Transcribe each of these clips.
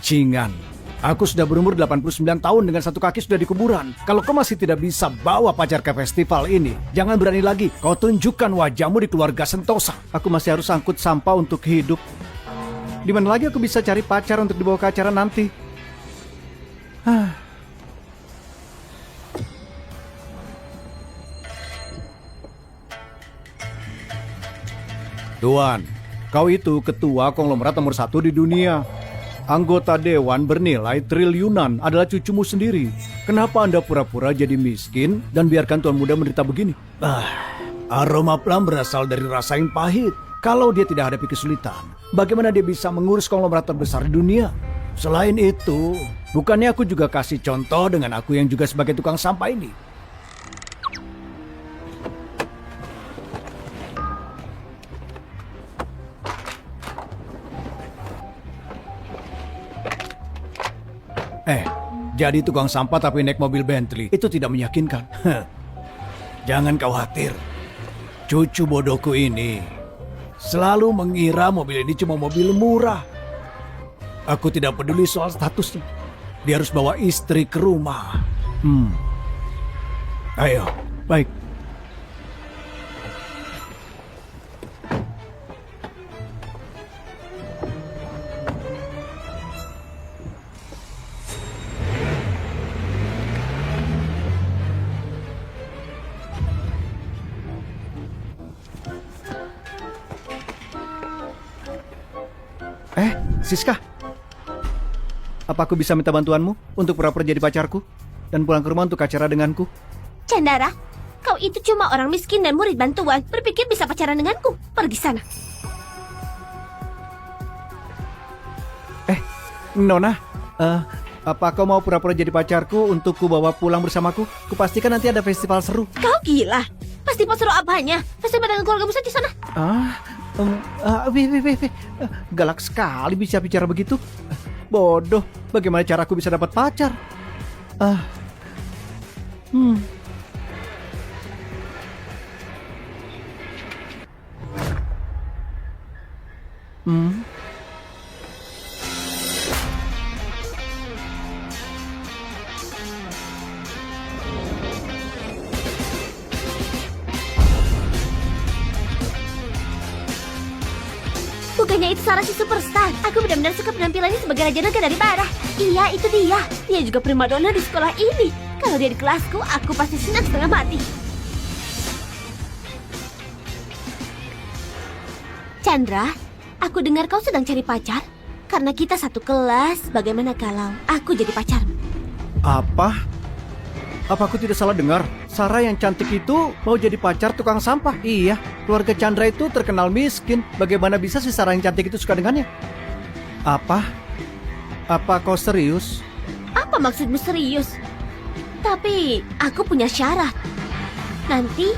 Bajingan. Aku sudah berumur 89 tahun dengan satu kaki sudah di kuburan. Kalau kau masih tidak bisa bawa pacar ke festival ini, jangan berani lagi. Kau tunjukkan wajahmu di keluarga Sentosa. Aku masih harus angkut sampah untuk hidup. Di mana lagi aku bisa cari pacar untuk dibawa ke acara nanti? Tuan, kau itu ketua konglomerat nomor 1 di dunia. Anggota dewan bernilai triliunan adalah cucumu sendiri. Kenapa Anda pura-pura jadi miskin dan biarkan tuan muda menderita begini? Aroma plum berasal dari rasa yang pahit. Kalau dia tidak hadapi kesulitan, bagaimana dia bisa mengurus konglomerat terbesar di dunia? Selain itu, bukannya aku juga kasih contoh dengan aku yang juga sebagai tukang sampah ini? Jadi tukang sampah tapi naik mobil Bentley, itu tidak meyakinkan. Jangan khawatir. Cucu bodohku ini selalu mengira mobil ini cuma mobil murah. Aku tidak peduli soal statusnya. Dia harus bawa istri ke rumah. Ayo, baik. Siska, apa aku bisa minta bantuanmu untuk pura-pura jadi pacarku dan pulang ke rumah untuk acara denganku? Chandra, kau itu cuma orang miskin dan murid bantuan. Berpikir bisa pacaran denganku? Pergi sana. Nona, apa kau mau pura-pura jadi pacarku untuk ku bawa pulang bersamaku? Kupastikan nanti ada festival seru. Kau gila? Festival seru apanya? Festival dengan keluargamu saja sana. Galak sekali bisa bicara begitu. Bodoh, bagaimana cara aku bisa dapat pacar? Bukannya itu Sarah si superstar. Aku benar-benar suka penampilannya sebagai raja naga dari barat. Iya, itu dia. Dia juga primadona di sekolah ini. Kalau dia di kelasku, aku pasti senang setengah mati. Chandra, aku dengar kau sedang cari pacar. Karena kita satu kelas, bagaimana kalau aku jadi pacarmu? Apa? Apa aku tidak salah dengar? Sarah yang cantik itu mau jadi pacar tukang sampah? Iya, keluarga Chandra itu terkenal miskin. Bagaimana bisa si Sarah yang cantik itu suka dengannya? Apa? Apa kau serius? Apa maksudmu serius? Tapi aku punya syarat. Nanti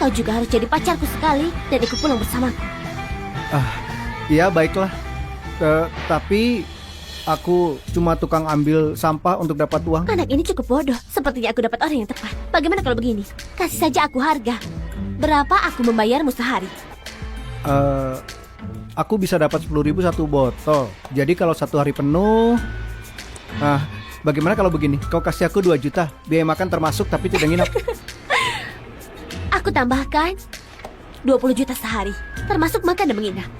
kau juga harus jadi pacarku sekali dan ikut pulang bersamaku. Iya baiklah. Tapi aku cuma tukang ambil sampah untuk dapat uang. Anak ini cukup bodoh. Sepertinya aku dapat orang yang tepat. Bagaimana kalau begini? Kasih saja aku harga. Berapa aku membayarmu sehari? Aku bisa dapat 10.000 satu botol. Jadi kalau satu hari penuh, bagaimana kalau begini? Kau kasih aku 2 juta. Biaya makan termasuk tapi tidak nginap. Aku tambahkan 20 juta sehari, termasuk makan dan menginap.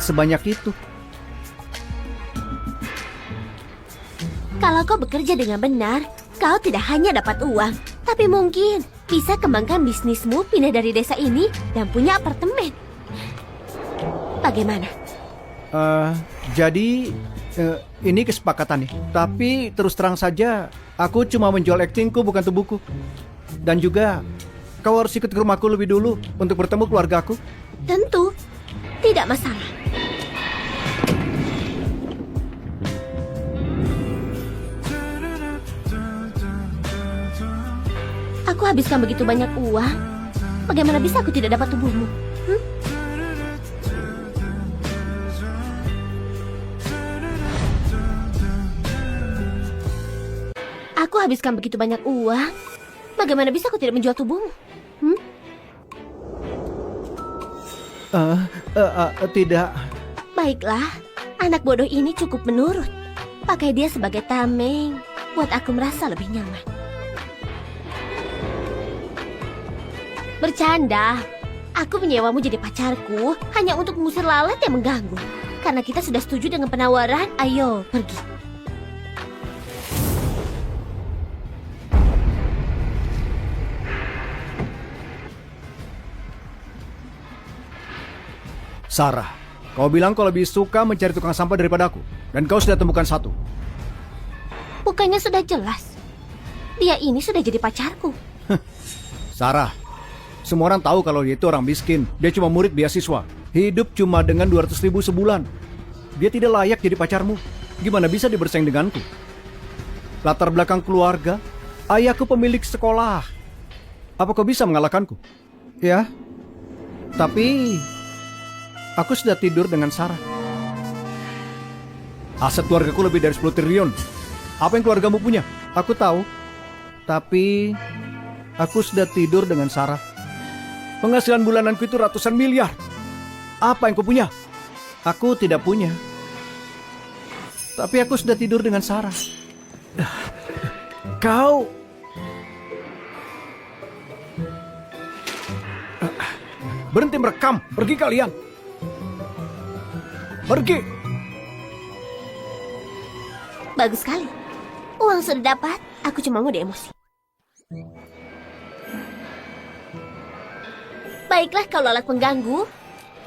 Sebanyak itu. Kalau kau bekerja dengan benar, kau tidak hanya dapat uang, tapi mungkin bisa kembangkan bisnismu, pindah dari desa ini dan punya apartemen. Bagaimana? Jadi ini kesepakatan nih. Tapi terus terang saja, aku cuma menjual aktingku bukan tubuhku. Dan juga kau harus ikut ke rumahku lebih dulu untuk bertemu keluargaku. Tentu, tidak masalah. Aku habiskan begitu banyak uang. Bagaimana bisa aku tidak dapat tubuhmu? Aku habiskan begitu banyak uang. Bagaimana bisa aku tidak menjual tubuhmu? Tidak. Baiklah, Anak bodoh ini cukup menurut. Pakai dia sebagai tameng, buat aku merasa lebih nyaman. Bercanda. Aku menyewamu jadi pacarku hanya untuk mengusir lalat yang mengganggu. Karena kita sudah setuju dengan penawaran, ayo pergi. Sarah, kau bilang kau lebih suka mencari tukang sampah daripada aku. Dan kau sudah temukan satu. Bukannya sudah jelas? Dia ini sudah jadi pacarku. Sarah, semua orang tahu kalau dia itu orang miskin. Dia cuma murid beasiswa. Hidup cuma dengan 200.000 sebulan. Dia tidak layak jadi pacarmu. Gimana bisa dia bersaing denganku? Latar belakang keluarga, ayahku pemilik sekolah. Apa kau bisa mengalahkanku? Ya, tapi aku sudah tidur dengan Sarah. Aset keluargaku lebih dari 10 triliun. Apa yang keluargamu punya? Aku tahu. Tapi aku sudah tidur dengan Sarah. Penghasilan bulananku itu ratusan miliar. Apa yang kau punya? Aku tidak punya. Tapi aku sudah tidur dengan Sarah. Kau... Berhenti merekam. Pergi kalian. Pergi. Bagus sekali. Uang sudah dapat, aku cuma mau emosi. Baiklah kau lalat pengganggu.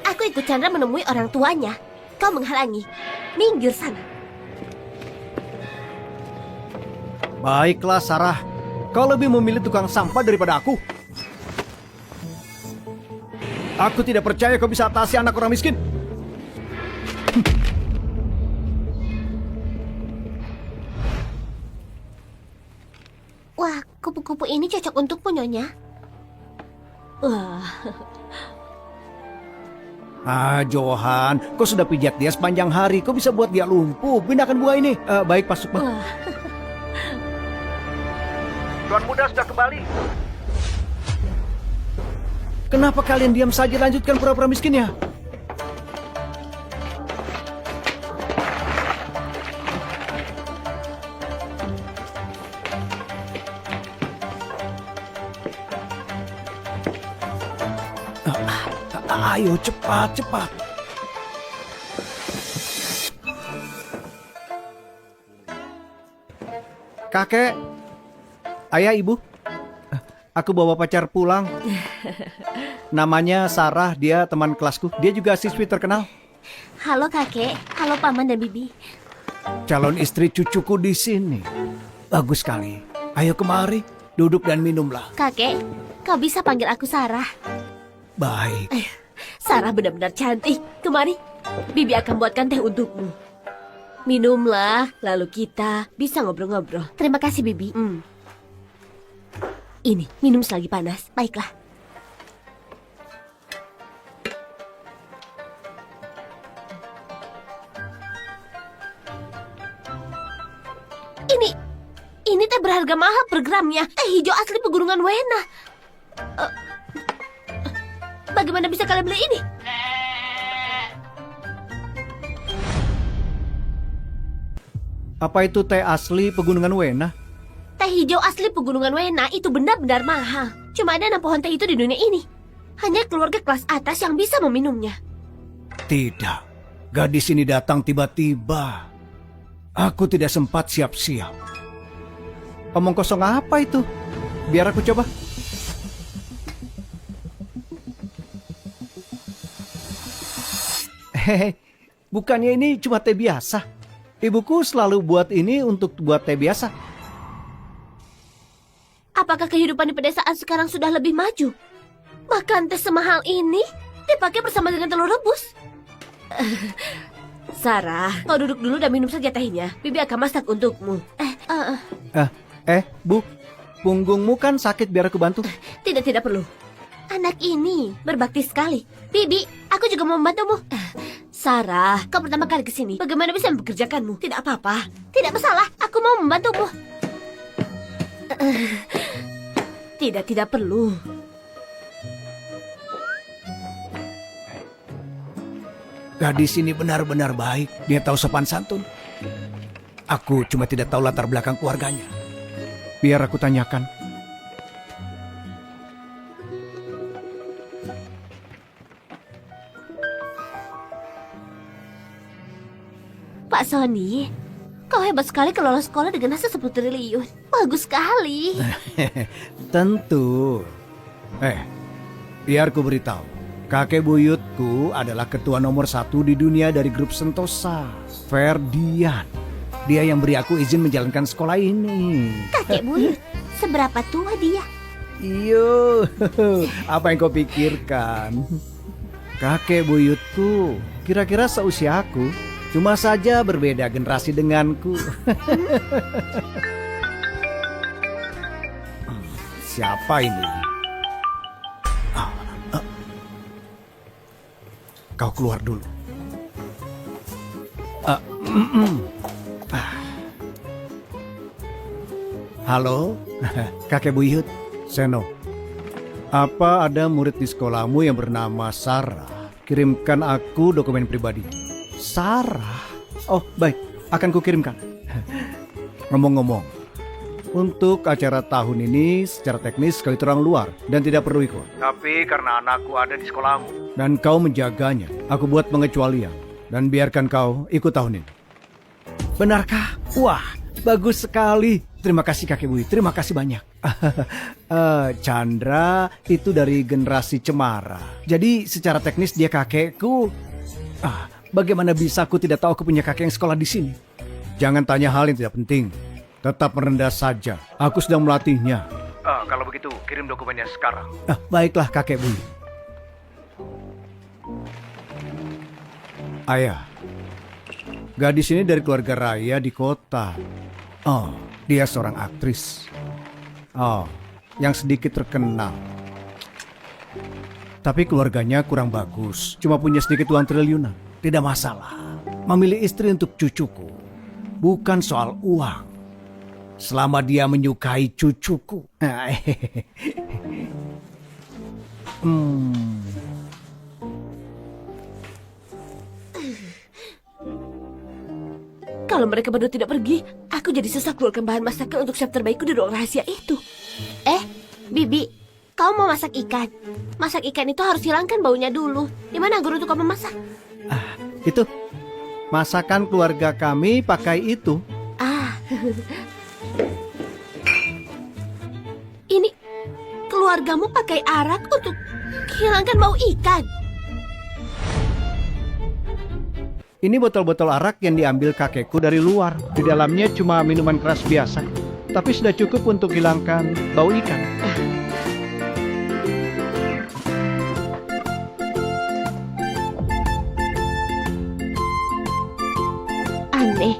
Aku ikut Chandra menemui orang tuanya. Kau menghalangi. Minggir sana. Baiklah Sarah. Kau lebih memilih tukang sampah daripada aku. Aku tidak percaya kau bisa atasi anak orang miskin. Wah, kupu-kupu ini cocok untukmu, Nyonya. Wah. Johan, kau sudah pijat dia sepanjang hari. Kau bisa buat dia lumpuh. Pindahkan buah ini. Baik, Pak Sukma. Tuan muda sudah kembali. Kenapa kalian diam saja, lanjutkan pura-pura miskinnya? Ayo cepat, cepat. Kakek, ayah, ibu, aku bawa pacar pulang. Namanya Sarah, dia teman kelasku. Dia juga siswi terkenal. Halo kakek, halo paman dan bibi. Calon istri cucuku di sini. Bagus sekali. Ayo kemari, duduk dan minumlah. Kakek, kau bisa panggil aku Sarah. Baik. Sarah benar-benar cantik. Kemari, bibi akan buatkan teh untukmu. Minumlah, lalu kita bisa ngobrol-ngobrol. Terima kasih, bibi. Ini, minum selagi panas. Baiklah. Ini teh berharga mahal per gramnya. Teh hijau asli Pegunungan Wena. Bagaimana bisa kalian beli ini? Apa itu teh asli Pegunungan Wena? Teh hijau asli Pegunungan Wena itu benar-benar mahal. Cuma ada 6 pohon teh itu di dunia ini. Hanya keluarga kelas atas yang bisa meminumnya. Tidak. Gadis ini datang tiba-tiba. Aku tidak sempat siap-siap. Omong kosong apa itu? Biar aku coba. Hehe, bukannya ini cuma teh biasa. Ibuku selalu buat ini untuk buat teh biasa. Apakah kehidupan di pedesaan sekarang sudah lebih maju? Makan teh semahal ini dipakai bersama dengan telur rebus. Sarah, kau duduk dulu dan minum saja tehnya. Bibi akan masak untukmu. Bu, punggungmu kan sakit, biar aku bantu. Tidak perlu. Anak ini berbakti sekali. Bibi, aku juga mau membantumu. Sarah, kau pertama kali ke sini. Bagaimana bisa mempekerjakanmu? Tidak apa-apa. Tidak masalah, aku mau membantumu. Tidak perlu. Gadis ini benar-benar baik. Dia tahu sopan santun. Aku cuma tidak tahu latar belakang keluarganya. Biar aku tanyakan. Pak Sony, kau hebat sekali kelola sekolah dengan hasil 10 triliun. Bagus sekali. Tentu. Biar ku beritahu. Kakek buyutku adalah ketua nomor 1 di dunia dari grup Sentosa, Ferdian. Dia yang beri aku izin menjalankan sekolah ini. Kakek buyut, seberapa tua dia? Iyo, apa yang kau pikirkan? Kakek buyutku kira-kira seusia aku. Cuma saja berbeda generasi denganku. Siapa ini? Kau keluar dulu. Halo, kakek buyut, Seno. Apa ada murid di sekolahmu yang bernama Sarah? Kirimkan aku dokumen pribadi. Sarah? Oh, baik, akan kukirimkan. Ngomong-ngomong, untuk acara tahun ini secara teknis kau itu orang luar dan tidak perlu ikut. Tapi karena anakku ada di sekolahmu dan kau menjaganya, aku buat pengecualian dan biarkan kau ikut tahun ini. Benarkah? Wah, bagus sekali. Terima kasih kakek buyut, terima kasih banyak. Chandra itu dari generasi cemara. Jadi secara teknis dia kakekku. Bagaimana bisa aku tidak tahu aku punya kakek yang sekolah di sini? Jangan tanya hal yang tidak penting. Tetap merendah saja. Aku sedang melatihnya. Kalau begitu, kirim dokumennya sekarang. Baiklah kakek buyut. Ayah, gadis ini dari keluarga raya di kota. Oh, dia seorang aktris. Oh, yang sedikit terkenal. Tapi keluarganya kurang bagus. Cuma punya sedikit uang triliunan. Tidak masalah. Memilih istri untuk cucuku. Bukan soal uang. Selama dia menyukai cucuku. Kalau mereka berdua tidak pergi, aku jadi susah keluarkan bahan masakan untuk chef terbaikku di ruang rahasia itu. Bibi, kau mau masak ikan? Masak ikan itu harus hilangkan baunya dulu. Di mana guru untuk kau memasak? Itu masakan keluarga kami pakai itu. Ini keluargamu pakai arak untuk hilangkan bau ikan. Ini botol-botol arak yang diambil kakekku dari luar. Di dalamnya cuma minuman keras biasa. Tapi sudah cukup untuk hilangkan bau ikan. Aneh,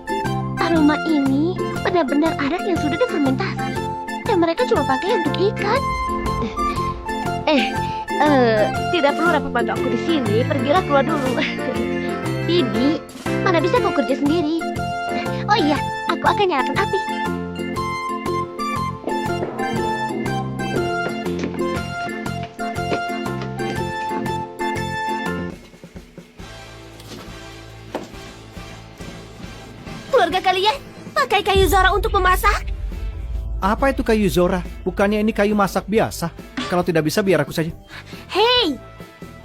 aroma ini benar-benar arak yang sudah difermentasi. Dan mereka cuma pakai untuk ikan. Tidak perlu rapat bantu aku di sini. Pergilah keluar dulu. Bibi, mana bisa kau kerja sendiri? Oh iya, aku akan nyalakan api. Keluarga kalian pakai kayu zora untuk memasak? Apa itu kayu zora? Bukannya ini kayu masak biasa? Kalau tidak bisa biar aku saja. Hei,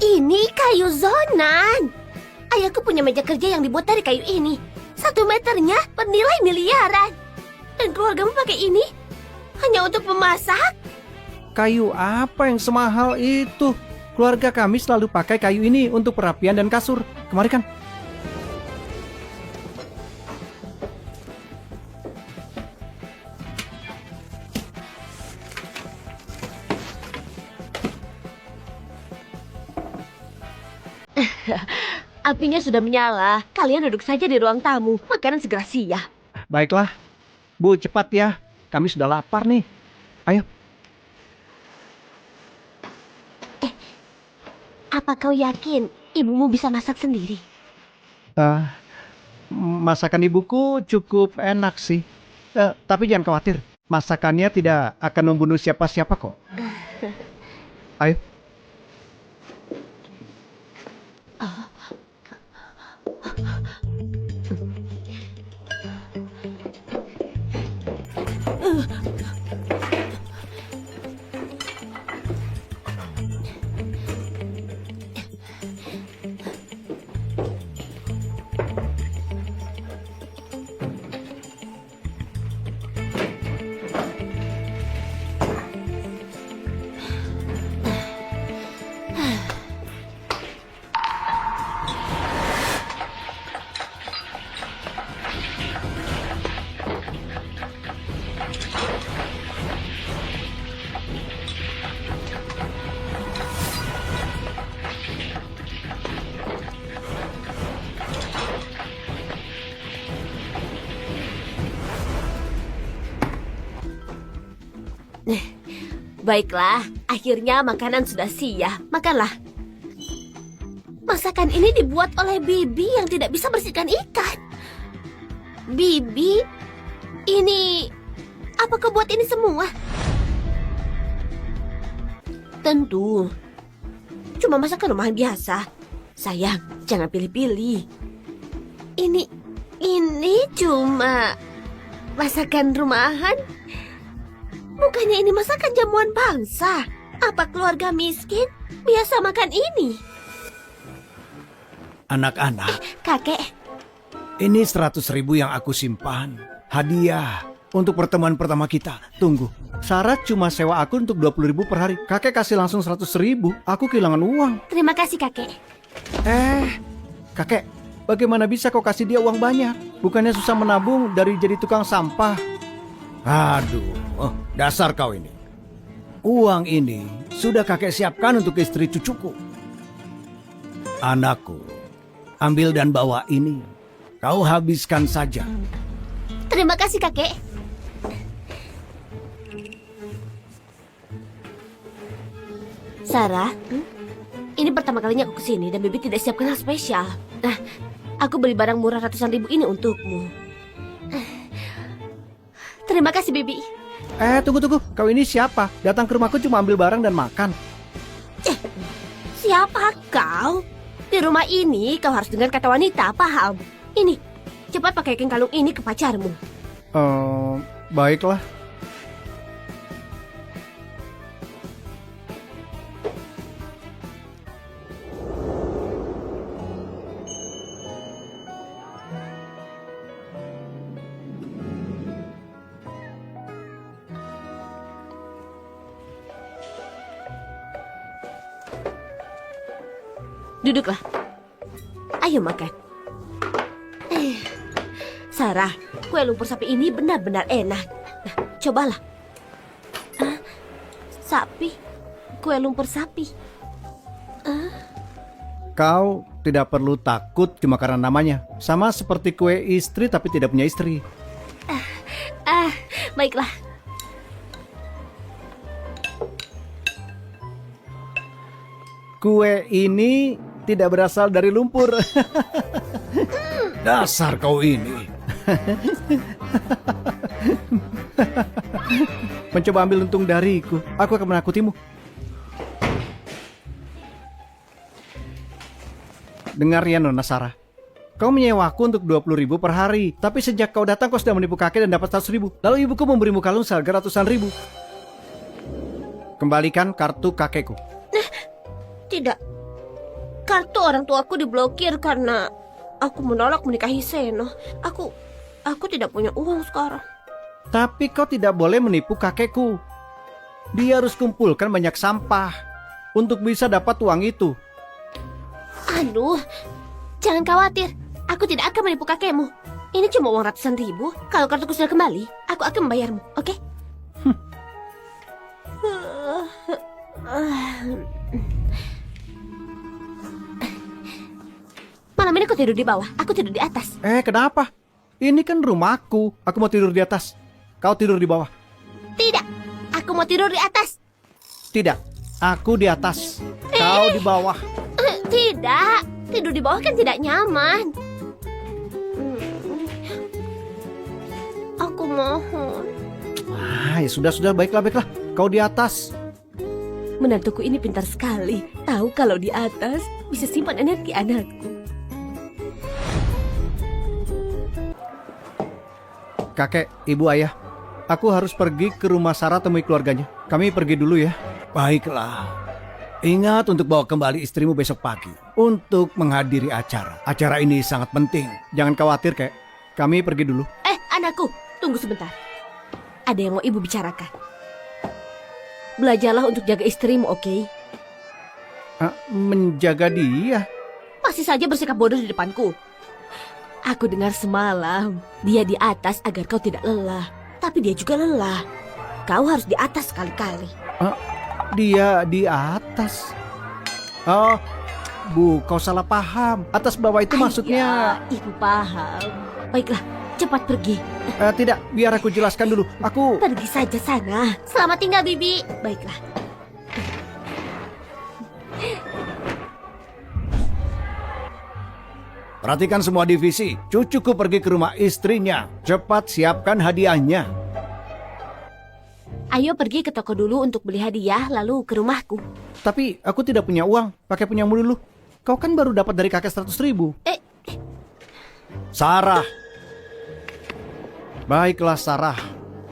ini kayu zonan. Ayahku punya meja kerja yang dibuat dari kayu ini. 1 meternya bernilai miliaran. Dan keluargamu pakai ini hanya untuk memasak? Kayu apa yang semahal itu? Keluarga kami selalu pakai kayu ini untuk perapian dan kasur. Kemari kan? Apinya sudah menyala. Kalian duduk saja di ruang tamu. Makanan segera siap. Baiklah. Bu, cepat ya. Kami sudah lapar nih. Ayo. Apa kau yakin ibumu bisa masak sendiri? Masakan ibuku cukup enak sih. Tapi jangan khawatir. Masakannya tidak akan membunuh siapa-siapa kok. Ayo. Baiklah, akhirnya makanan sudah siap. Makanlah. Masakan ini dibuat oleh Bibi yang tidak bisa bersihkan ikan. Bibi, ini... apa kau buat ini semua? Tentu. Cuma masakan rumahan biasa. Sayang, jangan pilih-pilih. Ini cuma masakan rumahan. Bukannya ini masakan jamuan bangsa. Apa keluarga miskin biasa makan ini? Anak-anak, Kakek, ini 100.000 yang aku simpan. Hadiah untuk pertemuan pertama kita. Tunggu, syarat cuma sewa aku untuk 20.000 per hari. Kakek kasih langsung 100.000. Aku kehilangan uang. terima kasih kakek. Kakek, bagaimana bisa kau kasih dia uang banyak? Bukannya susah menabung dari jadi tukang sampah? Aduh, dasar kau ini. Uang ini sudah kakek siapkan untuk istri cucuku. Anakku, ambil dan bawa ini. Kau habiskan saja. Terima kasih kakek. Sarah, ini pertama kalinya aku kesini dan Bibi tidak siapkan hal spesial. Nah, aku beli barang murah ratusan ribu ini untukmu. Terima kasih Bibi. Tunggu. Kau ini siapa? Datang ke rumahku cuma ambil barang dan makan. Siapa kau? Di rumah ini kau harus dengar kata wanita, paham? Ini, cepat pakaikan kalung ini ke pacarmu. Baiklah. Duduklah. Ayo makan. Sarah, kue lumpur sapi ini benar-benar enak. Nah, cobalah. Sapi, kue lumpur sapi. Kau tidak perlu takut cuma karena namanya. Sama seperti kue istri tapi tidak punya istri. Baiklah. Kue ini tidak berasal dari lumpur. Dasar kau ini. Mencoba ambil untung dariku. Aku akan menakutimu. Dengar ya Nona Sarah. Kau menyewaku untuk 20.000 per hari. Tapi sejak kau datang kau sudah menipu kakek dan dapat 100.000. Lalu ibuku memberimu kalung seharga ratusan ribu. Kembalikan kartu kakekku. Tidak. Kartu orang tuaku diblokir karena aku menolak menikahi Seno. Aku tidak punya uang sekarang. Tapi kau tidak boleh menipu kakekku. Dia harus kumpulkan banyak sampah untuk bisa dapat uang itu. Aduh, jangan khawatir. Aku tidak akan menipu kakekmu. Ini cuma uang ratusan ribu. Kalau kartuku sudah kembali, aku akan membayarmu, oke? Malam ini aku tidur di bawah, aku tidur di atas. Kenapa? Ini kan rumahku. Aku mau tidur di atas. Kau tidur di bawah. Tidak, aku mau tidur di atas. Tidak, aku di atas. Kau di bawah. Tidak, tidur di bawah kan tidak nyaman. Aku mohon. Ya sudah, baiklah. Kau di atas. Menantuku ini pintar sekali. Tahu kalau di atas bisa simpan energi anakku. Kakek, ibu, ayah, aku harus pergi ke rumah Sarah temui keluarganya. Kami pergi dulu ya. Baiklah. Ingat untuk bawa kembali istrimu besok pagi untuk menghadiri acara. Acara ini sangat penting. Jangan khawatir, Kek. Kami pergi dulu. Anakku, tunggu sebentar. Ada yang mau ibu bicarakan. Belajarlah untuk jaga istrimu, oke? Menjaga dia? Masih saja bersikap bodoh di depanku. Aku dengar semalam, dia di atas agar kau tidak lelah. Tapi dia juga lelah. Kau harus di atas sekali-kali. Dia di atas. Oh, Bu, kau salah paham. Atas bawah itu maksudnya... Ibu paham. Baiklah, cepat pergi. Tidak, biar aku jelaskan dulu. Aku... Pergi saja sana. Selamat tinggal, Bibi. Baiklah. Perhatikan semua divisi. Cucuku pergi ke rumah istrinya. Cepat siapkan hadiahnya. Ayo pergi ke toko dulu untuk beli hadiah, lalu ke rumahku. Tapi aku tidak punya uang. Pakai punyamu dulu. Kau kan baru dapat dari kakek 100.000. Sarah. Baiklah Sarah.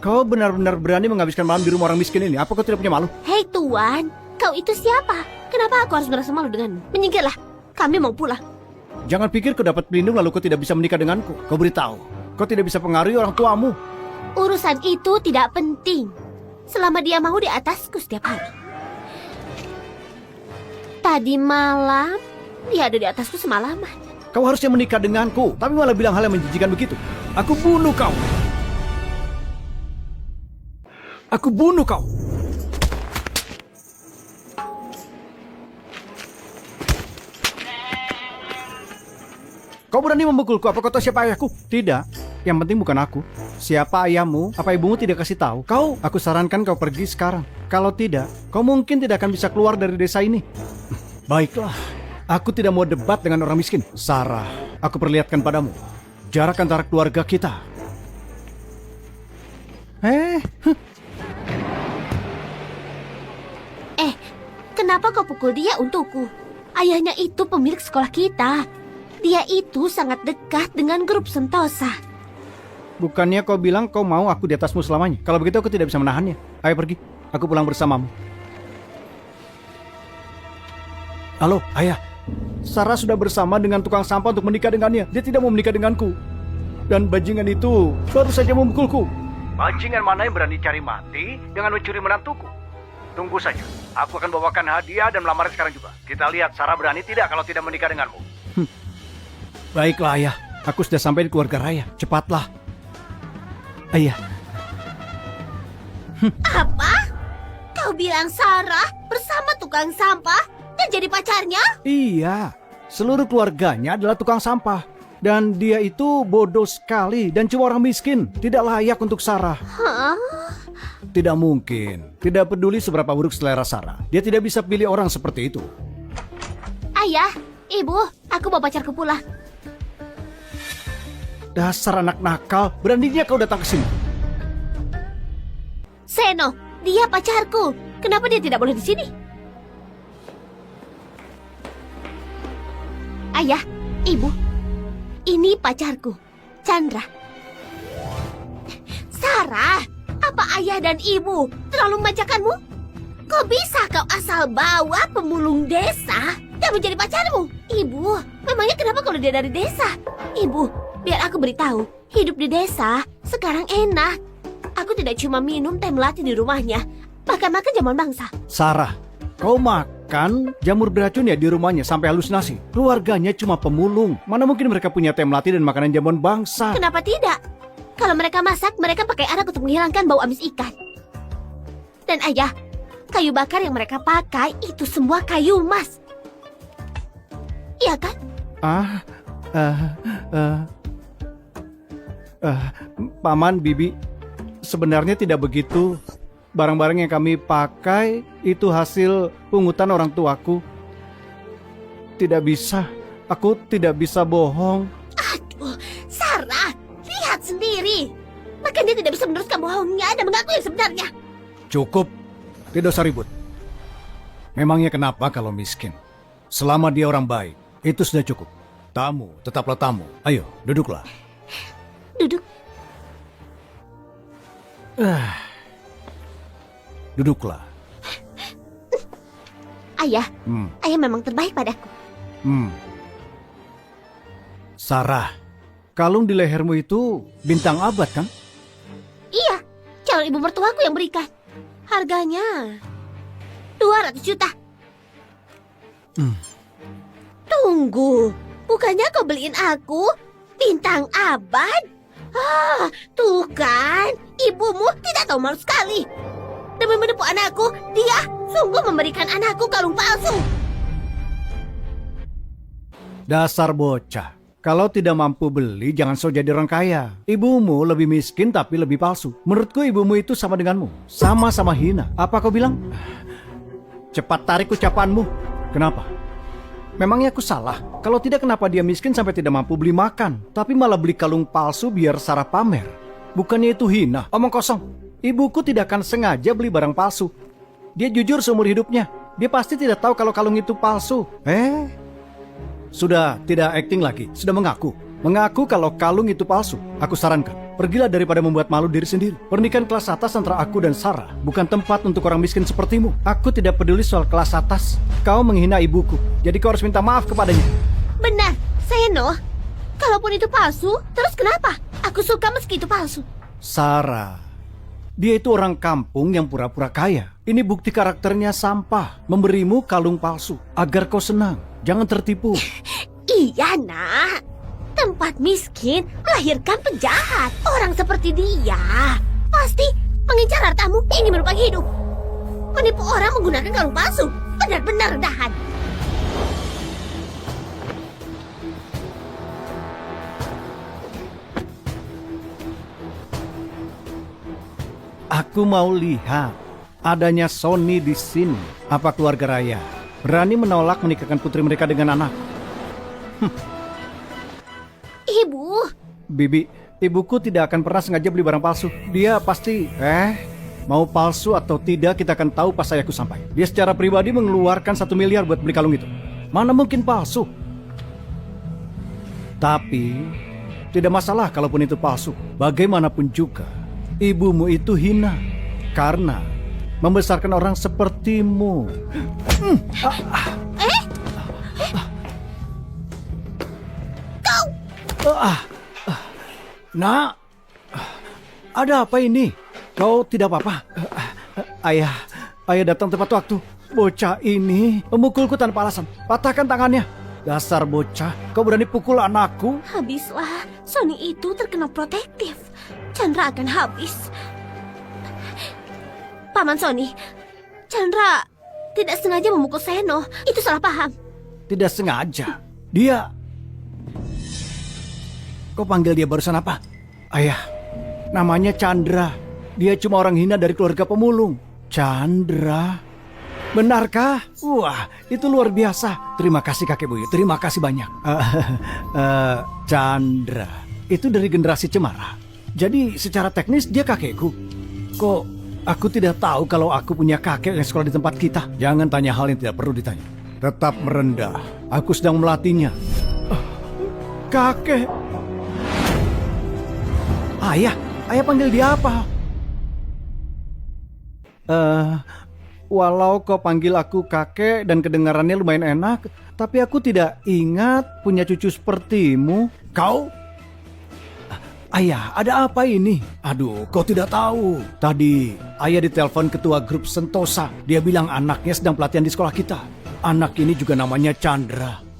Kau benar-benar berani menghabiskan malam di rumah orang miskin ini. Apa kau tidak punya malu? Hei Tuan, kau itu siapa? Kenapa aku harus merasa malu denganmu? Menyingkirlah, kami mau pulang. Jangan pikir kau dapat pelindung lalu kau tidak bisa menikah denganku. Kau beritahu, kau tidak bisa pengaruhi orang tuamu. Urusan itu tidak penting. Selama dia mau di atasku setiap hari. Tadi malam, dia ada di atasku semalaman. Kau harusnya menikah denganku, tapi malah bilang hal yang menjijikan begitu. Aku bunuh kau. Aku bunuh kau. Kau berani memukulku, apa kau tahu siapa ayahku? Tidak, yang penting bukan aku. Siapa ayahmu, apa ibumu tidak kasih tahu. Aku sarankan kau pergi sekarang. Kalau tidak, kau mungkin tidak akan bisa keluar dari desa ini. Baiklah, aku tidak mau debat dengan orang miskin. Sarah, aku perlihatkan padamu jarak antara keluarga kita. Kenapa kau pukul dia untukku? Ayahnya itu pemilik sekolah kita. Dia itu sangat dekat dengan grup Sentosa. Bukannya kau bilang kau mau aku di atasmu selamanya? Kalau begitu aku tidak bisa menahannya. Ayo pergi, aku pulang bersamamu. Halo, ayah. Sarah sudah bersama dengan tukang sampah untuk menikah dengannya. Dia tidak mau menikah denganku. Dan bajingan itu baru saja memukulku. Bajingan mana yang berani cari mati dengan mencuri menantuku? Tunggu saja, aku akan bawakan hadiah dan melamar sekarang juga. Kita lihat Sarah berani tidak kalau tidak menikah denganmu. Baiklah ayah, aku sudah sampai di keluarga raya. Cepatlah. Ayah. Apa? Kau bilang Sarah bersama tukang sampah dan jadi pacarnya? Iya, seluruh keluarganya adalah tukang sampah. Dan dia itu bodoh sekali dan cuma orang miskin. Tidak layak untuk Sarah. Hah? Tidak mungkin. Tidak peduli seberapa buruk selera Sarah. Dia tidak bisa pilih orang seperti itu. Ayah, ibu, aku bawa pacarku pulang. Dasar anak nakal, beraninya kau datang ke sini. Seno, dia pacarku. Kenapa dia tidak boleh di sini? Ayah, ibu, ini pacarku, Chandra. Sarah, apa ayah dan ibu terlalu memanjakanmu? Kok bisa kau asal bawa pemulung desa dan menjadi pacarmu? Ibu, memangnya kenapa kalau dia dari desa? Ibu, biar aku beritahu, hidup di desa sekarang enak. Aku tidak cuma minum teh melati di rumahnya, bahkan makan jamuan bangsa. Sarah, kau makan jamur beracun ya di rumahnya sampai halusinasi. Keluarganya cuma pemulung. Mana mungkin mereka punya teh melati dan makanan jamuan bangsa? Kenapa tidak? Kalau mereka masak, mereka pakai arak untuk menghilangkan bau amis ikan. Dan ayah, kayu bakar yang mereka pakai itu semua kayu emas. Iya kan? Paman, Bibi, sebenarnya tidak begitu. Barang-barang yang kami pakai itu hasil pungutan orang tuaku. Tidak bisa, aku tidak bisa bohong. Aduh, Sarah, lihat sendiri. Bahkan dia tidak bisa meneruskan bohongnya dan mengaku yang sebenarnya. Cukup, tidak usah ribut. Memangnya kenapa kalau miskin? Selama dia orang baik, itu sudah cukup. Tamu, tetaplah tamu. Ayo, duduklah. Duduk. Duduklah. Ayah, ayah memang terbaik padaku. Sarah, kalung di lehermu itu bintang abad kan? Iya, calon ibu mertuaku yang berikan. Harganya 200 juta. Tunggu, bukannya kau beliin aku bintang abad? Tuh kan, ibumu tidak tahu malu sekali. Demi menipu anakku, dia sungguh memberikan anakku kalung palsu. Dasar bocah, Kalau tidak mampu beli, jangan sok jadi orang kaya. Ibumu lebih miskin tapi lebih palsu. Menurutku ibumu itu sama denganmu. Sama-sama hina. Apa kau bilang? Cepat tarik ucapanmu. Kenapa? Memangnya aku salah? Kalau tidak, kenapa dia miskin sampai tidak mampu beli makan? Tapi malah beli kalung palsu biar Sarah pamer. Bukannya itu hina? Omong kosong. Ibuku tidak akan sengaja beli barang palsu. Dia jujur seumur hidupnya. Dia pasti tidak tahu kalau kalung itu palsu. Sudah tidak acting lagi, sudah mengaku. Mengaku kalau kalung itu palsu. Aku sarankan, pergilah daripada membuat malu diri sendiri. Pernikahan kelas atas antara aku dan Sarah bukan tempat untuk orang miskin sepertimu. Aku tidak peduli soal kelas atas. Kau menghina ibuku, jadi kau harus minta maaf kepadanya. Benar, Seno. Kalaupun itu palsu, terus kenapa? Aku suka meski itu palsu. Sarah, dia itu orang kampung yang pura-pura kaya. Ini bukti karakternya sampah. Memberimu kalung palsu agar kau senang. Jangan tertipu. Iya, nak. Tempat miskin melahirkan penjahat. Orang seperti dia pasti mengincar hartamu, ingin menumpang hidup. Menipu orang menggunakan kalung palsu. Benar-benar rendahan. Aku mau lihat adanya Sony di sini. Apa keluarga raya berani menolak menikahkan putri mereka dengan anak? Ibu, Bibi, ibuku tidak akan pernah sengaja beli barang palsu. Dia pasti, mau palsu atau tidak kita akan tahu pas ayahku sampai. Dia secara pribadi mengeluarkan 1 miliar buat beli kalung itu. Mana mungkin palsu? Tapi, tidak masalah kalaupun itu palsu. Bagaimanapun juga, ibumu itu hina. Karena membesarkan orang sepertimu. Nak, ada apa ini? Kau tidak apa-apa? Ayah datang tepat waktu. Bocah ini memukulku tanpa alasan. Patahkan tangannya. Dasar bocah, kau berani pukul anakku? habislah. Sony itu terkenal protektif. Chandra akan habis. Paman Sony, Chandra tidak sengaja memukul Seno. Itu salah paham. Tidak sengaja. Dia... Kau panggil dia barusan apa? Ayah, namanya Chandra. Dia cuma orang hina dari keluarga pemulung. Chandra? Benarkah? Wah, itu luar biasa. Terima kasih kakek buyut, terima kasih banyak. Chandra, itu dari generasi Cemara. Jadi secara teknis dia kakekku. Kok aku tidak tahu kalau aku punya kakek yang sekolah di tempat kita? Jangan tanya hal yang tidak perlu ditanya. Tetap merendah, aku sedang melatihnya. Kakek. Ayah panggil dia apa? Walau kau panggil aku kakek dan kedengarannya lumayan enak, tapi aku tidak ingat punya cucu sepertimu. Kau? Ayah, ada apa ini? Aduh, kau tidak tahu. Tadi ayah ditelepon ketua grup Sentosa. Dia bilang anaknya sedang pelatihan di sekolah kita. Anak ini juga namanya Chandra.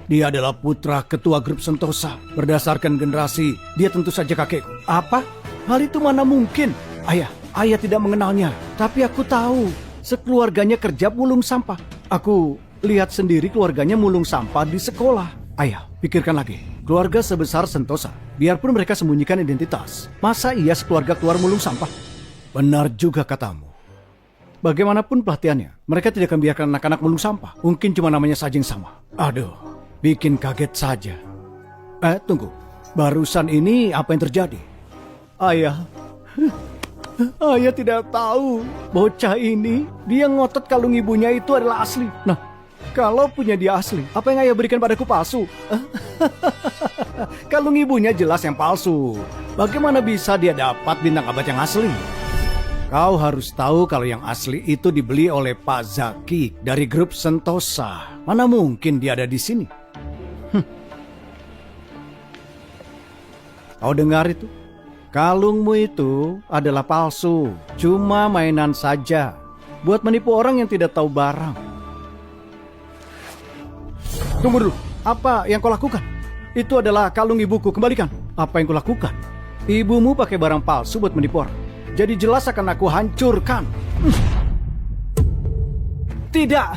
Dia adalah putra ketua grup Sentosa. Berdasarkan generasi, dia tentu saja kakekku. Apa? Hal itu mana mungkin? Ayah tidak mengenalnya. Tapi aku tahu, sekeluarganya kerja mulung sampah. Aku lihat sendiri keluarganya mulung sampah di sekolah. Ayah, pikirkan lagi. Keluarga sebesar Sentosa, biarpun mereka sembunyikan identitas, masa iya sekeluarga keluar mulung sampah? Benar juga katamu. Bagaimanapun pelatihannya, mereka tidak akan biarkan anak-anak mulung sampah. Mungkin cuma namanya saja yang sama. Aduh, bikin kaget saja. Tunggu. Barusan ini apa yang terjadi? Ayah tidak tahu. Bocah ini, dia ngotot kalung ibunya itu adalah asli. Nah, kalau punya dia asli, apa yang ayah berikan padaku palsu? Kalung ibunya jelas yang palsu. Bagaimana bisa dia dapat bintang abad yang asli? Kau harus tahu kalau yang asli itu dibeli oleh Pak Zaki dari grup Sentosa. Mana mungkin dia ada di sini? Kau dengar itu? Kalungmu itu adalah palsu. Cuma mainan saja. Buat menipu orang yang tidak tahu barang. Tunggu dulu. Apa yang kau lakukan? Itu adalah kalung ibuku. Kembalikan. Apa yang kau lakukan? Ibumu pakai barang palsu buat menipu orang. Jadi jelas akan aku hancurkan. Tidak.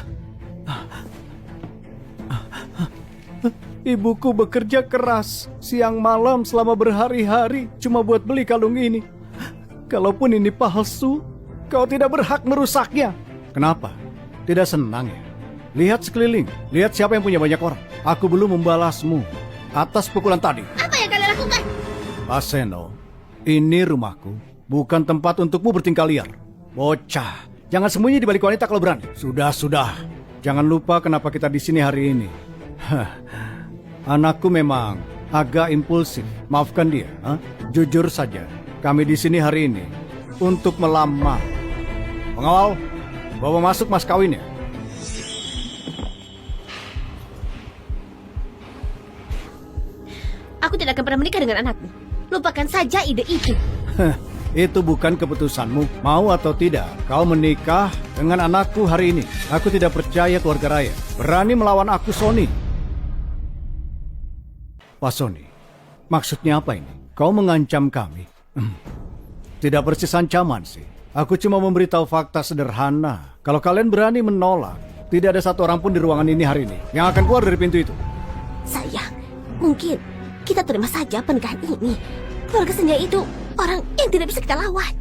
Ibuku bekerja keras siang malam selama berhari-hari cuma buat beli kalung ini. Kalaupun ini palsu, kau tidak berhak merusaknya. Kenapa? Tidak senang ya? Lihat sekeliling, lihat siapa yang punya banyak orang. Aku belum membalasmu atas pukulan tadi. Apa yang kalian lakukan? Pak Seno, ini rumahku, bukan tempat untukmu bertingkah liar. Bocah, jangan sembunyi di balik wanita kalau berani. Sudah. Jangan lupa kenapa kita di sini hari ini. Anakku memang agak impulsif. Maafkan dia. Jujur saja, kami di sini hari ini untuk melamar. Pengawal, bawa masuk mas kawinnya. Aku tidak akan pernah menikah dengan anakmu. Lupakan saja ide itu. Itu bukan keputusanmu. Mau atau tidak, kau menikah dengan anakku hari ini. Aku tidak percaya keluarga Raya berani melawan aku, Sony. Pak Sony, maksudnya apa ini? Kau mengancam kami? Tidak persis ancaman sih. Aku cuma memberitahu fakta sederhana. Kalau kalian berani menolak, tidak ada satu orang pun di ruangan ini hari ini yang akan keluar dari pintu itu. Sayang, mungkin kita terima saja pernikahan ini. Keluarga Senjaya itu orang yang tidak bisa kita lawan.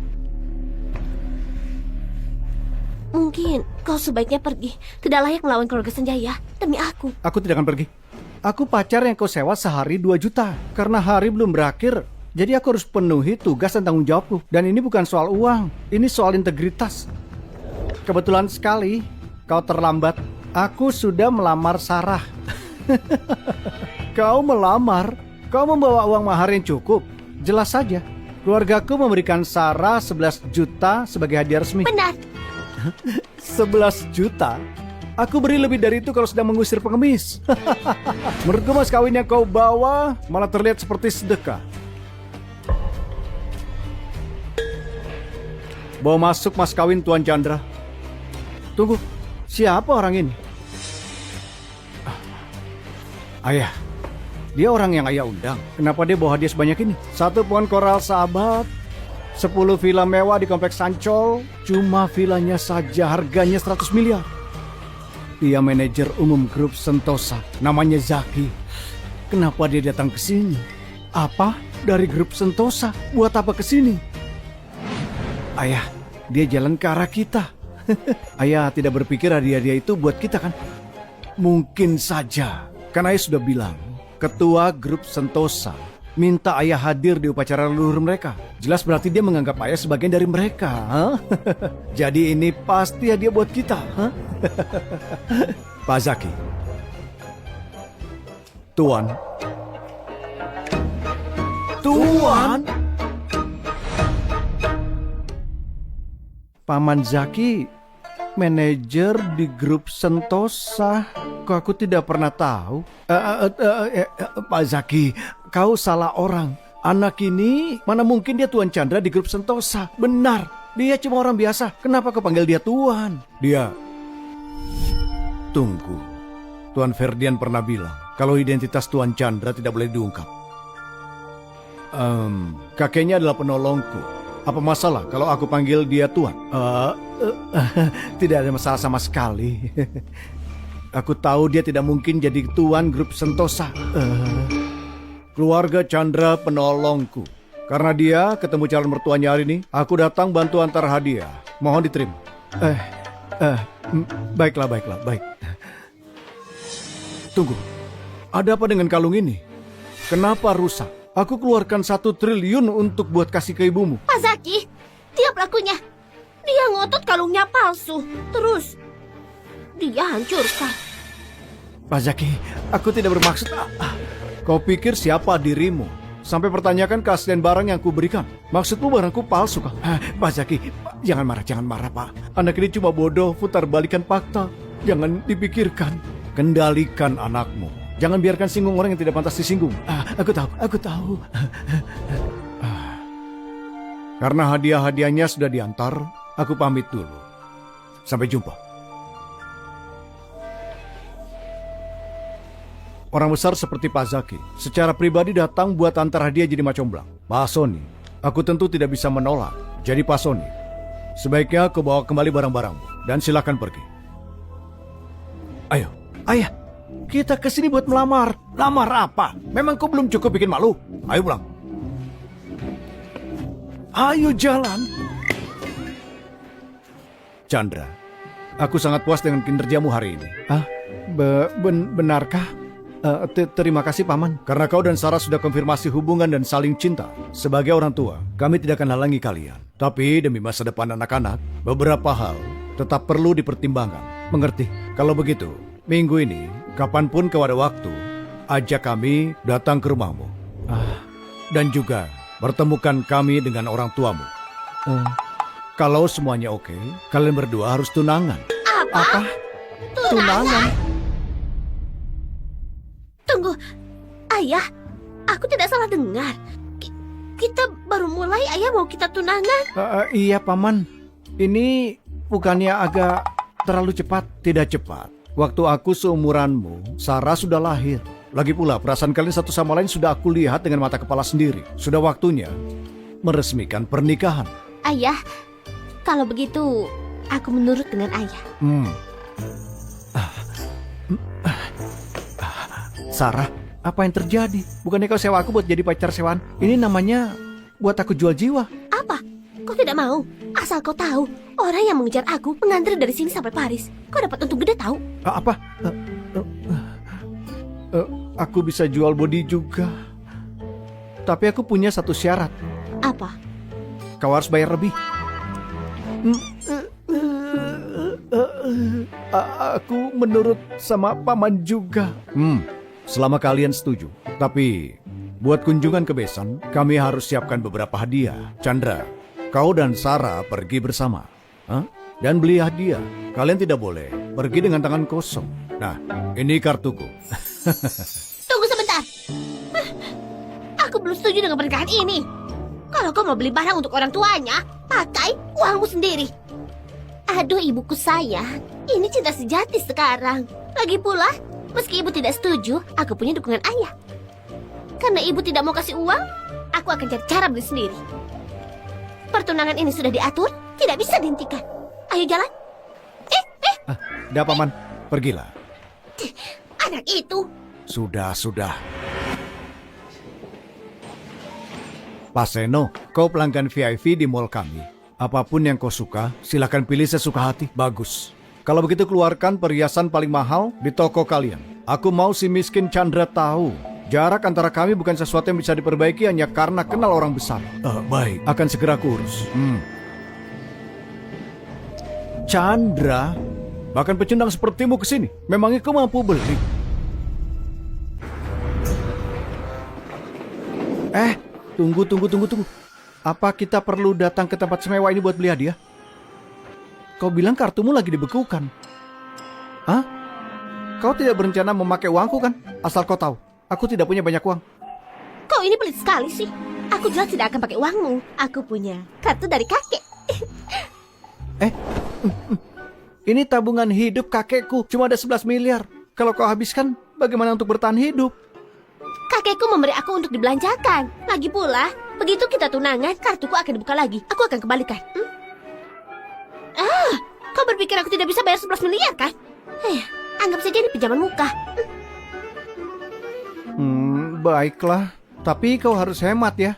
Mungkin kau sebaiknya pergi. Tidak layak melawan keluarga Senjaya demi aku. Aku tidak akan pergi. Aku pacar yang kau sewa sehari 2 juta. Karena hari belum berakhir, jadi aku harus penuhi tugas dan tanggung jawabku. Dan ini bukan soal uang, ini soal integritas. Kebetulan sekali kau terlambat. Aku sudah melamar Sarah. Kau melamar? Kau membawa uang mahar yang cukup? Jelas saja, keluargaku memberikan Sarah 11 juta sebagai hadiah resmi. Benar. 11 juta? Aku beri lebih dari itu kalau sedang mengusir pengemis. Menurutku mas kawin yang kau bawa malah terlihat seperti sedekah. Bawa masuk mas kawin Tuan Chandra. Tunggu, siapa orang ini? Ayah. Dia orang yang ayah undang. Kenapa dia bawa hadiah sebanyak ini? 1 pohon koral sahabat, 10 villa mewah di kompleks Ancol. Cuma villanya saja harganya 100 miliar. Dia manajer umum grup Sentosa. Namanya Zaki. Kenapa dia datang ke sini? Apa? Dari grup Sentosa? Buat apa ke sini? Ayah, dia jalan ke arah kita. Ayah tidak berpikir hadiah-hadiah itu buat kita kan? Mungkin saja. Kan ayah sudah bilang, ketua grup Sentosa minta ayah hadir di upacara leluhur mereka. Jelas berarti dia menganggap ayah sebagian dari mereka. Jadi ini pasti hadiah buat kita. Pak Zaki. Tuan. Tuan? Paman Zaki, manajer di grup Sentosa. Kok aku tidak pernah tahu? Pak Zaki, kau salah orang. Anak ini mana mungkin dia Tuan Chandra di grup Sentosa. Benar, dia cuma orang biasa. Kenapa kau panggil dia Tuan? Dia... Tunggu. Tuan Ferdian pernah bilang kalau identitas Tuan Chandra tidak boleh diungkap. Kakeknya adalah penolongku. Apa masalah kalau aku panggil dia Tuan? Tidak ada masalah sama sekali. Aku tahu dia tidak mungkin jadi tuan grup Sentosa. Keluarga Chandra penolongku. Karena dia ketemu calon mertuanya hari ini, aku datang bantu antar hadiah. Mohon diterima. Baiklah, baik. Tunggu, ada apa dengan kalung ini? Kenapa rusak? Aku keluarkan 1 triliun untuk buat kasih ke ibumu. Pak Zaki, dia pelakunya. Dia ngotot kalungnya palsu. Terus dia hancurkan. Pak Zaki, aku tidak bermaksud. Kau pikir siapa dirimu? Sampai pertanyakan keaslian barang yang kuberikan. Maksudmu barangku palsu kah? Pak Zaki, jangan marah Pak. Anak ini cuma bodoh, putar balikan fakta. Jangan dipikirkan. Kendalikan anakmu. Jangan biarkan singgung orang yang tidak pantas disinggung. Aku tahu. Karena hadiah-hadiahnya sudah diantar, aku pamit dulu. Sampai jumpa. Orang besar seperti Pak Zaki secara pribadi datang buat antar hadiah jadi macomblang. Pak Sony, aku tentu tidak bisa menolak. Jadi Pak Sony, sebaiknya kau bawa kembali barang-barangmu dan silakan pergi. Ayo, ayah, Kita kesini buat melamar. Lamar apa? Memang kau belum cukup bikin malu? Ayo pulang. Ayo jalan. Chandra, aku sangat puas dengan kinerjamu hari ini. Benarkah? Terima kasih Paman. Karena kau dan Sarah sudah konfirmasi hubungan dan saling cinta. Sebagai orang tua, kami tidak akan halangi kalian. Tapi demi masa depan anak-anak, beberapa hal tetap perlu dipertimbangkan. Mengerti? Kalau begitu, minggu ini, kapanpun kau ada waktu, ajak kami datang ke rumahmu. Dan juga pertemukan kami dengan orang tuamu. Kalau semuanya oke, kalian berdua harus tunangan. Apa? Tunangan? Tunggu, Ayah, aku tidak salah dengar. Kita baru mulai, Ayah mau kita tunangan. Iya Paman, ini bukannya agak terlalu cepat? Tidak cepat. Waktu aku seumuranmu, Sarah sudah lahir. Lagi pula perasaan kalian satu sama lain sudah aku lihat dengan mata kepala sendiri. Sudah waktunya meresmikan pernikahan. Ayah, kalau begitu aku menurut dengan Ayah. Sarah, apa yang terjadi? Bukannya kau sewa aku buat jadi pacar sewaan? Ini namanya buat aku jual jiwa. Apa? Kau tidak mau? Asal kau tahu, orang yang mengejar aku mengantri dari sini sampai Paris. Kau dapat untung gede tahu? Apa? Aku bisa jual body juga. Tapi aku punya satu syarat. Apa? Kau harus bayar lebih. Aku menurut sama Paman juga. Selama kalian setuju. Tapi buat kunjungan ke Besan, kami harus siapkan beberapa hadiah. Chandra, kau dan Sarah pergi bersama. Dan beli hadiah. Kalian tidak boleh pergi dengan tangan kosong. Nah, ini kartuku. Tunggu sebentar. Aku belum setuju dengan pernikahan ini. Kalau kau mau beli barang untuk orang tuanya, pakai uangmu sendiri. Aduh ibuku sayang, ini cinta sejati sekarang. Lagi pula, meski ibu tidak setuju, aku punya dukungan ayah. Karena ibu tidak mau kasih uang, aku akan cari cara beli sendiri. Pertunangan ini sudah diatur, tidak bisa dihentikan. Ayo jalan. Dah Paman, pergilah. Anak itu. Sudah. Pak Seno, kau pelanggan VIP di mall kami. Apapun yang kau suka, silakan pilih sesuka hati. Bagus. Kalau begitu keluarkan perhiasan paling mahal di toko kalian. Aku mau si miskin Chandra tahu. Jarak antara kami bukan sesuatu yang bisa diperbaiki hanya karena kenal orang besar. Baik, akan segera kurus. Chandra, bahkan pecundang sepertimu kesini. Memangnya kau mampu beli? Tunggu. Apa kita perlu datang ke tempat semewa ini buat beli hadiah? Kau bilang kartumu lagi dibekukan. Kau tidak berencana memakai uangku kan? Asal kau tahu, aku tidak punya banyak uang. Kau ini pelit sekali sih. Aku jelas tidak akan pakai uangmu. Aku punya kartu dari kakek. Ini tabungan hidup kakekku, cuma ada 11 miliar. Kalau kau habiskan, bagaimana untuk bertahan hidup? Kakekku memberi aku untuk dibelanjakan. Lagi pula, begitu kita tunangan, kartuku akan dibuka lagi. Aku akan kembalikan. Kau berpikir aku tidak bisa bayar 11 miliar kan? Anggap saja ini pinjaman muka. Baiklah. Tapi kau harus hemat ya.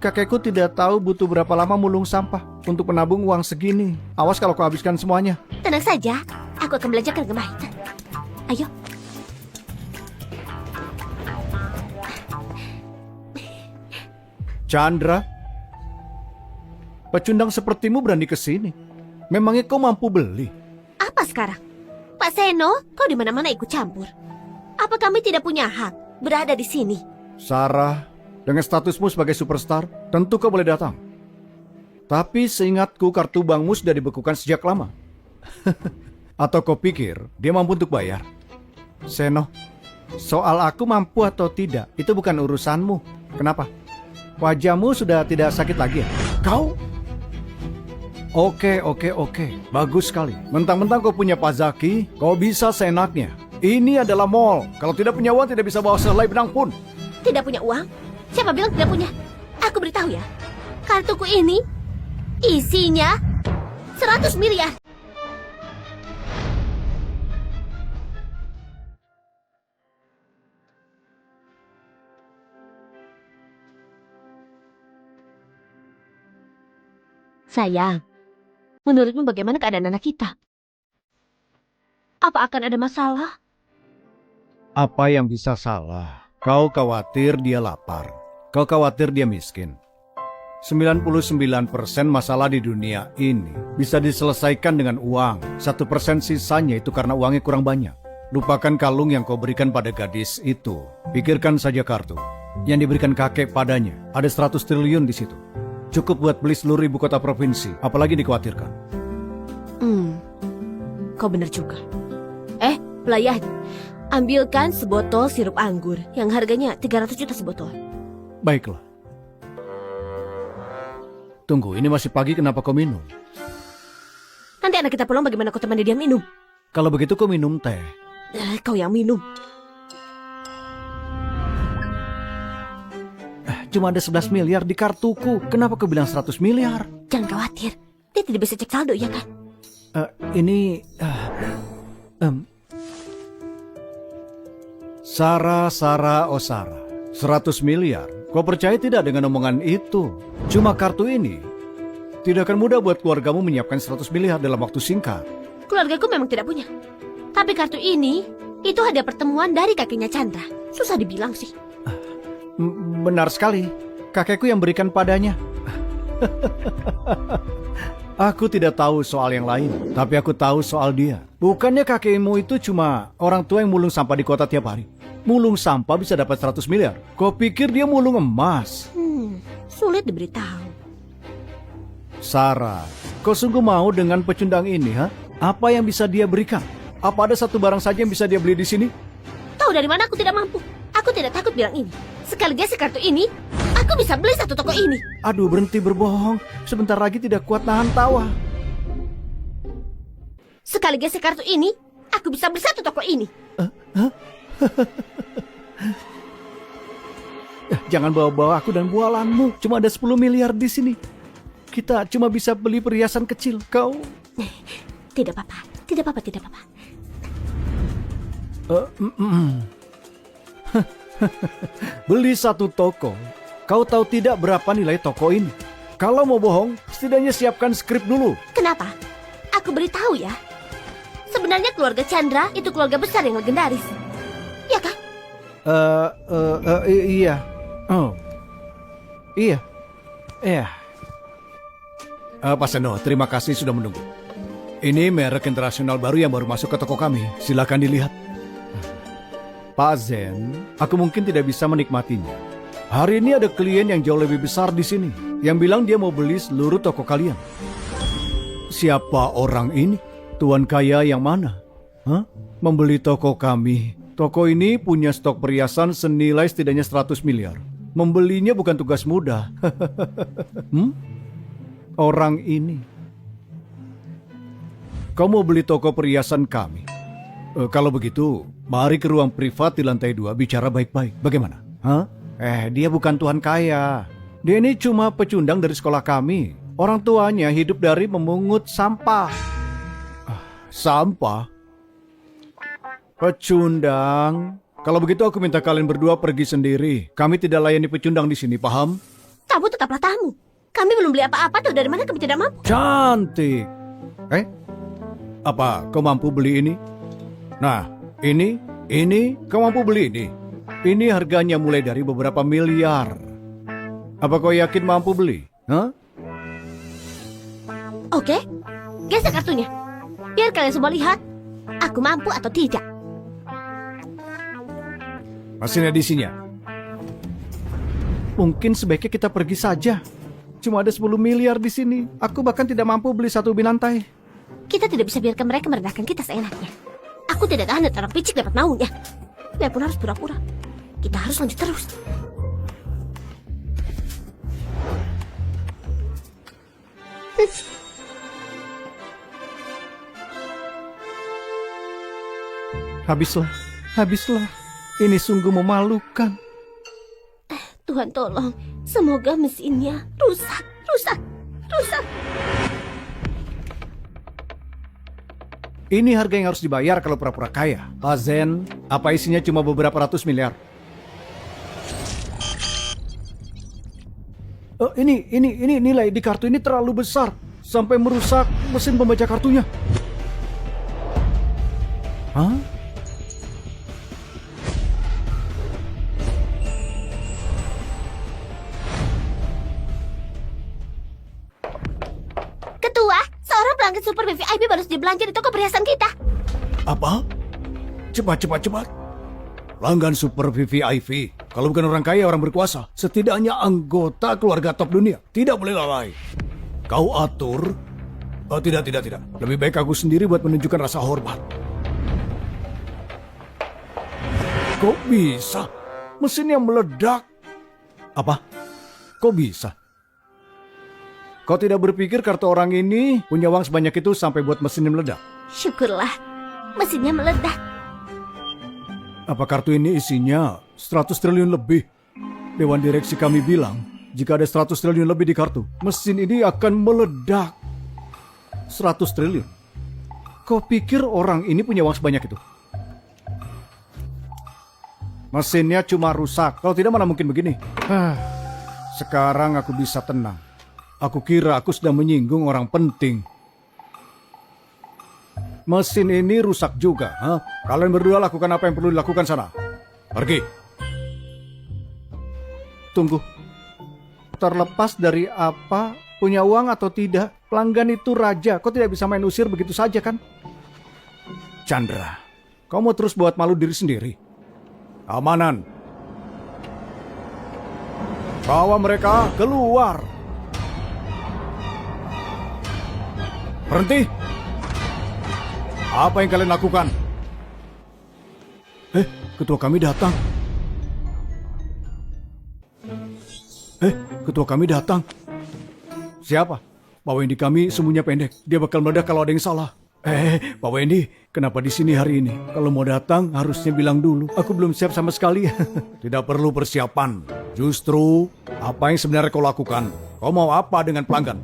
Kakekku tidak tahu butuh berapa lama mulung sampah untuk menabung uang segini. Awas kalau kau habiskan semuanya. Tenang saja, aku akan belajarkan dengan baik. Ayo. Chandra, pecundang sepertimu berani ke sini. Memangnya kau mampu beli? Apa sekarang? Pak Seno, kau di mana-mana ikut campur. Apa kami tidak punya hak berada di sini? Sarah, dengan statusmu sebagai superstar, tentu kau boleh datang. Tapi seingatku kartu bankmu sudah dibekukan sejak lama. Atau kau pikir dia mampu untuk bayar? Seno, soal aku mampu atau tidak, itu bukan urusanmu. Kenapa? Wajahmu sudah tidak sakit lagi ya? Kau? Oke. Bagus sekali. Mentang-mentang kau punya Pak Zaki, kau bisa seenaknya. Ini adalah mall. Kalau tidak punya uang, tidak bisa bawa sehelai benang pun. Tidak punya uang? Siapa bilang tidak punya? Aku beritahu ya. Kartuku ini isinya 100 miliar. Sayang, menurutmu bagaimana keadaan anak kita? Apa akan ada masalah? Apa yang bisa salah? Kau khawatir dia lapar. Kau khawatir dia miskin. 99% masalah di dunia ini bisa diselesaikan dengan uang. 1% sisanya itu karena uangnya kurang banyak. Lupakan kalung yang kau berikan pada gadis itu. Pikirkan saja kartu yang diberikan kakek padanya. Ada 100 triliun di situ. Cukup buat beli seluruh ibu kota provinsi. Apalagi dikhawatirkan. Kau benar juga. Pelayan, ambilkan sebotol sirup anggur yang harganya 300 juta sebotol. Baiklah. Tunggu, ini masih pagi, kenapa kau minum? Nanti anak kita pulang bagaimana kau temani dia minum? Kalau begitu kau minum teh. Kau yang minum. Cuma ada 11 miliar di kartuku. Kenapa kau bilang 100 miliar? Jangan khawatir, dia tidak bisa cek saldo, ya kan? Sarah, 100 miliar. Kau percaya tidak dengan omongan itu? Cuma kartu ini tidak akan mudah buat keluargamu menyiapkan 100 miliar dalam waktu singkat. Keluargaku memang tidak punya. Tapi kartu ini, itu hadiah pertemuan dari kakeknya Chandra. Susah dibilang sih. Benar sekali. Kakekku yang berikan padanya. Aku tidak tahu soal yang lain, tapi aku tahu soal dia. Bukannya kakekmu itu cuma orang tua yang mulung sampah di kota tiap hari? Mulung sampah bisa dapat 100 miliar. Kau pikir dia mulung emas? Sulit diberitahu. Sarah, kau sungguh mau dengan pecundang ini, ha? Apa yang bisa dia berikan? Apa ada satu barang saja yang bisa dia beli di sini? Tahu dari mana aku tidak mampu? Aku tidak takut bilang ini. Sekali gesek kartu ini, aku bisa beli satu toko ini. Aduh, berhenti berbohong. Sebentar lagi tidak kuat nahan tawa. Sekali gesek kartu ini, aku bisa beli satu toko ini. Jangan bawa-bawa aku dan bualanmu. Cuma ada 10 miliar di sini. Kita cuma bisa beli perhiasan kecil. Kau... Tidak apa-apa, tidak apa-apa, tidak apa-apa. Beli satu toko. Kau tahu tidak berapa nilai toko ini? Kalau mau bohong, setidaknya siapkan skrip dulu. Kenapa? Aku beritahu ya. Sebenarnya keluarga Chandra itu keluarga besar yang legendaris. Ya kan? Iya. Oh. Iya. Pak Seno, terima kasih sudah menunggu. Ini merek internasional baru yang baru masuk ke toko kami. Silakan dilihat. Pak Zen, aku mungkin tidak bisa menikmatinya. Hari ini ada klien yang jauh lebih besar di sini, yang bilang dia mau beli seluruh toko kalian. Siapa orang ini? Tuan kaya yang mana? Hah? Membeli toko kami. Toko ini punya stok perhiasan senilai setidaknya 100 miliar. Membelinya bukan tugas mudah. Orang ini. Kau mau beli toko perhiasan kami? Kalau begitu, mari ke ruang privat di lantai 2 bicara baik-baik. Bagaimana? Hah? Dia bukan tuan kaya. Dia ini cuma pecundang dari sekolah kami. Orang tuanya hidup dari memungut sampah. Sampah? Pecundang? Kalau begitu aku minta kalian berdua pergi sendiri. Kami tidak layani pecundang di sini, paham? Kamu tetaplah tamu. Kami belum beli apa-apa, tahu dari mana kami tidak mampu. Cantik. Apa kau mampu beli ini? Nah, ini, kau mampu beli ini? Ini harganya mulai dari beberapa miliar. Apa kau yakin mampu beli? Hah? Oke, gesek kartunya. Biar kalian semua lihat, aku mampu atau tidak. Masih edisinya. Mungkin sebaiknya kita pergi saja. Cuma ada 10 miliar di sini. Aku bahkan tidak mampu beli satu ubi lantai. Kita tidak bisa biarkan mereka merendahkan kita seenaknya. Aku tidak tahan orang picik dapat maunya. Biarpun harus pura-pura. Kita harus lanjut terus. Habislah. Ini sungguh memalukan. Tuhan tolong, semoga mesinnya rusak. Ini harga yang harus dibayar kalau pura-pura kaya. Pak Zen, apa isinya cuma beberapa ratus miliar? Ini nilai di kartu ini terlalu besar. sampai merusak mesin pembaca kartunya. Hah? Ketua, seorang pelanggan super VIP baru saja belanja di toko perhiasan kita. Apa? Cepat. Pelanggan super VVIP. Kalau bukan orang kaya, orang berkuasa. Setidaknya anggota keluarga top dunia. Tidak boleh lalai. Kau atur? Oh, tidak. Lebih baik aku sendiri buat menunjukkan rasa hormat. Kok bisa? Mesinnya meledak. Apa? Kok bisa? Kau tidak berpikir kartu orang ini punya uang sebanyak itu sampai buat mesinnya meledak? Syukurlah, mesinnya meledak. Apa kartu ini isinya 100 triliun lebih? Dewan direksi kami bilang, jika ada 100 triliun lebih di kartu, mesin ini akan meledak. 100 triliun? Kau pikir orang ini punya uang sebanyak itu? Mesinnya cuma rusak, kalau tidak mana mungkin begini. Sekarang aku bisa tenang. Aku kira aku sedang menyinggung orang penting. Mesin ini rusak juga. Kalian berdua lakukan apa yang perlu dilakukan sana. Pergi. Tunggu. Terlepas dari apa, punya uang atau tidak, pelanggan itu raja. Kau tidak bisa main usir begitu saja kan? Chandra, kau mau terus buat malu diri sendiri? Amanan. Bawa mereka keluar. Berhenti. Apa yang kalian lakukan? Ketua kami datang. Ketua kami datang. Siapa? Pak Wendy kami sembunyinya pendek. Dia bakal meledak kalau ada yang salah. Pak Wendy, kenapa di sini hari ini? Kalau mau datang harusnya bilang dulu. Aku belum siap sama sekali. Tidak perlu persiapan. Justru, apa yang sebenarnya kau lakukan? Kau mau apa dengan pelanggan?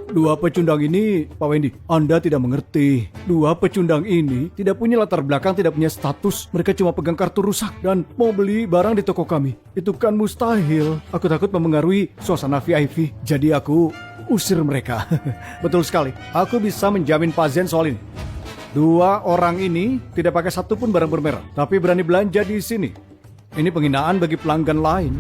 Dua pecundang ini, Pak Wendy, Anda tidak mengerti. Dua pecundang ini tidak punya latar belakang, tidak punya status. Mereka cuma pegang kartu rusak dan mau beli barang di toko kami. Itu kan mustahil. Aku takut mempengaruhi suasana VIP. Jadi aku usir mereka. Betul sekali. Aku bisa menjamin Pak Zen soal ini. Dua orang ini tidak pakai satupun barang bermerek, tapi berani belanja di sini. Ini penghinaan bagi pelanggan lain.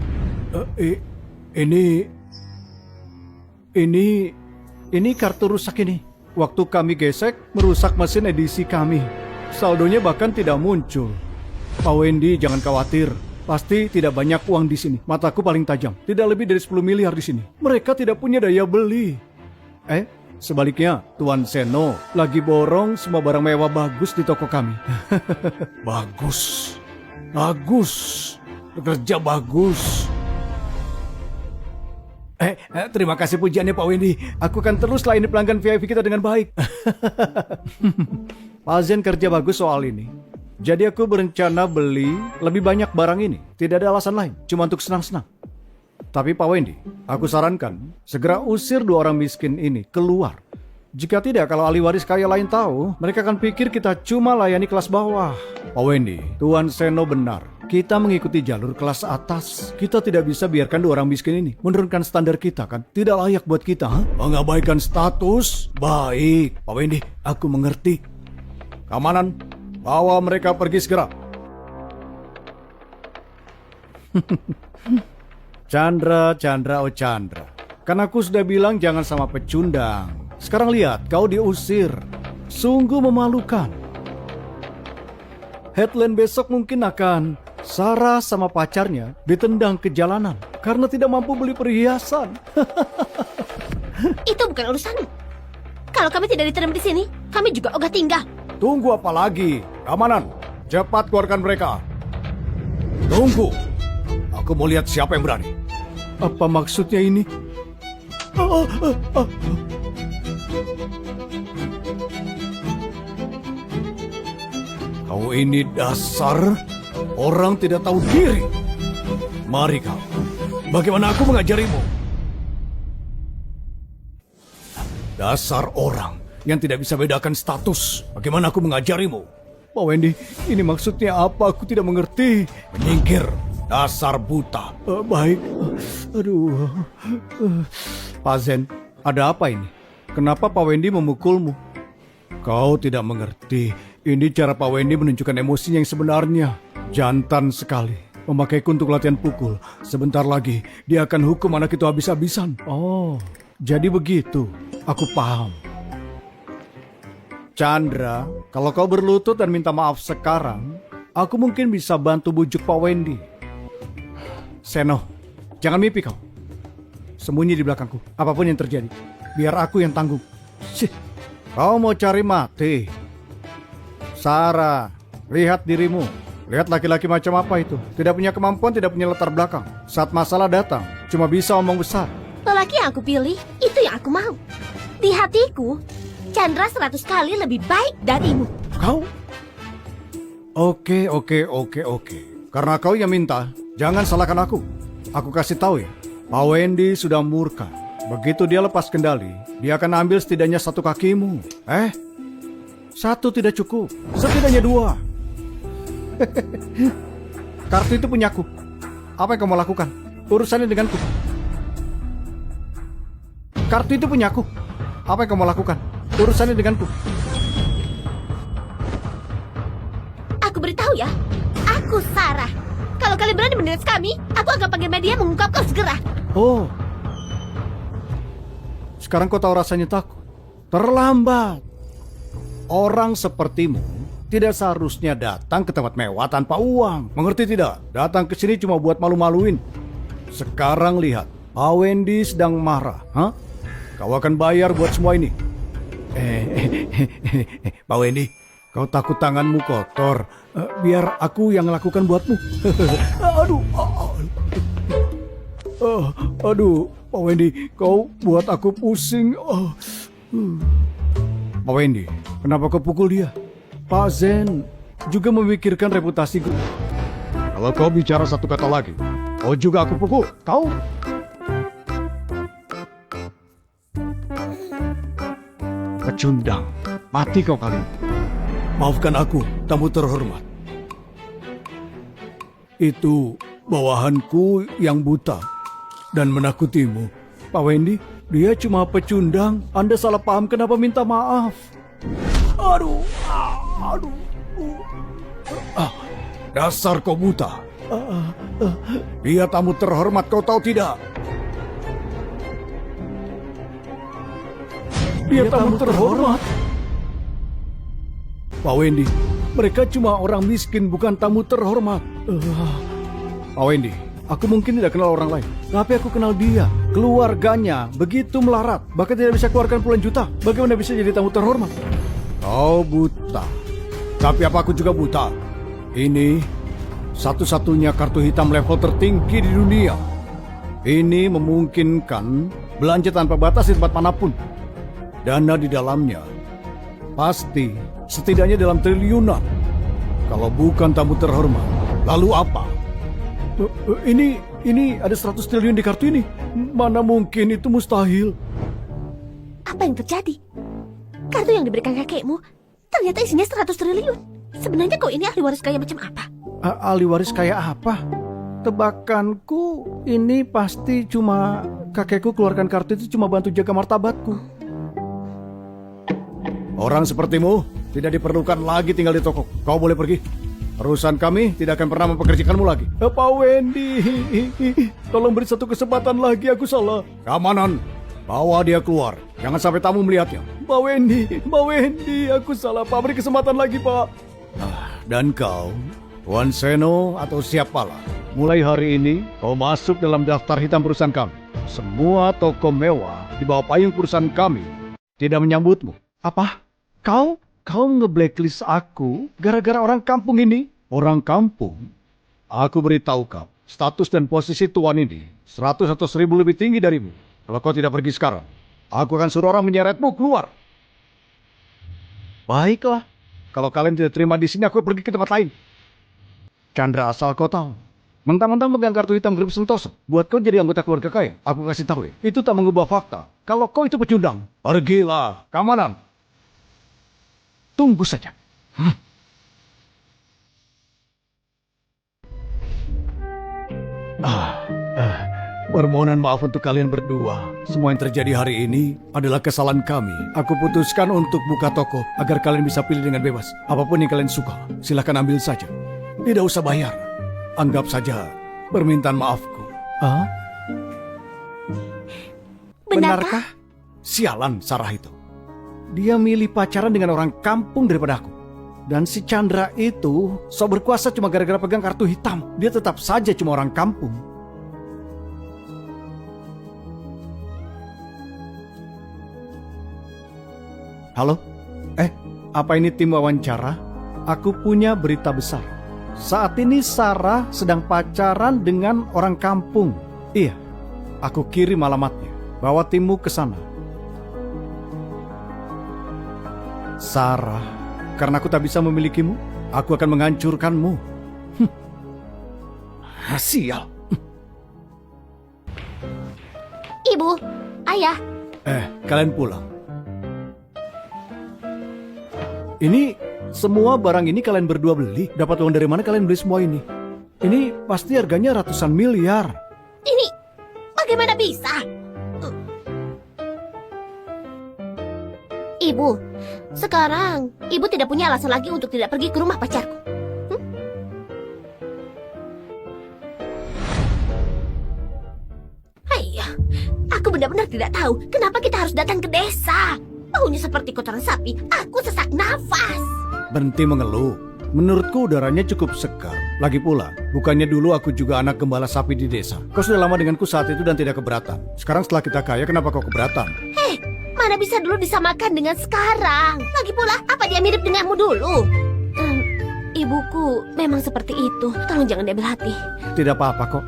Ini kartu rusak ini. Waktu kami gesek, merusak mesin edisi kami. Saldonya bahkan tidak muncul. Pak Wendy, jangan khawatir. Pasti tidak banyak uang di sini. Mataku paling tajam. Tidak lebih dari 10 miliar di sini. Mereka tidak punya daya beli. Sebaliknya, Tuan Seno lagi borong semua barang mewah bagus di toko kami. Bagus. Bekerja bagus. Terima kasih pujiannya Pak Wendy. Aku akan terus layani pelanggan VIP kita dengan baik. Pak Zen kerja bagus soal ini. Jadi aku berencana beli lebih banyak barang ini. Tidak ada alasan lain, cuma untuk senang-senang. Tapi Pak Wendy, aku sarankan segera usir dua orang miskin ini keluar. Jika tidak, kalau ahli waris kaya lain tahu, mereka akan pikir kita cuma layani kelas bawah. Pak Wendy, Tuan Seno benar. Kita mengikuti jalur kelas atas. Kita tidak bisa biarkan dua orang miskin ini menurunkan standar kita kan? Tidak layak buat kita. Mengabaikan status? Baik, Pak Wendy, aku mengerti. Keamanan, bawa mereka pergi segera. Chandra. Kan aku sudah bilang jangan sama pecundang. Sekarang lihat, kau diusir. Sungguh memalukan. Headline besok mungkin akan Sarah sama pacarnya ditendang ke jalanan karena tidak mampu beli perhiasan. Itu bukan urusanmu. Kalau kami tidak diterima di sini, kami juga ogah tinggal. Tunggu apa lagi? Keamanan, cepat keluarkan mereka. Tunggu. Aku mau lihat siapa yang berani. Apa maksudnya ini? Kau ini dasar orang tidak tahu diri. Mari kau. Bagaimana aku mengajarimu? Dasar orang yang tidak bisa bedakan status. Bagaimana aku mengajarimu? Pak Wendy, ini maksudnya apa? Aku tidak mengerti. Menyingkir. Dasar buta. Baik. Aduh. Pak Zen, ada apa ini? Kenapa Pak Wendy memukulmu? Kau tidak mengerti. Ini cara Pak Wendy menunjukkan emosinya yang sebenarnya. Jantan sekali. Memakaiku untuk latihan pukul. Sebentar lagi dia akan hukum anak itu habis-habisan. Oh, jadi begitu. Aku paham. Chandra, kalau kau berlutut dan minta maaf sekarang, aku mungkin bisa bantu bujuk Pak Wendy. Seno, jangan mimpi kau. Sembunyi di belakangku, apapun yang terjadi. Biar aku yang tanggung. Sih, kau mau cari mati? Sarah, lihat dirimu. Lihat laki-laki macam apa itu. Tidak punya kemampuan, tidak punya latar belakang. Saat masalah datang, cuma bisa omong besar. Lelaki yang aku pilih, itu yang aku mau. Di hatiku, Chandra 100 kali lebih baik darimu. Kau? Oke. Karena kau yang minta, jangan salahkan aku. Aku kasih tahu ya, Pak Wendy sudah murka. Begitu dia lepas kendali, dia akan ambil setidaknya 1 kakimu. 1 tidak cukup, setidaknya 2. Kartu itu punyaku. Apa yang kamu lakukan? Urusannya denganku. Kartu itu punyaku. Apa yang kamu lakukan? Urusannya denganku. Aku beritahu ya, aku Sarah. Kalau kalian berani menindas kami, aku akan panggil media mengungkap kau segera. Oh, sekarang kau tahu rasanya takut. Terlambat. Orang sepertimu tidak seharusnya datang ke tempat mewah tanpa uang. Mengerti tidak? Datang ke sini cuma buat malu-maluin. Sekarang lihat, Pak Wendy sedang marah. Hah? Kau akan bayar buat semua ini. Pak Wendy, kau takut tanganmu kotor. Biar aku yang lakukan buatmu. Aduh, Pak Wendy, kau buat aku pusing. Pak Wendy, kenapa kau pukul dia? Pak Zen juga memikirkan reputasiku. Kalau kau bicara 1 kata lagi, kau juga aku pukul. Kau? Pecundang, mati kau kali. Maafkan aku, tamu terhormat. Itu bawahanku yang buta dan menakutimu. Pak Wendy, dia cuma pecundang. Anda salah paham, kenapa minta maaf? Aduh. Dasar kau buta. Dia tamu terhormat, kau tahu tidak? Dia tamu terhormat. Pak Wendy, mereka cuma orang miskin, bukan tamu terhormat. Pak Wendy, aku mungkin tidak kenal orang lain, tapi aku kenal dia. Keluarganya begitu melarat, bahkan tidak bisa keluarkan puluhan juta. Bagaimana bisa jadi tamu terhormat? Kau buta. Tapi apa aku juga buta? Ini satu-satunya kartu hitam level tertinggi di dunia. Ini memungkinkan belanja tanpa batas di tempat manapun. Dana di dalamnya pasti setidaknya dalam triliunan. Kalau bukan tamu terhormat, lalu apa? Ini ada 100 triliun di kartu ini. Mana mungkin, itu mustahil. Apa yang terjadi? Kartu yang diberikan kakekmu ternyata isinya 100 triliun. Sebenarnya kau ini ahli waris kaya macam apa? Ahli waris kaya apa? Tebakanku ini pasti cuma kakekku keluarkan kartu itu cuma bantu jaga martabatku. Orang sepertimu tidak diperlukan lagi tinggal di toko. Kau boleh pergi. Perusahaan kami tidak akan pernah mempekerjakanmu lagi. Pak Wendy, tolong beri 1 kesempatan lagi, aku salah. Keamanan, bawa dia keluar. Jangan sampai tamu melihatnya. Pak Wendy, aku salah, Pak. Beri kesempatan lagi, Pak. Dan kau, Tuan Seno atau siapalah, mulai hari ini kau masuk dalam daftar hitam perusahaan kami. Semua toko mewah di bawah payung perusahaan kami tidak menyambutmu. Apa? Kau nge-blacklist aku gara-gara orang kampung ini? Orang kampung? Aku beritahu kau, status dan posisi tuan ini 100 atau 1000 lebih tinggi darimu. Kalau kau tidak pergi sekarang, aku akan suruh orang menyeretmu keluar. Baiklah, kalau kalian tidak terima di sini, aku pergi ke tempat lain. Chandra, asal kau tahu, mentang-mentang megang kartu hitam grup Sentosa, buat kau jadi anggota keluarga kaya. Aku kasih tahu ya, itu tak mengubah fakta. Kalau kau itu pecundang, pergilah. Keamanan, tunggu saja. Permohonan maaf untuk kalian berdua. Semua yang terjadi hari ini adalah kesalahan kami. Aku putuskan untuk buka toko agar kalian bisa pilih dengan bebas. Apapun yang kalian suka, silahkan ambil saja. Tidak usah bayar. Anggap saja permintaan maafku. Hah? Benarkah? Sialan Sarah itu. Dia milih pacaran dengan orang kampung daripada aku. Dan si Chandra itu sok berkuasa cuma gara-gara pegang kartu hitam. Dia tetap saja cuma orang kampung. Halo? Apa ini tim wawancara? Aku punya berita besar. Saat ini Sarah sedang pacaran dengan orang kampung. Iya, aku kirim alamatnya. Bawa timmu ke sana. Sarah, karena aku tak bisa memilikimu, aku akan menghancurkanmu. Sial. Ibu, ayah, Kalian pulang. Ini semua barang ini kalian berdua beli? Dapat uang dari mana kalian beli semua ini? Ini pasti harganya ratusan miliar. ini bagaimana bisa? Ibu, sekarang ibu tidak punya alasan lagi untuk tidak pergi ke rumah pacarku. Ayah, aku benar-benar tidak tahu kenapa kita harus datang ke desa. Baunya seperti kotoran sapi, aku sesak nafas. Berhenti mengeluh. Menurutku udaranya cukup segar. Lagi pula, bukannya dulu aku juga anak gembala sapi di desa. Kau sudah lama denganku saat itu dan tidak keberatan. Sekarang setelah kita kaya, kenapa kau keberatan? Mana bisa dulu disamakan dengan sekarang? Lagi pula, apa dia mirip denganmu dulu? Ibuku memang seperti itu. Tolong jangan diambil hati. Tidak apa-apa kok.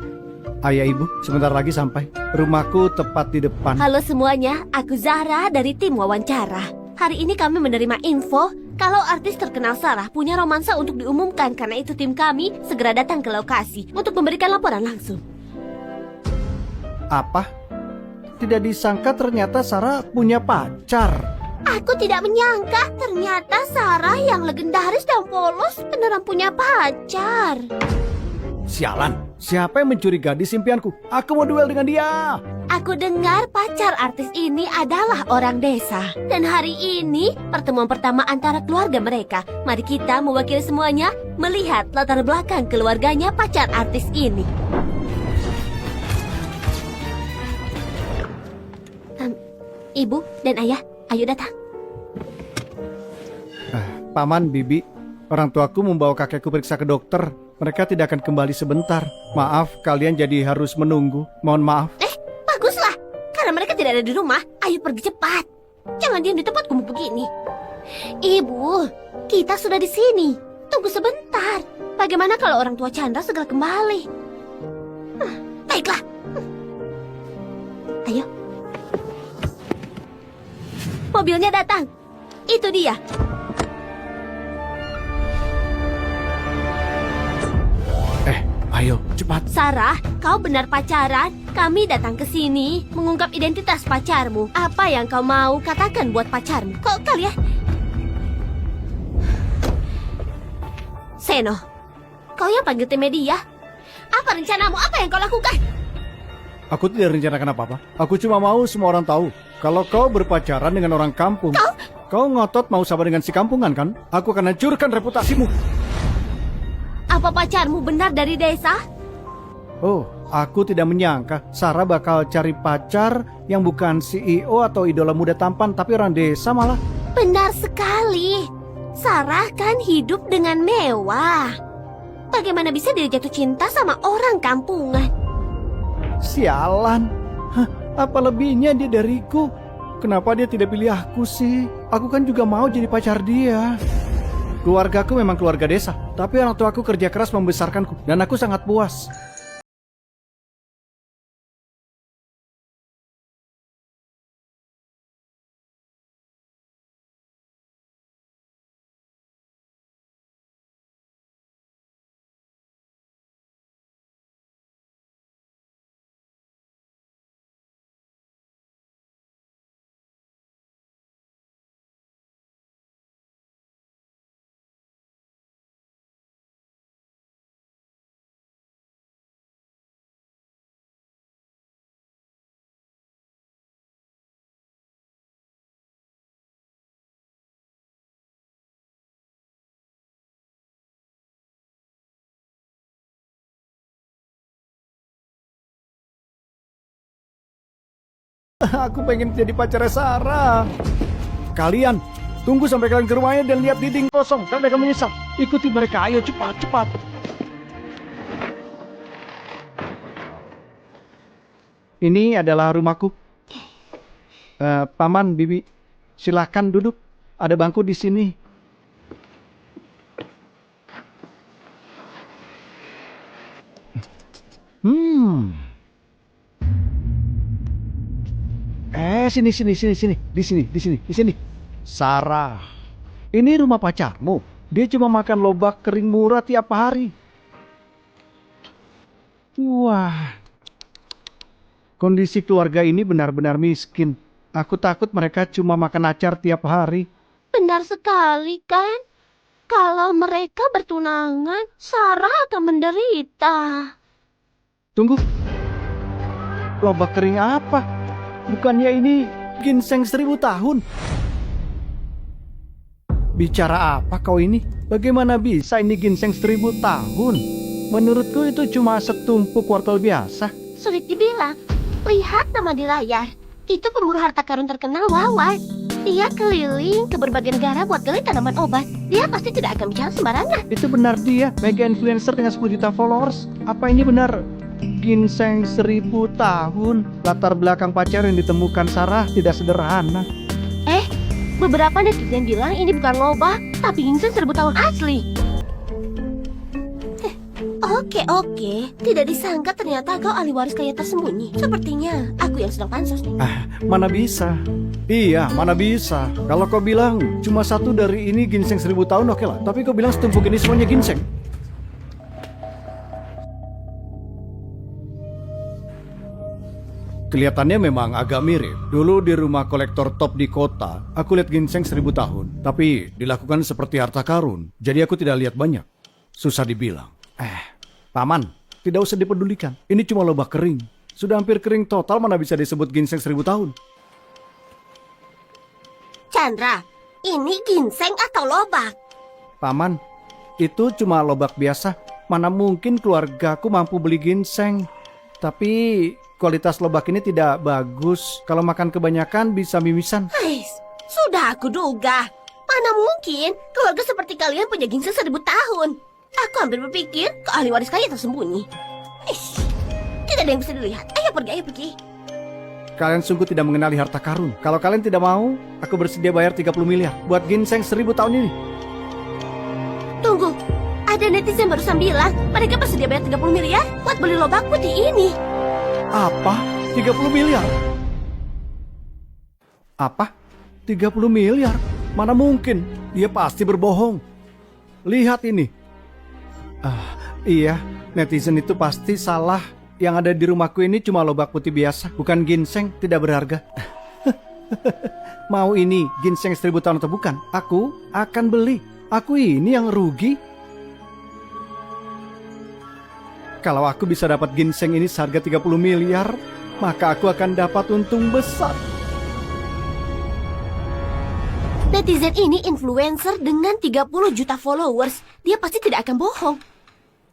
Ayah ibu, sebentar lagi sampai. Rumahku tepat di depan. Halo semuanya, aku Zara dari tim wawancara. Hari ini kami menerima info kalau artis terkenal Sarah punya romansa untuk diumumkan. Karena itu tim kami segera datang ke lokasi untuk memberikan laporan langsung. Apa? Tidak disangka ternyata Sarah punya pacar. Aku tidak menyangka ternyata Sarah yang legendaris dan polos beneran punya pacar. Sialan, siapa yang mencuri gadis impianku? Aku mau duel dengan dia. Aku dengar pacar artis ini adalah orang desa. Dan hari ini pertemuan pertama antara keluarga mereka. Mari kita mewakili semuanya melihat latar belakang keluarganya pacar artis ini. Ibu dan ayah, ayo datang. Paman, bibi, orang tuaku membawa kakekku periksa ke dokter. Mereka tidak akan kembali sebentar. Maaf, kalian jadi harus menunggu. Mohon maaf. Baguslah, karena mereka tidak ada di rumah. Ayo pergi cepat. Jangan diam di tempat kumuh begini. Ibu, kita sudah di sini. Tunggu sebentar. Bagaimana kalau orang tua Chandra segera kembali? Baiklah. Ayo. Mobilnya datang. Itu dia. Ayo, cepat. Sarah, kau benar pacaran? Kami datang ke sini mengungkap identitas pacarmu. Apa yang kau mau katakan buat pacarmu? Kok kalian? Seno, kau yang panggil tim media. Apa rencanamu? Apa yang kau lakukan? Aku tidak rencanakan apa-apa. Aku cuma mau semua orang tahu kalau kau berpacaran dengan orang kampung. Kau ngotot mau sama dengan si kampungan kan? Aku akan hancurkan reputasimu. Apa pacarmu benar dari desa? Oh, aku tidak menyangka Sarah bakal cari pacar yang bukan CEO atau idola muda tampan, tapi orang desa malah. Benar sekali. Sarah kan hidup dengan mewah. Bagaimana bisa dia jatuh cinta sama orang kampungan? Sialan. Apa lebihnya dia dariku? Kenapa dia tidak pilih aku sih? Aku kan juga mau jadi pacar dia. Keluargaku memang keluarga desa, tapi orang tuaku kerja keras membesarkanku, dan aku sangat puas. Aku pengen jadi pacarnya Sarah. Kalian, tunggu sampai kalian ke rumahnya dan lihat dinding kosong. Kalian akan menyesal. Ikuti mereka, ayo cepat, cepat. Ini adalah rumahku. Paman, Bibi, silakan duduk. Ada bangku di sini. Sini. Di sini. Sarah, ini rumah pacarmu. Dia cuma makan lobak kering murah tiap hari. Wah, kondisi keluarga ini benar-benar miskin. Aku takut mereka cuma makan acar tiap hari. Benar sekali kan? Kalau mereka bertunangan, Sarah akan menderita. Tunggu, lobak kering apa? Bukannya ini ginseng 1000 tahun? Bicara apa kau ini? Bagaimana bisa ini ginseng 1000 tahun? Menurutku itu cuma setumpuk wortel biasa. Sulit dibilang. Lihat nama di layar. Itu pemburu harta karun terkenal Wawan. Dia keliling ke berbagai negara buat gali tanaman obat. Dia pasti tidak akan bicara sembarangan. Itu benar dia, mega influencer dengan 10 juta followers. Apa ini benar? Ginseng 1000 tahun. Latar belakang pacar yang ditemukan Sarah tidak sederhana. Beberapa netizen bilang ini bukan lobak, tapi ginseng 1000 tahun asli. Oke. Tidak disangka ternyata kau ahli waris kaya tersembunyi. Sepertinya aku yang sedang pansos nih. Mana bisa? Iya, mana bisa? Kalau kau bilang cuma satu dari ini ginseng 1000 tahun, oke lah. Tapi kau bilang setumpuk ini semuanya ginseng. Kelihatannya memang agak mirip. Dulu di rumah kolektor top di kota, aku lihat ginseng 1000 tahun. Tapi dilakukan seperti harta karun. Jadi aku tidak lihat banyak. Susah dibilang. Paman, tidak usah dipedulikan. Ini cuma lobak kering. Sudah hampir kering total, mana bisa disebut ginseng 1000 tahun. Chandra, ini ginseng atau lobak? Paman, itu cuma lobak biasa. Mana mungkin keluargaku mampu beli ginseng. Tapi kualitas lobak ini tidak bagus. Kalau makan kebanyakan bisa mimisan. Sudah aku duga. Mana mungkin keluarga seperti kalian punya ginseng 1000 tahun. Aku hampir berpikir ke ahli waris kaya tersembunyi. Tidak ada yang bisa dilihat. Ayo pergi. Kalian sungguh tidak mengenali harta karun. Kalau kalian tidak mau, aku bersedia bayar 30 miliar buat ginseng 1000 tahun ini. Tunggu, ada netizen barusan bilang mereka bersedia bayar 30 miliar buat beli lobak putih ini. Apa? 30 miliar? Apa? 30 miliar? Mana mungkin? Dia pasti berbohong. Lihat ini. Iya, netizen itu pasti salah. Yang ada di rumahku ini cuma lobak putih biasa, bukan ginseng, tidak berharga. Mau ini ginseng 1000 tahun atau bukan, aku akan beli. Aku ini yang rugi. Kalau aku bisa dapat ginseng ini seharga 30 miliar, maka aku akan dapat untung besar. Netizen ini influencer dengan 30 juta followers. Dia pasti tidak akan bohong.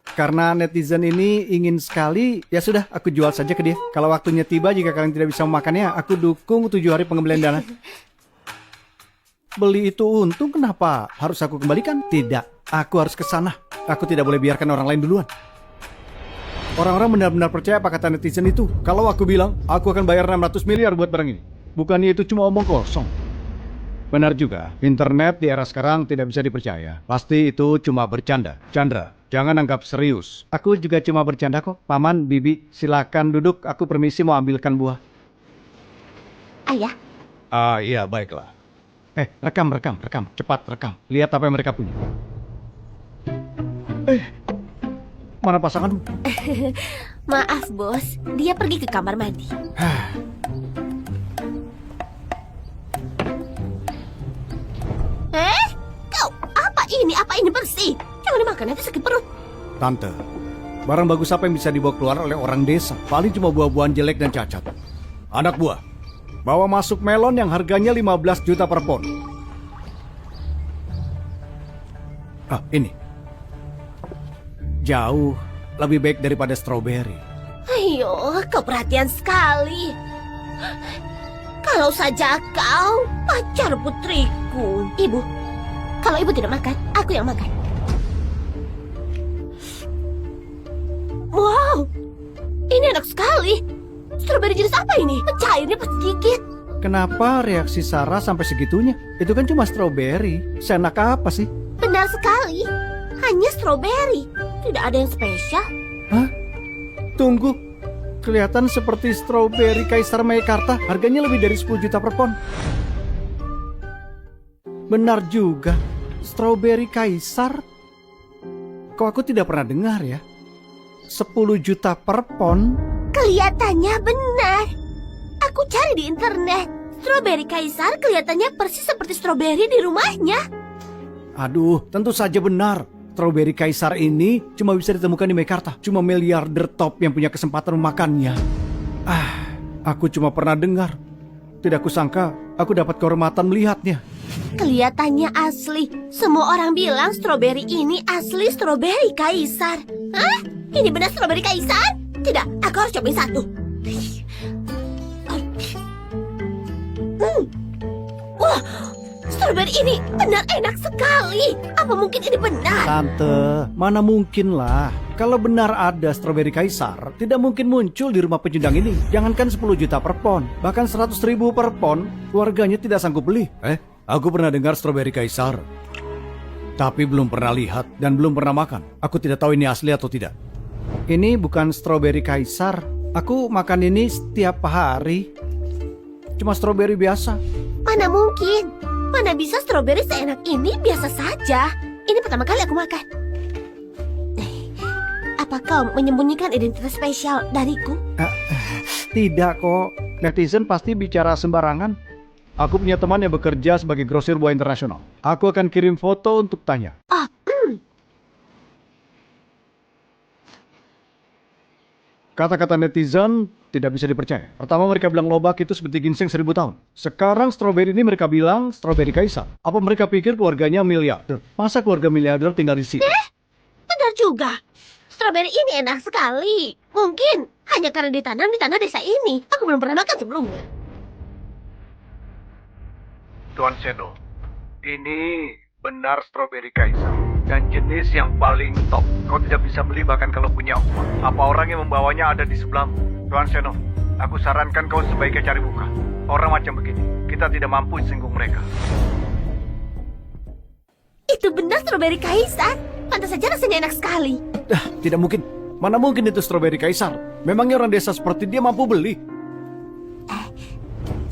Karena netizen ini ingin sekali, ya sudah, aku jual saja ke dia. Kalau waktunya tiba, jika kalian tidak bisa memakannya, aku dukung 7 hari pengembalian dana. Beli itu untung, kenapa harus aku kembalikan? Tidak, aku harus ke sana. Aku tidak boleh biarkan orang lain duluan. Orang-orang benar-benar percaya apa kata netizen itu. Kalau aku bilang, aku akan bayar 600 miliar buat barang ini. Bukannya itu cuma omong kosong. Benar juga, internet di era sekarang tidak bisa dipercaya. Pasti itu cuma bercanda. Chandra, jangan anggap serius. Aku juga cuma bercanda kok. Paman, Bibi, silakan duduk. Aku permisi mau ambilkan buah. Ayah. Iya, baiklah. Rekam. Cepat rekam. Lihat apa yang mereka punya. Mana pasanganmu? Maaf, bos. Dia pergi ke kamar mandi. Kau, apa ini bersih? Jangan dimakan, nanti sakit perut. Tante, barang bagus apa yang bisa dibawa keluar oleh orang desa? Paling cuma buah-buahan jelek dan cacat. Anak buah, bawa masuk melon yang harganya 15 juta per pon. Ini. Jauh lebih baik daripada stroberi. Ayo, kau perhatian sekali. Kalau saja kau pacar putriku. Ibu, kalau ibu tidak makan, aku yang makan. Wow, ini enak sekali. Stroberi jenis apa ini? Cairnya pas digigit. Kenapa reaksi Sarah sampai segitunya? Itu kan cuma stroberi. Seenak apa sih? Benar sekali. Hanya stroberi. Tidak ada yang spesial. Hah? Tunggu. Kelihatan seperti stroberi Kaisar Meikarta. Harganya lebih dari 10 juta per pon. Benar juga. Stroberi Kaisar. Kok aku tidak pernah dengar ya? 10 juta per pon. Kelihatannya benar. Aku cari di internet. Stroberi Kaisar kelihatannya persis seperti stroberi di rumahnya. Aduh, tentu saja benar. Stroberi Kaisar ini cuma bisa ditemukan di Meikarta. Cuma miliarder top yang punya kesempatan memakannya. Aku cuma pernah dengar. Tidak kusangka aku dapat kehormatan melihatnya. Kelihatannya asli. Semua orang bilang stroberi ini asli stroberi Kaisar. Hah? Ini benar stroberi Kaisar? Tidak, aku harus cobain satu. Wah, stroberi ini benar enak sekali. Apa mungkin ini benar? Tante, mana mungkin lah. Kalau benar ada stroberi Kaisar, tidak mungkin muncul di rumah pecundang ini. Jangankan 10 juta per pon, bahkan 100 ribu per pon, keluarganya tidak sanggup beli. Aku pernah dengar stroberi Kaisar, tapi belum pernah lihat dan belum pernah makan. Aku tidak tahu ini asli atau tidak. Ini bukan stroberi Kaisar. Aku makan ini setiap hari. Cuma stroberi biasa. Mana mungkin? Mana bisa stroberi seenak ini biasa saja. Ini pertama kali aku makan. Apa kau menyembunyikan identitas spesial dariku? Tidak kok. Netizen pasti bicara sembarangan. Aku punya teman yang bekerja sebagai grosir buah internasional. Aku akan kirim foto untuk tanya. Kata-kata netizen tidak bisa dipercaya. Pertama mereka bilang lobak itu seperti ginseng 1000 tahun. Sekarang stroberi ini mereka bilang stroberi Kaisar. Apa mereka pikir keluarganya miliarder? Masa keluarga miliarder tinggal di sini? Benar juga. Stroberi ini enak sekali. Mungkin hanya karena ditanam di tanah desa ini. Aku belum pernah makan sebelumnya. Tuan Seno, ini benar stroberi Kaisar. Dan jenis yang paling top. Kau tidak bisa beli bahkan kalau punya uang. Apa orang yang membawanya ada di sebelahmu? Tuan Seno, aku sarankan kau sebaiknya cari muka. Orang macam begini, kita tidak mampu singgung mereka. Itu benar stroberi Kaisar. Pantas saja rasanya enak sekali. Tidak mungkin. Mana mungkin itu stroberi Kaisar? Memangnya orang desa seperti dia mampu beli?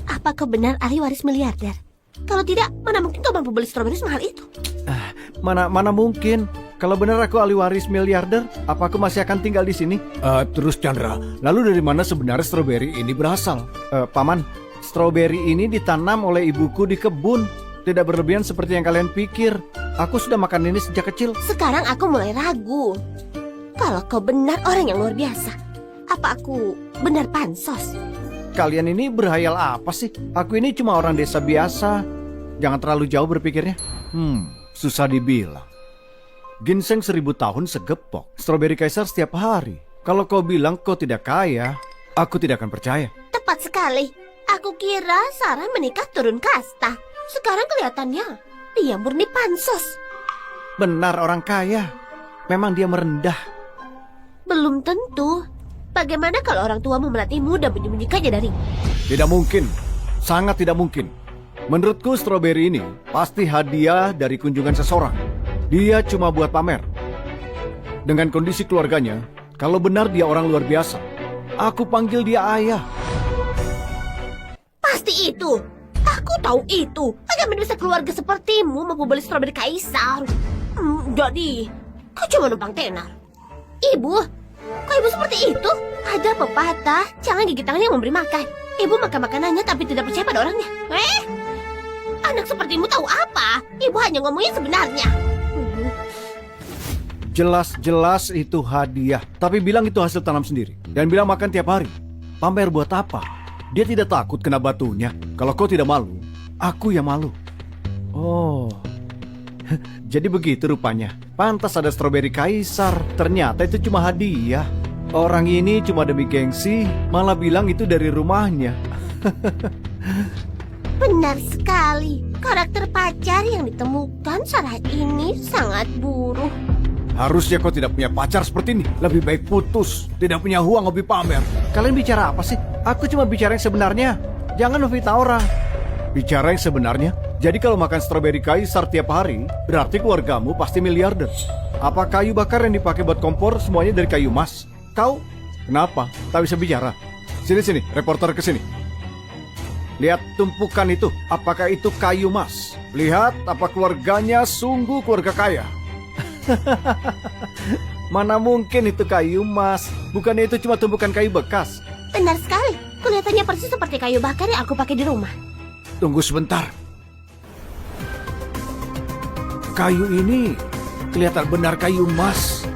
Apa kau benar ahli waris miliarder? Kalau tidak, mana mungkin kau mampu beli stroberi semahal itu? Mana mungkin? Kalau benar aku ahli waris miliarder, apa aku masih akan tinggal di sini? Terus Chandra, lalu dari mana sebenarnya stroberi ini berasal? Paman, stroberi ini ditanam oleh ibuku di kebun. Tidak berlebihan seperti yang kalian pikir. Aku sudah makan ini sejak kecil. Sekarang aku mulai ragu. Kalau kau benar orang yang luar biasa, apa aku benar pansos? Kalian ini berhayal apa sih? Aku ini cuma orang desa biasa. Jangan terlalu jauh berpikirnya. Susah dibilang. Ginseng 1000 tahun segepok. Stroberi Kaisar setiap hari. Kalau kau bilang kau tidak kaya, aku tidak akan percaya. Tepat sekali. Aku kira Sarah menikah turun kasta. Sekarang kelihatannya dia murni pansos. Benar orang kaya. Memang dia merendah. Belum tentu. Bagaimana kalau orang tuamu melatihmu dan menyembunyikannya dari? Tidak mungkin. Sangat tidak mungkin. Menurutku stroberi ini pasti hadiah dari kunjungan seseorang. Dia cuma buat pamer. Dengan kondisi keluarganya, kalau benar dia orang luar biasa, aku panggil dia ayah. Pasti itu. Aku tahu itu. Bagaimana bisa keluarga sepertimu mampu beli stroberi Kaisar? Jadi, kau cuma numpang tenar. Ibu, kok ibu seperti itu? Ada pepatah, jangan gigit tangan yang memberi makan. Ibu makan makanannya tapi tidak percaya pada orangnya. Anak sepertimu tahu apa? Ibu hanya ngomongin sebenarnya. Jelas-jelas itu hadiah, tapi bilang itu hasil tanam sendiri. Dan bilang makan tiap hari. Pamer buat apa? Dia tidak takut kena batunya. Kalau kau tidak malu, aku yang malu. Oh, jadi begitu rupanya. Pantas ada stroberi Kaisar. Ternyata itu cuma hadiah. Orang ini cuma demi gengsi, malah bilang itu dari rumahnya. Benar sekali. Karakter pacar yang ditemukan Sarah ini sangat buruk. Harusnya kau tidak punya pacar seperti ini. Lebih baik putus. Tidak punya uang, hobi pamer. Kalian bicara apa sih? Aku cuma bicara yang sebenarnya. Jangan memfitnah orang. Bicara yang sebenarnya. Jadi kalau makan stroberi kaisar tiap hari, berarti keluargamu pasti miliarder. Apa kayu bakar yang dipakai buat kompor semuanya dari kayu emas? Kau? Kenapa? Tak bisa bicara. Sini, reporter ke sini. Lihat tumpukan itu. Apakah itu kayu emas? Lihat apa keluarganya sungguh keluarga kaya. Mana mungkin itu kayu emas? Bukannya itu cuma tumpukan kayu bekas? Benar sekali. Kelihatannya persis seperti kayu bakar yang aku pakai di rumah. Tunggu sebentar. Kayu ini kelihatan benar kayu emas.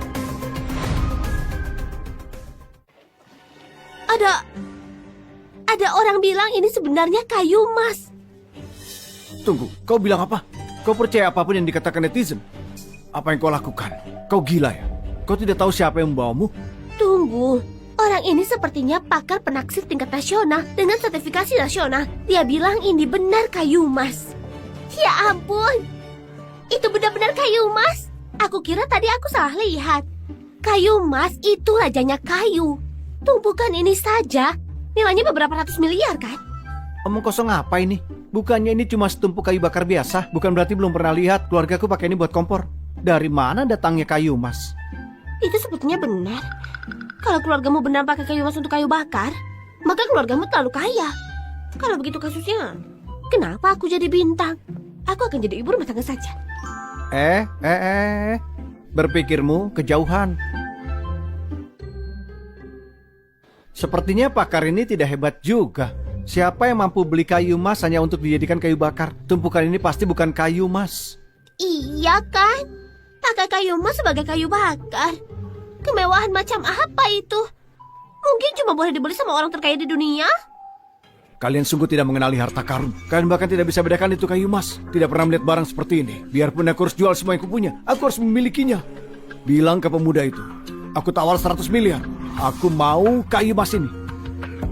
Ada orang bilang ini sebenarnya kayu emas. Tunggu, kau bilang apa? Kau percaya apapun yang dikatakan netizen? Apa yang kau lakukan? Kau gila ya? Kau tidak tahu siapa yang membawamu? Tunggu, orang ini sepertinya pakar penaksir tingkat nasional dengan sertifikasi nasional. Dia bilang ini benar kayu emas. Ya ampun, itu benar-benar kayu emas. Aku kira tadi aku salah lihat. Kayu emas itu rajanya kayu. Tumpukan ini saja nilainya beberapa ratus miliar kan? Omong kosong apa ini? Bukannya ini cuma setumpuk kayu bakar biasa? Bukan berarti belum pernah lihat keluargaku pakai ini buat kompor? Dari mana datangnya kayu emas? Itu sebetulnya benar. Kalau keluargamu benar pakai kayu emas untuk kayu bakar, maka keluargamu terlalu kaya. Kalau begitu kasusnya, kenapa aku jadi bintang? Aku akan jadi ibu rumah tangga saja. Berpikirmu kejauhan. Sepertinya pakar ini tidak hebat juga. Siapa yang mampu beli kayu emas hanya untuk dijadikan kayu bakar? Tumpukan ini pasti bukan kayu emas. Iya kan? Pakai kayu emas sebagai kayu bakar. Kemewahan macam apa itu? Mungkin cuma boleh dibeli sama orang terkaya di dunia? Kalian sungguh tidak mengenali harta karun. Kalian bahkan tidak bisa bedakan itu kayu emas. Tidak pernah melihat barang seperti ini. Biarpun aku harus jual semua yang kupunya, aku harus memilikinya. Bilang ke pemuda itu, aku tawar 100 miliar. Aku mau kayu emas ini.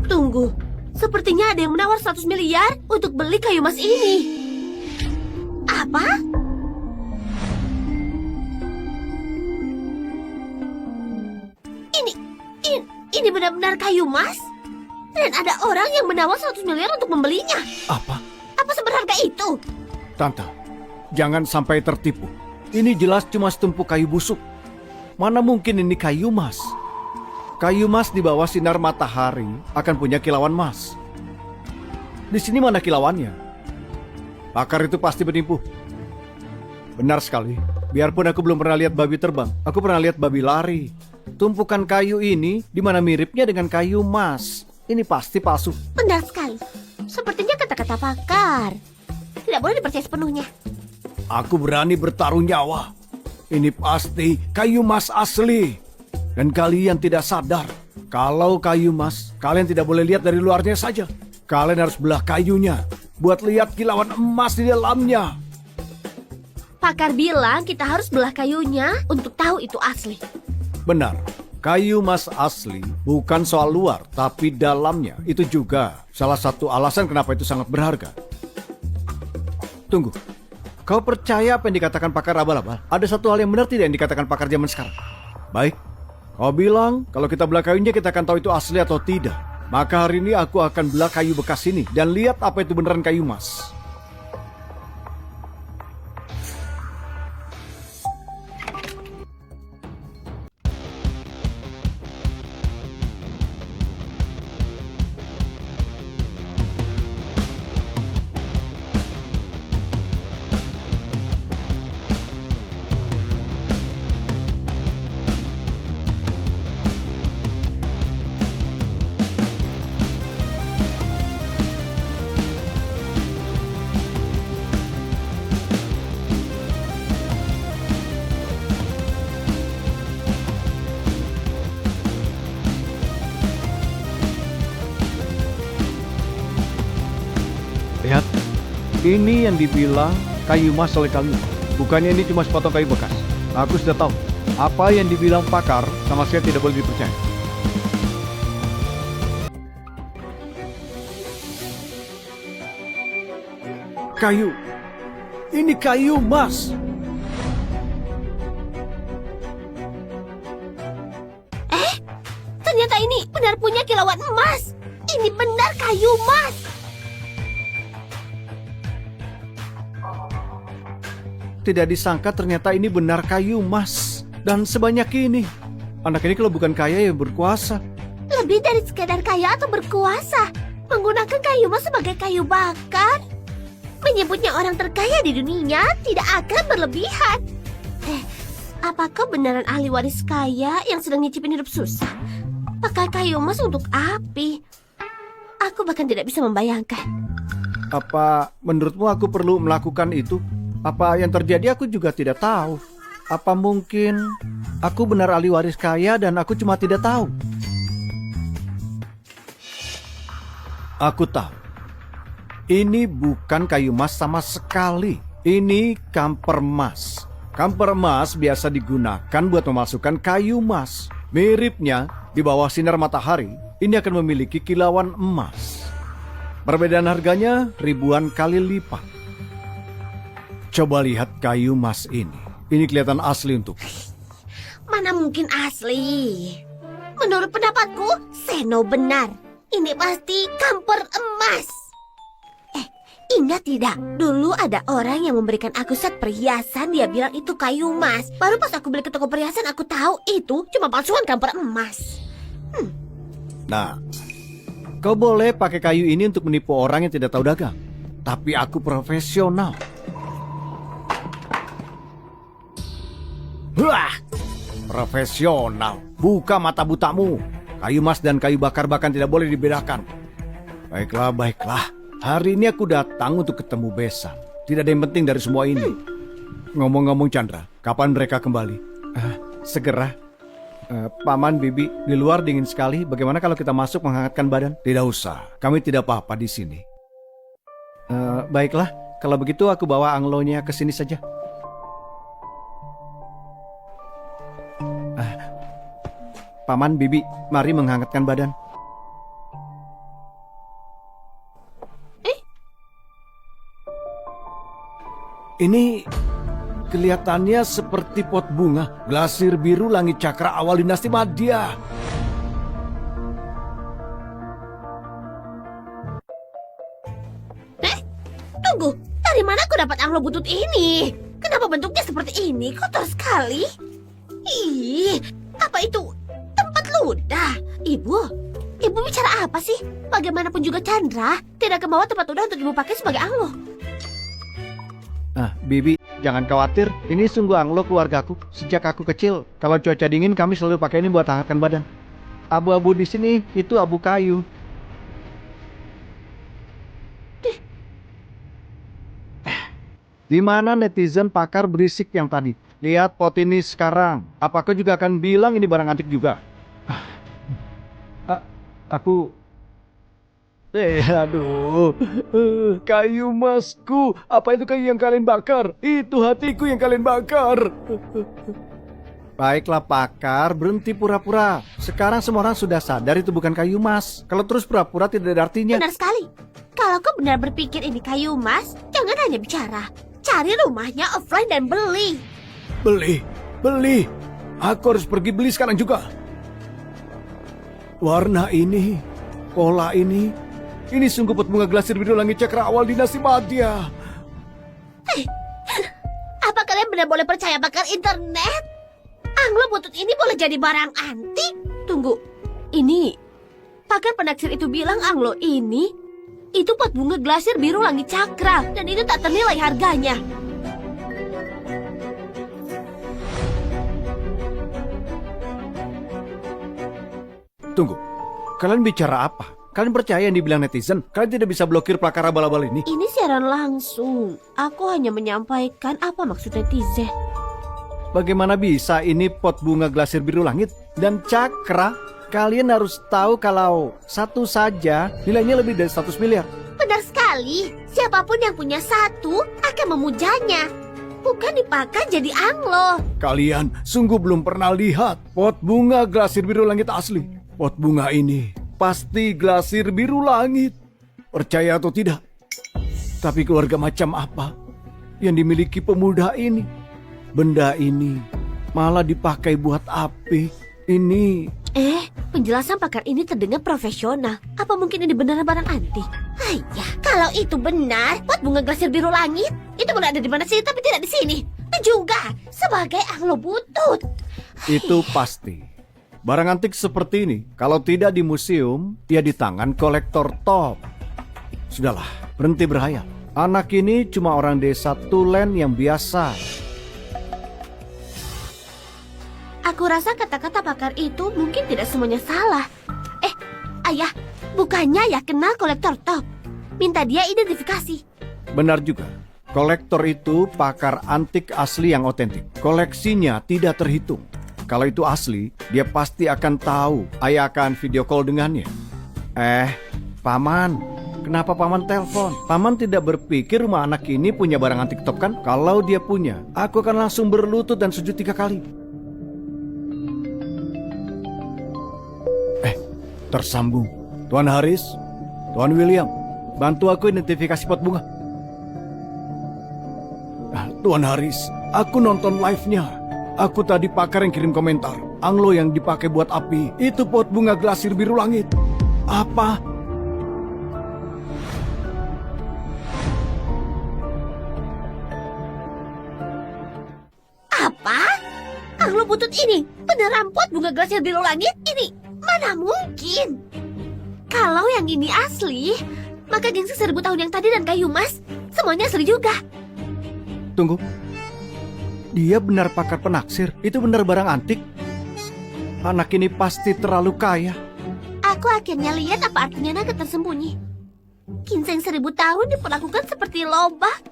Tunggu, sepertinya ada yang menawar 100 miliar untuk beli kayu emas ini. Apa? Ini benar-benar kayu emas? Dan ada orang yang menawar 100 miliar untuk membelinya. Apa? Apa seberharga itu? Tante, jangan sampai tertipu. Ini jelas cuma setumpuk kayu busuk. Mana mungkin ini kayu emas? Kayu emas di bawah sinar matahari akan punya kilauan emas. Di sini mana kilauannya? Pakar itu pasti menipu. Benar sekali. Biarpun aku belum pernah lihat babi terbang, aku pernah lihat babi lari. Tumpukan kayu ini di mana miripnya dengan kayu emas. Ini pasti palsu. Benar sekali. Sepertinya kata-kata pakar. Tidak boleh dipercaya sepenuhnya. Aku berani bertaruh nyawa. Ini pasti kayu emas asli. Dan kalian tidak sadar. Kalau kayu emas, kalian tidak boleh lihat dari luarnya saja. Kalian harus belah kayunya. Buat lihat kilauan emas di dalamnya. Pakar bilang kita harus belah kayunya untuk tahu itu asli. Benar. Kayu emas asli bukan soal luar, tapi dalamnya. Itu juga salah satu alasan kenapa itu sangat berharga. Tunggu. Kau percaya apa yang dikatakan pakar abal-abal? Ada satu hal yang benar tidak yang dikatakan pakar zaman sekarang? Baik. Kau bilang kalau kita belah kayunya kita akan tahu itu asli atau tidak. Maka hari ini aku akan belah kayu bekas ini dan lihat apa itu beneran kayu emas. Lihat, ini yang dibilang kayu emas oleh kalian. Bukannya ini cuma sepotong kayu bekas. Aku sudah tahu, apa yang dibilang pakar sama sekali tidak boleh dipercaya. Kayu. Ini kayu emas. Ternyata ini benar punya kilauan emas. Ini benar kayu emas. Tidak disangka ternyata ini benar kayu emas. Dan sebanyak ini. Anak ini kalau bukan kaya ya berkuasa. Lebih dari sekadar kaya atau berkuasa. Menggunakan kayu emas sebagai kayu bakar. Menyebutnya orang terkaya di dunia tidak akan berlebihan. Apakah beneran ahli waris kaya yang sedang nyicipin hidup susah? Pakai kayu emas untuk api. Aku bahkan tidak bisa membayangkan. Apa menurutmu aku perlu melakukan itu? Apa yang terjadi aku juga tidak tahu. Apa mungkin aku benar ahli waris kaya dan aku cuma tidak tahu? Aku tahu. Ini bukan kayu emas sama sekali. Ini kamper emas. Kamper emas biasa digunakan buat memasukkan kayu emas. Miripnya, di bawah sinar matahari, ini akan memiliki kilauan emas. Perbedaan harganya ribuan kali lipat. Coba lihat kayu emas ini. Ini kelihatan asli untuk. Mana mungkin asli? Menurut pendapatku, Seno benar. Ini pasti kamper emas. Ingat tidak? Dulu ada orang yang memberikan aku set perhiasan. Dia bilang itu kayu emas. Baru pas aku beli ke toko perhiasan aku tahu itu cuma palsuan kamper emas. Nah, kau boleh pakai kayu ini untuk menipu orang yang tidak tahu dagang. Tapi aku profesional. Wah, profesional. Buka mata butamu. Kayu emas dan kayu bakar bahkan tidak boleh dibedakan. Baiklah, baiklah. Hari ini aku datang untuk ketemu Besan. Tidak ada yang penting dari semua ini. Ngomong-ngomong Chandra, kapan mereka kembali? Segera. Paman, Bibi, di luar dingin sekali. Bagaimana kalau kita masuk menghangatkan badan? Tidak usah, kami tidak apa-apa di sini. Baiklah, kalau begitu aku bawa anglonya ke sini saja. Paman, Bibi, mari menghangatkan badan. Ini kelihatannya seperti pot bunga glasir biru langit cakra awal dinasti Madya. Tunggu, dari mana aku dapat anglo butut ini? Kenapa bentuknya seperti ini? Kotor sekali. Ih, apa itu? Tempat ludah. Ibu bicara apa sih? Bagaimanapun juga Chandra tidak kebawa tempat ludah untuk ibu pakai sebagai anglo. Bibi, jangan khawatir. Ini sungguh anglo keluargaku. Sejak aku kecil, kalau cuaca dingin kami selalu pakai ini buat hangatkan badan. Abu-abu di sini itu abu kayu. Di mana netizen pakar berisik yang tadi? Lihat pot ini sekarang. Apakah juga akan bilang ini barang antik juga? Aku... aduh, kayu emasku. Apa itu kayu yang kalian bakar? Itu hatiku yang kalian bakar. Baiklah pakar, berhenti pura-pura. Sekarang semua orang sudah sadar itu bukan kayu emas. Kalau terus pura-pura tidak ada artinya. Benar sekali. Kalau kau benar berpikir ini kayu emas, jangan hanya bicara. Cari rumahnya offline dan beli. Beli. Aku harus pergi beli sekarang juga. Warna ini, pola ini sungguh pot bunga glasir biru langit cakra awal dinasti Madya. Apa kalian benar boleh percaya pakar internet? Anglo butut ini boleh jadi barang antik? Tunggu, ini pakar penaksir itu bilang anglo ini itu pot bunga glasir biru langit cakra dan itu tak ternilai harganya. Tunggu, kalian bicara apa? Kalian percaya yang dibilang netizen? Kalian tidak bisa blokir pelakar abal-abal ini? Ini siaran langsung. Aku hanya menyampaikan apa maksud netizen. Bagaimana bisa ini pot bunga glasir biru langit dan cakra? Kalian harus tahu kalau satu saja nilainya lebih dari 100 miliar. Benar sekali. Siapapun yang punya satu akan memujanya. Bukan dipakai jadi anglo. Kalian sungguh belum pernah lihat pot bunga glasir biru langit asli. Pot bunga ini pasti glasir biru langit. Percaya atau tidak? Tapi keluarga macam apa yang dimiliki pemuda ini? Benda ini malah dipakai buat api. Ini... Penjelasan pakar ini terdengar profesional. Apa mungkin ini benar barang antik? Ayah, kalau itu benar, pot bunga glasir biru langit itu berada di mana sih, tapi tidak di sini. Dan juga sebagai Anglo Butut. Itu pasti. Barang antik seperti ini, kalau tidak di museum, ya di tangan kolektor top. Sudahlah, berhenti berhayal. Anak ini cuma orang desa Tulen yang biasa. Aku rasa kata-kata pakar itu mungkin tidak semuanya salah. Ayah, bukannya ya kenal kolektor top. Minta dia identifikasi. Benar juga. Kolektor itu pakar antik asli yang otentik. Koleksinya tidak terhitung. Kalau itu asli, dia pasti akan tahu. Ayah akan video call dengannya. Paman, kenapa Paman telepon? Paman tidak berpikir rumah anak ini punya barang antik top kan? Kalau dia punya, aku akan langsung berlutut dan sujud 3 kali. Tersambung. Tuan Haris, Tuan William, bantu aku identifikasi pot bunga. Tuan Haris, aku nonton live-nya. Aku tadi pakar yang kirim komentar. Anglo yang dipakai buat api, itu pot bunga glasir biru langit. Apa? Apa? Anglo Butut ini beneran pot bunga glasir biru langit ini? Mana mungkin? Kalau yang ini asli, maka gengsi 1000 tahun yang tadi dan kayu mas semuanya asli juga. Tunggu. Dia benar pakar penaksir. Itu benar barang antik. Anak ini pasti terlalu kaya. Aku akhirnya lihat apa artinya naga tersembunyi. Ginseng 1000 tahun diperlakukan seperti lobak.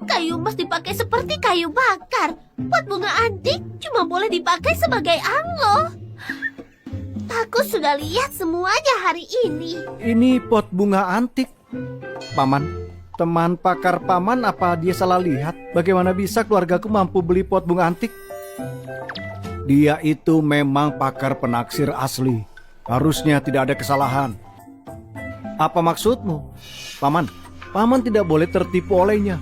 Kayu emas dipakai seperti kayu bakar. Pot bunga antik cuma boleh dipakai sebagai anglo. Aku sudah lihat semuanya hari ini. Ini pot bunga antik. Paman, teman pakar Paman apa dia salah lihat? Bagaimana bisa keluargaku mampu beli pot bunga antik? Dia itu memang pakar penaksir asli. Harusnya tidak ada kesalahan. Apa maksudmu? Paman tidak boleh tertipu olehnya.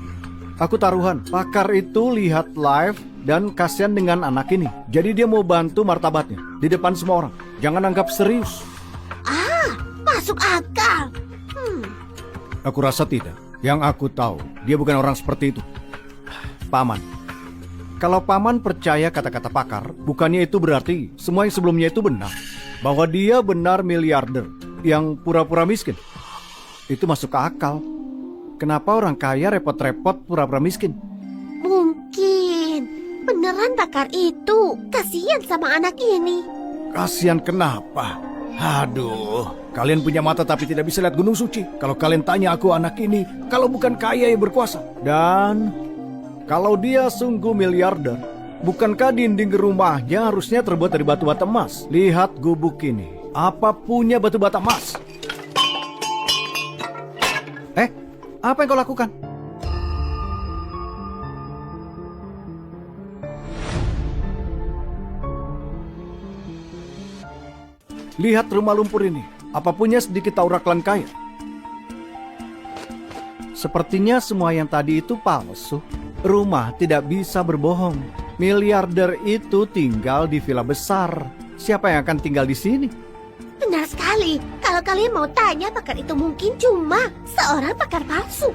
Aku taruhan, pakar itu lihat live dan kasihan dengan anak ini. Jadi dia mau bantu martabatnya di depan semua orang. Jangan anggap serius. Masuk akal. Aku rasa tidak. Yang aku tahu, dia bukan orang seperti itu. Paman, kalau Paman percaya kata-kata pakar, bukannya itu berarti semua yang sebelumnya itu benar. Bahwa dia benar miliarder yang pura-pura miskin. Itu masuk akal. Kenapa orang kaya repot-repot pura-pura miskin? Mungkin beneran pakar itu kasihan sama anak ini. Kasihan kenapa? Aduh, kalian punya mata tapi tidak bisa lihat gunung suci. Kalau kalian tanya aku anak ini, kalau bukan kaya yang berkuasa. Dan kalau dia sungguh miliarder, bukankah dinding rumahnya harusnya terbuat dari batu bata emas? Lihat gubuk ini, apa punya batu bata emas? Apa yang kau lakukan? Lihat rumah lumpur ini. Apa punya sedikit aura klan kaya? Sepertinya semua yang tadi itu palsu. Rumah tidak bisa berbohong. Miliarder itu tinggal di villa besar. Siapa yang akan tinggal di sini? Benar sekali. Kalau kalian mau tanya, pakar itu mungkin cuma seorang pakar palsu.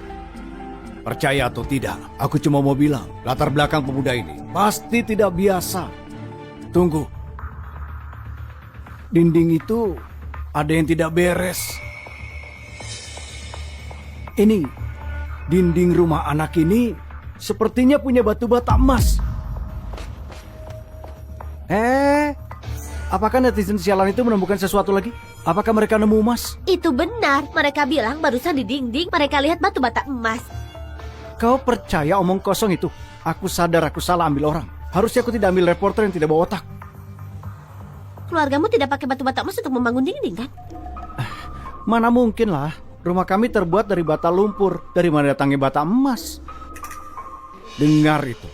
Percaya atau tidak, aku cuma mau bilang, latar belakang pemuda ini pasti tidak biasa. Tunggu. Dinding itu ada yang tidak beres. Ini, dinding rumah anak ini sepertinya punya batu bata emas. Apakah netizen sialan itu menemukan sesuatu lagi? Apakah mereka nemu emas? Itu benar. Mereka bilang barusan di dinding mereka lihat batu bata emas. Kau percaya omong kosong itu? Aku sadar aku salah ambil orang. Harusnya aku tidak ambil reporter yang tidak bawa otak. Keluargamu tidak pakai batu bata emas untuk membangun dinding, kan? Mana mungkin lah. Rumah kami terbuat dari bata lumpur. Dari mana datangnya bata emas? Dengar itu.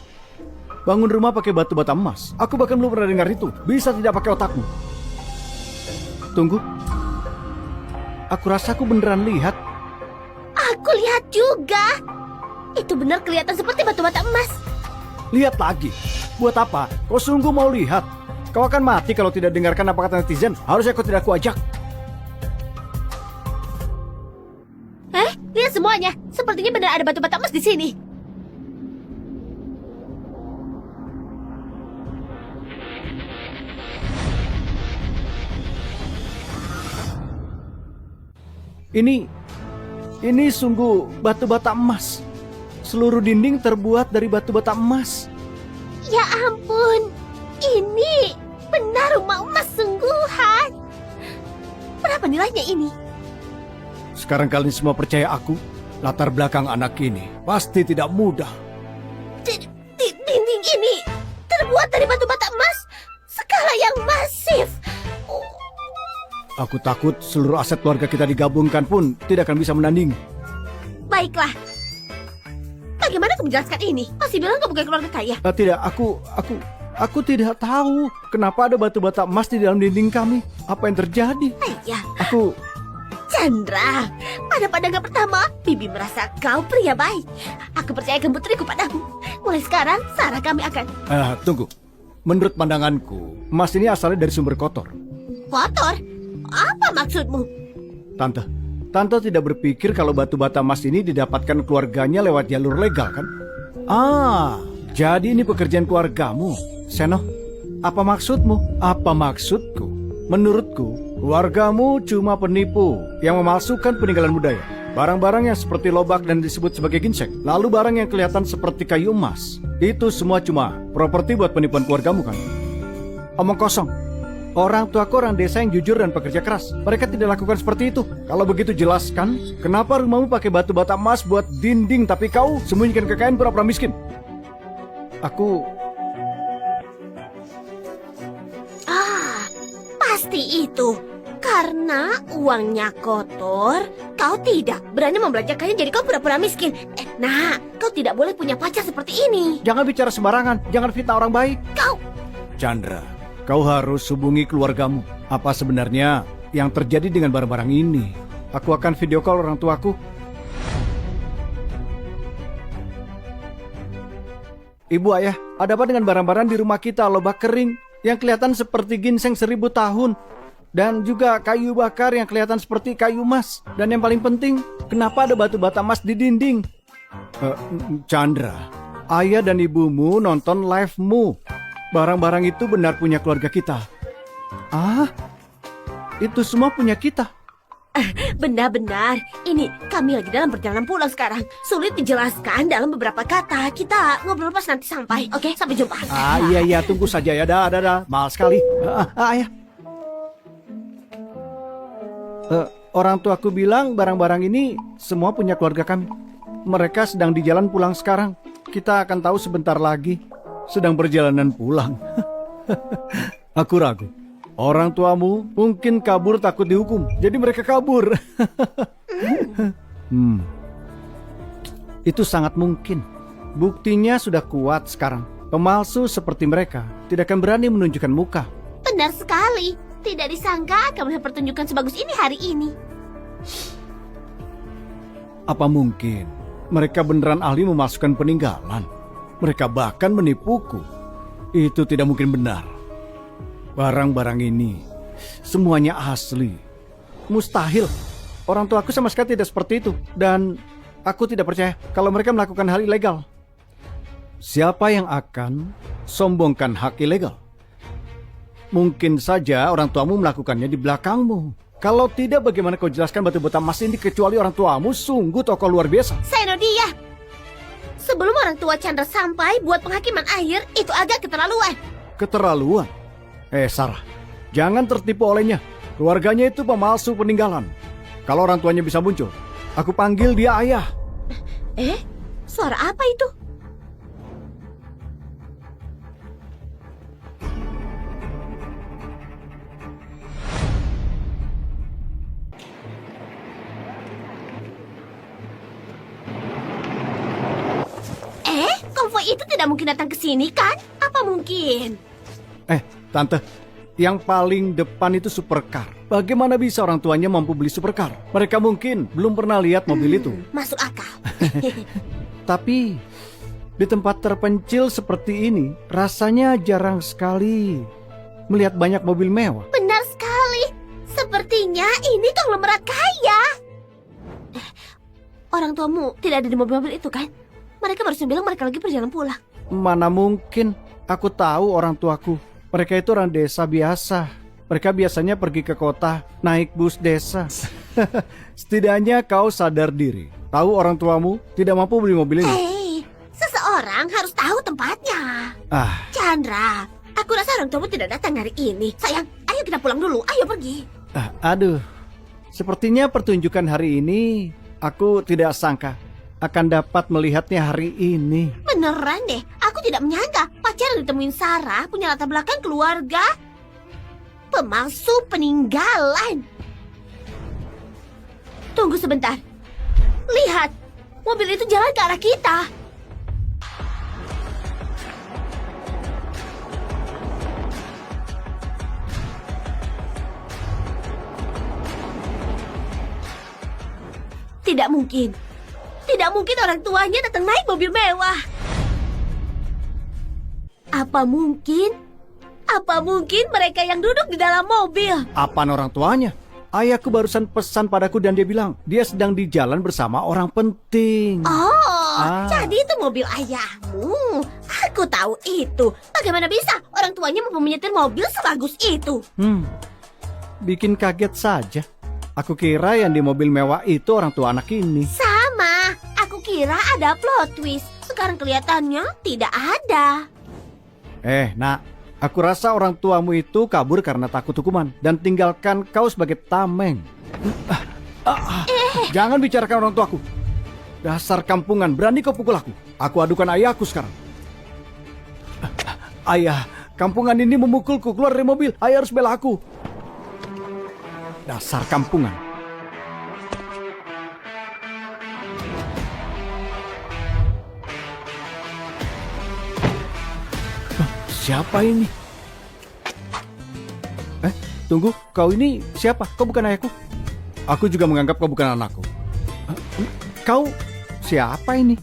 Bangun rumah pakai batu bata emas. Aku bahkan belum pernah dengar itu. Bisa tidak pakai otakmu? Tunggu. Aku rasa aku beneran lihat. Aku lihat juga. Itu benar kelihatan seperti batu bata emas. Lihat lagi. Buat apa? Kau sungguh mau lihat? Kau akan mati kalau tidak dengarkan apa kata netizen. Harusnya kau tidak kuajak. Lihat semuanya. Sepertinya benar ada batu bata emas di sini. Ini sungguh batu bata emas. Seluruh dinding terbuat dari batu bata emas. Ya ampun. Ini benar rumah emas sungguhan. Berapa nilainya ini? Sekarang kalian semua percaya aku? Latar belakang anak ini pasti tidak mudah. Dinding ini terbuat dari batu bata emas. Skala yang masif. Aku takut seluruh aset keluarga kita digabungkan pun tidak akan bisa menandingi. Baiklah. Bagaimana kamu menjelaskan ini? Masih bilang kamu bukan keluarga kaya. Tidak, aku tidak tahu kenapa ada batu bata emas di dalam dinding kami. Apa yang terjadi? Ayah, Aku Chandra, pada pandangan pertama, Bibi merasa kau pria baik. Aku percayakan putriku padamu. Mulai sekarang, Sarah kami akan... Tunggu. Menurut pandanganku, emas ini asalnya dari sumber kotor. Kotor? Apa maksudmu? Tante tidak berpikir kalau batu bata emas ini didapatkan keluarganya lewat jalur legal, kan? Jadi ini pekerjaan keluargamu. Seno, apa maksudmu? Apa maksudku? Menurutku, keluargamu cuma penipu yang memalsukan peninggalan budaya. Barang-barang yang seperti lobak dan disebut sebagai ginseng. Lalu barang yang kelihatan seperti kayu emas. Itu semua cuma properti buat penipuan keluargamu, kan? Omong kosong. Orang tuaku orang desa yang jujur dan pekerja keras. Mereka tidak lakukan seperti itu. Kalau begitu jelaskan, kenapa rumahmu pakai batu bata emas buat dinding, tapi kau sembunyikan kekayaan pura-pura miskin? Pasti itu. Karena uangnya kotor, kau tidak berani membelanjakannya, jadi kau pura-pura miskin. Kau tidak boleh punya pacar seperti ini. Jangan bicara sembarangan, jangan fitnah orang baik. Kau... Chandra, kau harus hubungi keluargamu. Apa sebenarnya yang terjadi dengan barang-barang ini? Aku akan video call orang tuaku. Ibu, ayah, ada apa dengan barang-barang di rumah kita? Lobak kering yang kelihatan seperti ginseng 1000 tahun. Dan juga kayu bakar yang kelihatan seperti kayu emas. Dan yang paling penting, kenapa ada batu bata emas di dinding? Chandra, ayah dan ibumu nonton live-mu. Barang-barang itu benar punya keluarga kita. Itu semua punya kita. Benar-benar. Ini kami lagi dalam perjalanan pulang sekarang. Sulit dijelaskan dalam beberapa kata. Kita ngobrol pas nanti sampai. Oke, sampai jumpa. Iya, tunggu saja ya. Dah. Mahal sekali. Ayah. Orang tuaku bilang barang-barang ini semua punya keluarga kami. Mereka sedang di jalan pulang sekarang. Kita akan tahu sebentar lagi. Sedang perjalanan pulang. Aku ragu. Orang tuamu mungkin kabur takut dihukum. Jadi mereka kabur. Itu sangat mungkin. Buktinya sudah kuat sekarang. Pemalsu seperti mereka tidak akan berani menunjukkan muka. Benar sekali. Tidak disangka akan melihat pertunjukan sebagus ini hari ini. Apa mungkin mereka beneran ahli memasukkan peninggalan? Mereka bahkan menipuku. Itu tidak mungkin benar. Barang-barang ini semuanya asli. Mustahil. Orang tuaku sama sekali tidak seperti itu. Dan aku tidak percaya kalau mereka melakukan hal ilegal. Siapa yang akan sombongkan hak ilegal? Mungkin saja orang tuamu melakukannya di belakangmu. Kalau tidak, bagaimana kau jelaskan batu bata emas ini kecuali orang tuamu sungguh tokoh luar biasa? Senodia, sebelum orang tua Chandra sampai buat penghakiman akhir, itu agak keterlaluan. Keterlaluan? Sarah, jangan tertipu olehnya. Keluarganya itu pemalsu peninggalan. Kalau orang tuanya bisa muncul, aku panggil dia ayah. Suara apa itu? Konvoi itu tidak mungkin datang ke sini, kan? Apa mungkin? Tante, Yang paling depan itu supercar. Bagaimana bisa orang tuanya mampu beli supercar? Mereka mungkin belum pernah lihat mobil itu. Masuk akal. Tapi di tempat terpencil seperti ini, rasanya jarang sekali melihat banyak mobil mewah. Benar sekali. Sepertinya ini konglomerat kaya. Orang tuamu tidak ada di mobil-mobil itu kan? Mereka baru bilang mereka lagi perjalanan pulang. Mana mungkin? Aku tahu orang tuaku. Mereka itu orang desa biasa. Mereka biasanya pergi ke kota naik bus desa. Setidaknya kau sadar diri. Tahu orang tuamu tidak mampu beli mobil ini. Seseorang harus tahu tempatnya. Chandra, aku rasa orang tuamu tidak datang hari ini. Sayang, ayo kita pulang dulu. Ayo pergi. Aduh, sepertinya pertunjukan hari ini aku tidak sangka akan dapat melihatnya hari ini. Beneran deh, aku tidak menyangka pacar yang ditemuin Sarah punya latar belakang keluarga pemalsu peninggalan. Tunggu sebentar. Lihat, mobil itu jalan ke arah kita. Tidak mungkin. Tidak mungkin orang tuanya datang naik mobil mewah. Apa mungkin? Apa mungkin mereka yang duduk di dalam mobil? Apaan orang tuanya? Ayahku barusan pesan padaku dan dia bilang dia sedang di jalan bersama orang penting. Jadi itu mobil ayahmu. Aku tahu itu. Bagaimana bisa orang tuanya mampu menyetir mobil sebagus itu? Bikin kaget saja. Aku kira yang di mobil mewah itu orang tua anak ini. Sama, aku kira ada plot twist. Sekarang kelihatannya tidak ada. Nak, aku rasa orang tuamu itu kabur karena takut hukuman dan tinggalkan kau sebagai tameng. Jangan bicarakan orang tuaku. Dasar kampungan, berani kau pukul aku. Aku adukan ayahku sekarang. Ayah, kampungan ini memukulku keluar dari mobil. Ayah harus bela aku. Dasar kampungan. Siapa ini? Tunggu, kau ini siapa? Kau bukan ayahku. Aku juga menganggap kau bukan anakku. Kau siapa ini?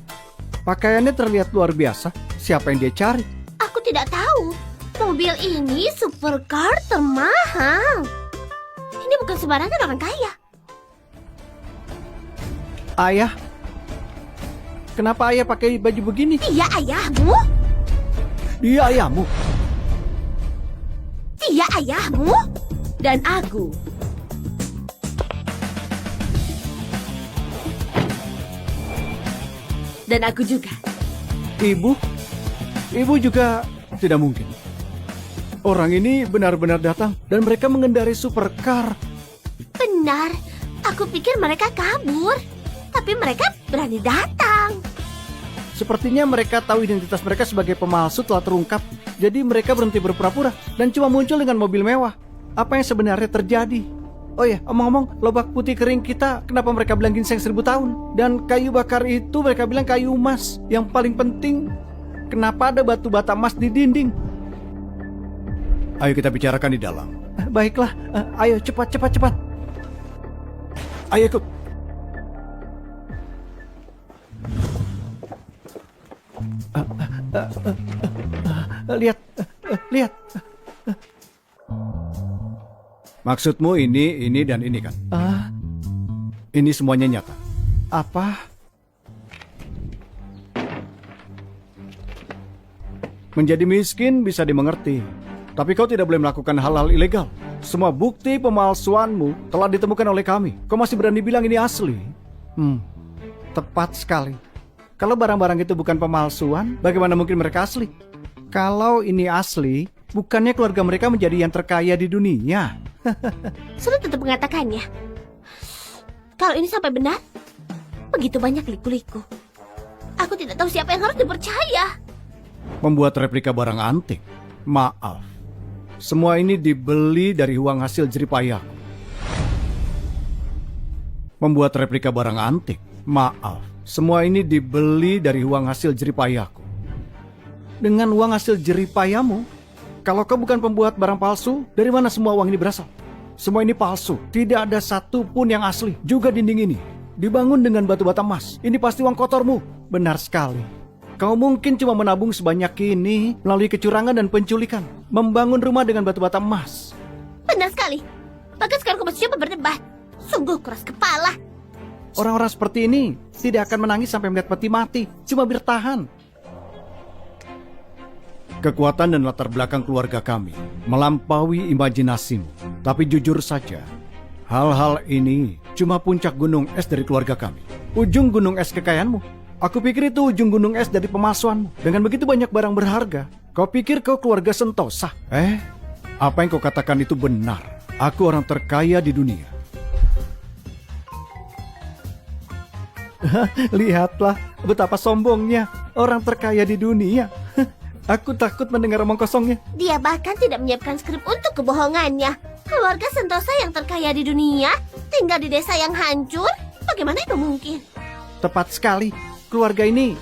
Pakaiannya terlihat luar biasa. Siapa yang dia cari? Aku tidak tahu. Mobil ini supercar termahal. Ini bukan sembarangan orang kaya. Ayah? Kenapa ayah pakai baju begini? Dia ayahmu? Dia ayahmu? Dia ayahmu? Dan aku. Dan aku juga. Ibu? Ibu juga tidak mungkin. Orang ini benar-benar datang dan mereka mengendarai supercar. Benar. Aku pikir mereka kabur. Tapi mereka berani datang. Sepertinya mereka tahu identitas mereka sebagai pemalsu telah terungkap. Jadi mereka berhenti berpura-pura dan cuma muncul dengan mobil mewah. Apa yang sebenarnya terjadi? Oh ya, omong-omong, lobak putih kering kita, kenapa mereka bilang ginseng 1000 tahun? Dan kayu bakar itu mereka bilang kayu emas. Yang paling penting, kenapa ada batu bata emas di dinding? Ayo kita bicarakan di dalam. Baiklah, ayo cepat. Ayo ikut. Lihat. Maksudmu ini dan ini kan? Ini semuanya nyata. Apa? Menjadi miskin bisa dimengerti. Tapi kau tidak boleh melakukan hal-hal ilegal. Semua bukti pemalsuanmu telah ditemukan oleh kami. Kau masih berani bilang ini asli? Tepat sekali. Kalau barang-barang itu bukan pemalsuan, bagaimana mungkin mereka asli? Kalau ini asli, bukannya keluarga mereka menjadi yang terkaya di dunia? Sulit untuk mengatakannya. Kalau ini sampai benar, begitu banyak liku-liku. Aku tidak tahu siapa yang harus dipercaya. Membuat replika barang antik? Maaf. Semua ini dibeli dari uang hasil jeripayahku. Membuat replika barang antik? Maaf. Semua ini dibeli dari uang hasil jeripayahku. Dengan uang hasil jeripayahmu, Kalau kau bukan pembuat barang palsu, dari mana semua uang ini berasal? Semua ini palsu, tidak ada satu pun yang asli. Juga dinding ini dibangun dengan batu bata emas. Ini pasti uang kotormu. Benar sekali. Kau mungkin cuma menabung sebanyak ini melalui kecurangan dan penculikan. Membangun rumah dengan batu bata emas. Benar sekali. Bahkan sekarang kau masih coba berdebat. Sungguh keras kepala. Orang-orang seperti ini tidak akan menangis sampai melihat peti mati. Cuma bertahan. Kekuatan dan latar belakang keluarga kami melampaui imajinasimu. Tapi jujur saja, hal-hal ini cuma puncak gunung es dari keluarga kami. Ujung gunung es kekayaanmu. Aku pikir itu ujung gunung es dari pemalsuanmu. Dengan begitu banyak barang berharga, kau pikir kau keluarga Sentosa? Apa yang kau katakan itu benar. Aku orang terkaya di dunia. Lihatlah betapa sombongnya orang terkaya di dunia. Aku takut mendengar omong kosongnya. Dia bahkan tidak menyiapkan skrip untuk kebohongannya. Keluarga Sentosa yang terkaya di dunia tinggal di desa yang hancur. Bagaimana itu mungkin? Tepat sekali. Keluarga ini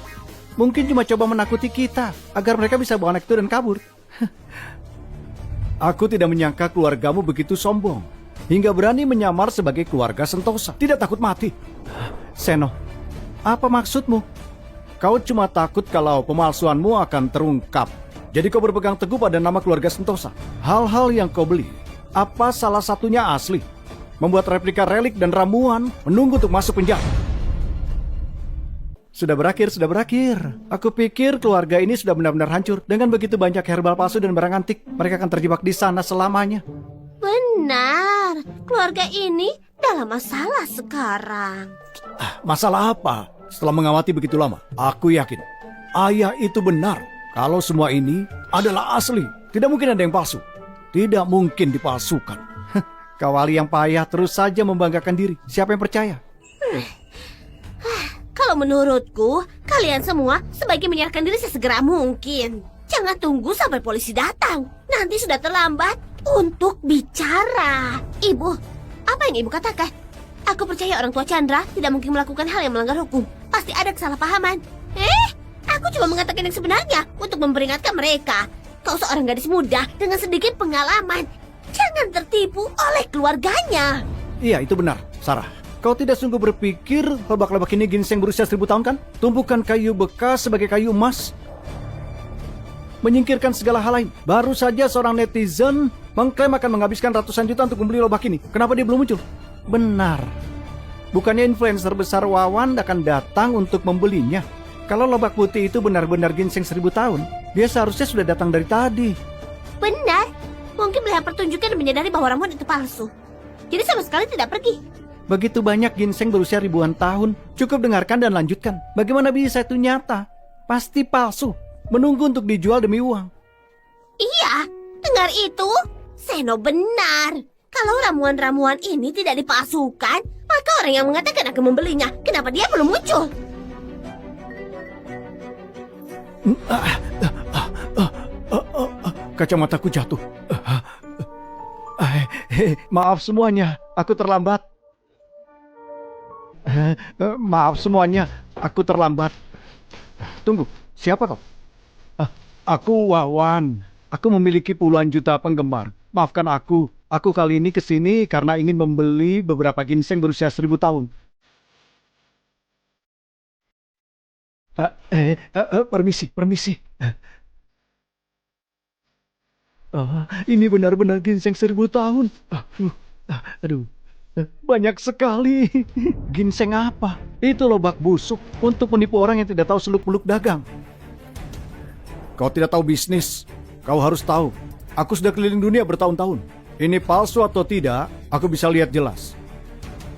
mungkin cuma coba menakuti kita agar mereka bisa bawa anak itu dan kabur. Aku tidak menyangka keluargamu begitu sombong hingga berani menyamar sebagai keluarga Sentosa. Tidak takut mati. Seno, apa maksudmu? Kau cuma takut kalau pemalsuanmu akan terungkap. Jadi kau berpegang teguh pada nama keluarga Sentosa. Hal-hal yang kau beli, apa salah satunya asli? Membuat replika relik dan ramuan menunggu untuk masuk penjara. Sudah berakhir. Aku pikir keluarga ini sudah benar-benar hancur. Dengan begitu banyak herbal palsu dan barang antik, mereka akan terjebak di sana selamanya. Benar, keluarga ini dalam masalah sekarang. Masalah apa? Setelah mengamati begitu lama, aku yakin ayah itu benar. Kalau semua ini adalah asli, tidak mungkin ada yang palsu. Tidak mungkin dipalsukan. Kawali yang payah terus saja membanggakan diri. Siapa yang percaya? Kalau menurutku, kalian semua sebaiknya menyerahkan diri sesegera mungkin. Jangan tunggu sampai polisi datang. Nanti sudah terlambat untuk bicara. Ibu, apa yang ibu katakan? Aku percaya orang tua Chandra tidak mungkin melakukan hal yang melanggar hukum. Pasti ada kesalahpahaman. Aku cuma mengatakan yang sebenarnya untuk memperingatkan mereka. Kau seorang gadis muda dengan sedikit pengalaman. Jangan tertipu oleh keluarganya. Iya, itu benar, Sarah. Kau tidak sungguh berpikir lebak-lebak ini ginseng berusia 1000 tahun kan? Tumpukan kayu bekas sebagai kayu emas. Menyingkirkan segala hal lain. Baru saja seorang netizen mengklaim akan menghabiskan ratusan juta untuk membeli lobak ini. Kenapa dia belum muncul? Benar. Bukannya influencer besar Wawan akan datang untuk membelinya. Kalau lobak putih itu benar-benar ginseng 1000 tahun, dia seharusnya sudah datang dari tadi. Benar. Mungkin melihat pertunjukan dan menyadari bahwa ramuan itu palsu. Jadi sama sekali tidak pergi. Begitu banyak ginseng berusia ribuan tahun. Cukup dengarkan dan lanjutkan. Bagaimana bisa itu nyata? Pasti palsu. Menunggu untuk dijual demi uang. Iya, dengar itu. Seno benar. Kalau ramuan-ramuan ini tidak dipalsukan, maka orang yang mengatakan akan membelinya, kenapa dia belum muncul? Kacamataku jatuh. Maaf semuanya, aku terlambat. Maaf semuanya, aku terlambat. Tunggu, siapa kau? Aku Wawan. Aku memiliki puluhan juta penggemar. Maafkan aku. Aku kali ini kesini karena ingin membeli beberapa ginseng berusia 1000 tahun. Permisi. Ini benar-benar ginseng 1000 tahun. Aduh, banyak sekali. Ginseng apa? Itu lobak busuk untuk menipu orang yang tidak tahu seluk-beluk dagang. Kau tidak tahu bisnis. Kau harus tahu. Aku sudah keliling dunia bertahun-tahun. Ini palsu atau tidak, aku bisa lihat jelas.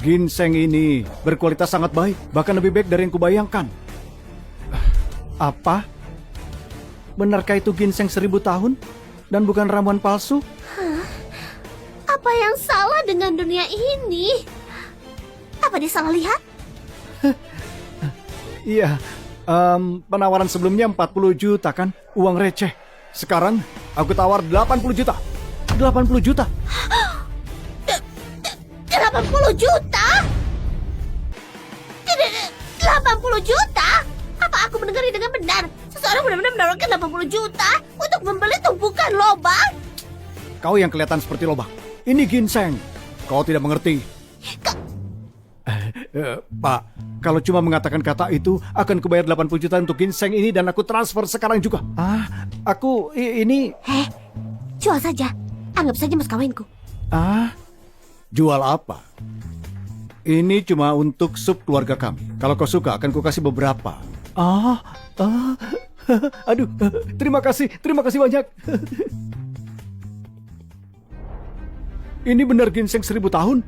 Ginseng ini berkualitas sangat baik, bahkan lebih baik dari yang kubayangkan. Apa? Benarkah itu ginseng 1000 tahun? Dan bukan ramuan palsu? Apa yang salah dengan dunia ini? Apa dia salah lihat? Iya, penawaran sebelumnya 40 juta kan? Uang receh. Sekarang aku tawar 80 juta. 80 juta? 80 juta? 80 juta? Apa aku mendengarnya dengan benar? Seseorang seorang benar-benar menawarkan 80 juta untuk membeli tumpukan lobang. Kau yang kelihatan seperti lobang. Ini ginseng. Kau tidak mengerti. Pak, kalau cuma mengatakan kata itu, akan kubayar 80 juta untuk ginseng ini dan aku transfer sekarang juga. Ini... Jual saja. Anggap saja mas kawinku. Jual apa? Ini cuma untuk sup keluarga kami. Kalau kau suka, akan ku kasih beberapa. Aduh, terima kasih banyak. Ini benar ginseng 1000 tahun?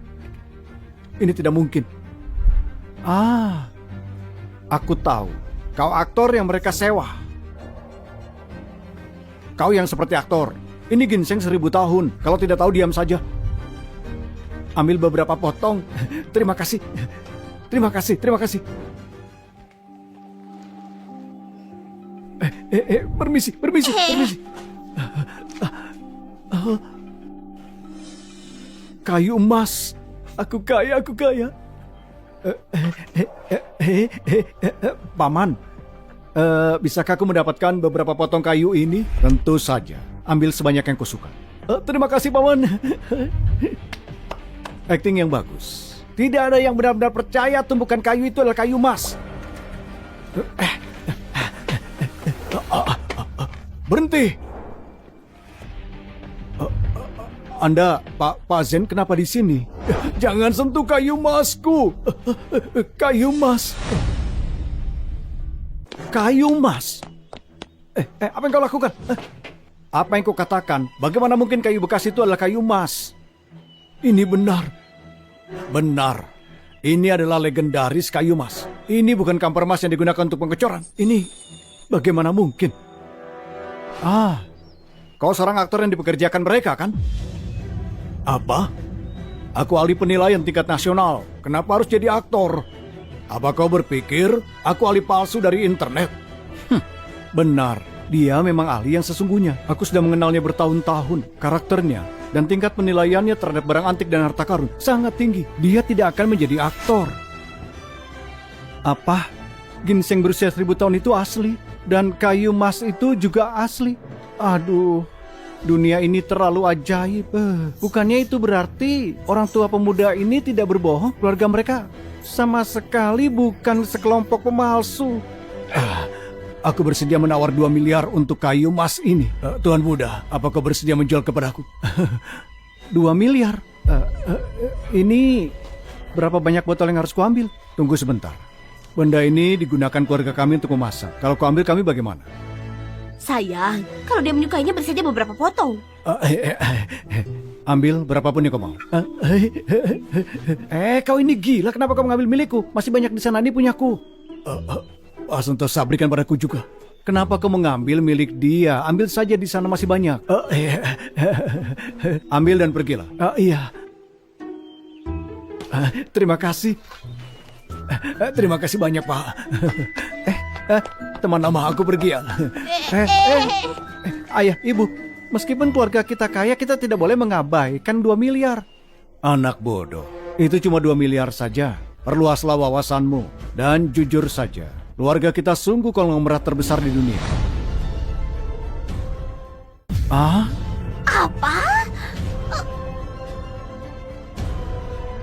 Ini tidak mungkin. Aku tahu. Kau aktor yang mereka sewa. Kau yang seperti aktor. Ini ginseng 1000 tahun. Kalau tidak tahu, diam saja. Ambil beberapa potong. Terima kasih. Permisi. Kayu emas. Aku kaya. Paman, bisakah aku mendapatkan beberapa potong kayu ini? Tentu saja. Ambil sebanyak yang kau suka. Terima kasih, Paman. Acting yang bagus. Tidak ada yang benar-benar percaya tumpukan kayu itu adalah kayu emas. Berhenti. Anda, Pak Zen, kenapa di sini? Jangan sentuh kayu emasku. Kayu emas. Apa yang kau lakukan? Apa yang kau katakan? Bagaimana mungkin kayu bekas itu adalah kayu emas? Ini benar. Ini adalah legendaris kayu emas. Ini bukan kampar emas yang digunakan untuk pengecoran. Ini bagaimana mungkin? Kau seorang aktor yang dipekerjakan mereka, kan? Apa? Aku ahli penilaian tingkat nasional. Kenapa harus jadi aktor? Apa kau berpikir aku ahli palsu dari internet? Benar, dia memang ahli yang sesungguhnya. Aku sudah mengenalnya bertahun-tahun. Karakternya dan tingkat penilaiannya terhadap barang antik dan harta karun sangat tinggi. Dia tidak akan menjadi aktor. Apa? Ginseng berusia 1000 tahun itu asli? Dan kayu emas itu juga asli? Aduh, dunia ini terlalu ajaib. Bukannya itu berarti orang tua pemuda ini tidak berbohong? Keluarga mereka sama sekali bukan sekelompok pemalsu. Aku bersedia menawar 2 miliar untuk kayu emas ini. Tuan muda, apa kau bersedia menjual kepadaku? 2 miliar? Ini berapa banyak botol yang harus kuambil? Tunggu sebentar. Benda ini digunakan keluarga kami untuk memasak. Kalau kau ambil kami bagaimana? Sayang, kalau dia menyukainya beri saja beberapa potong. Ambil berapapun yang kau mau. Kau ini gila, kenapa kau mengambil milikku? Masih banyak di sana, ini punyaku. Sentosa, berikan padaku juga. Kenapa kau mengambil milik dia? Ambil saja, di sana masih banyak. Ambil dan pergilah. Iya. Terima kasih. Terima kasih banyak, Pak. Teman lama aku pergi ya. Ayah, ibu, meskipun keluarga kita kaya, kita tidak boleh mengabaikan 2 miliar. Anak bodoh, itu cuma 2 miliar saja. Perluaslah wawasanmu. Dan jujur saja, keluarga kita sungguh konglomerat terbesar di dunia. Apa?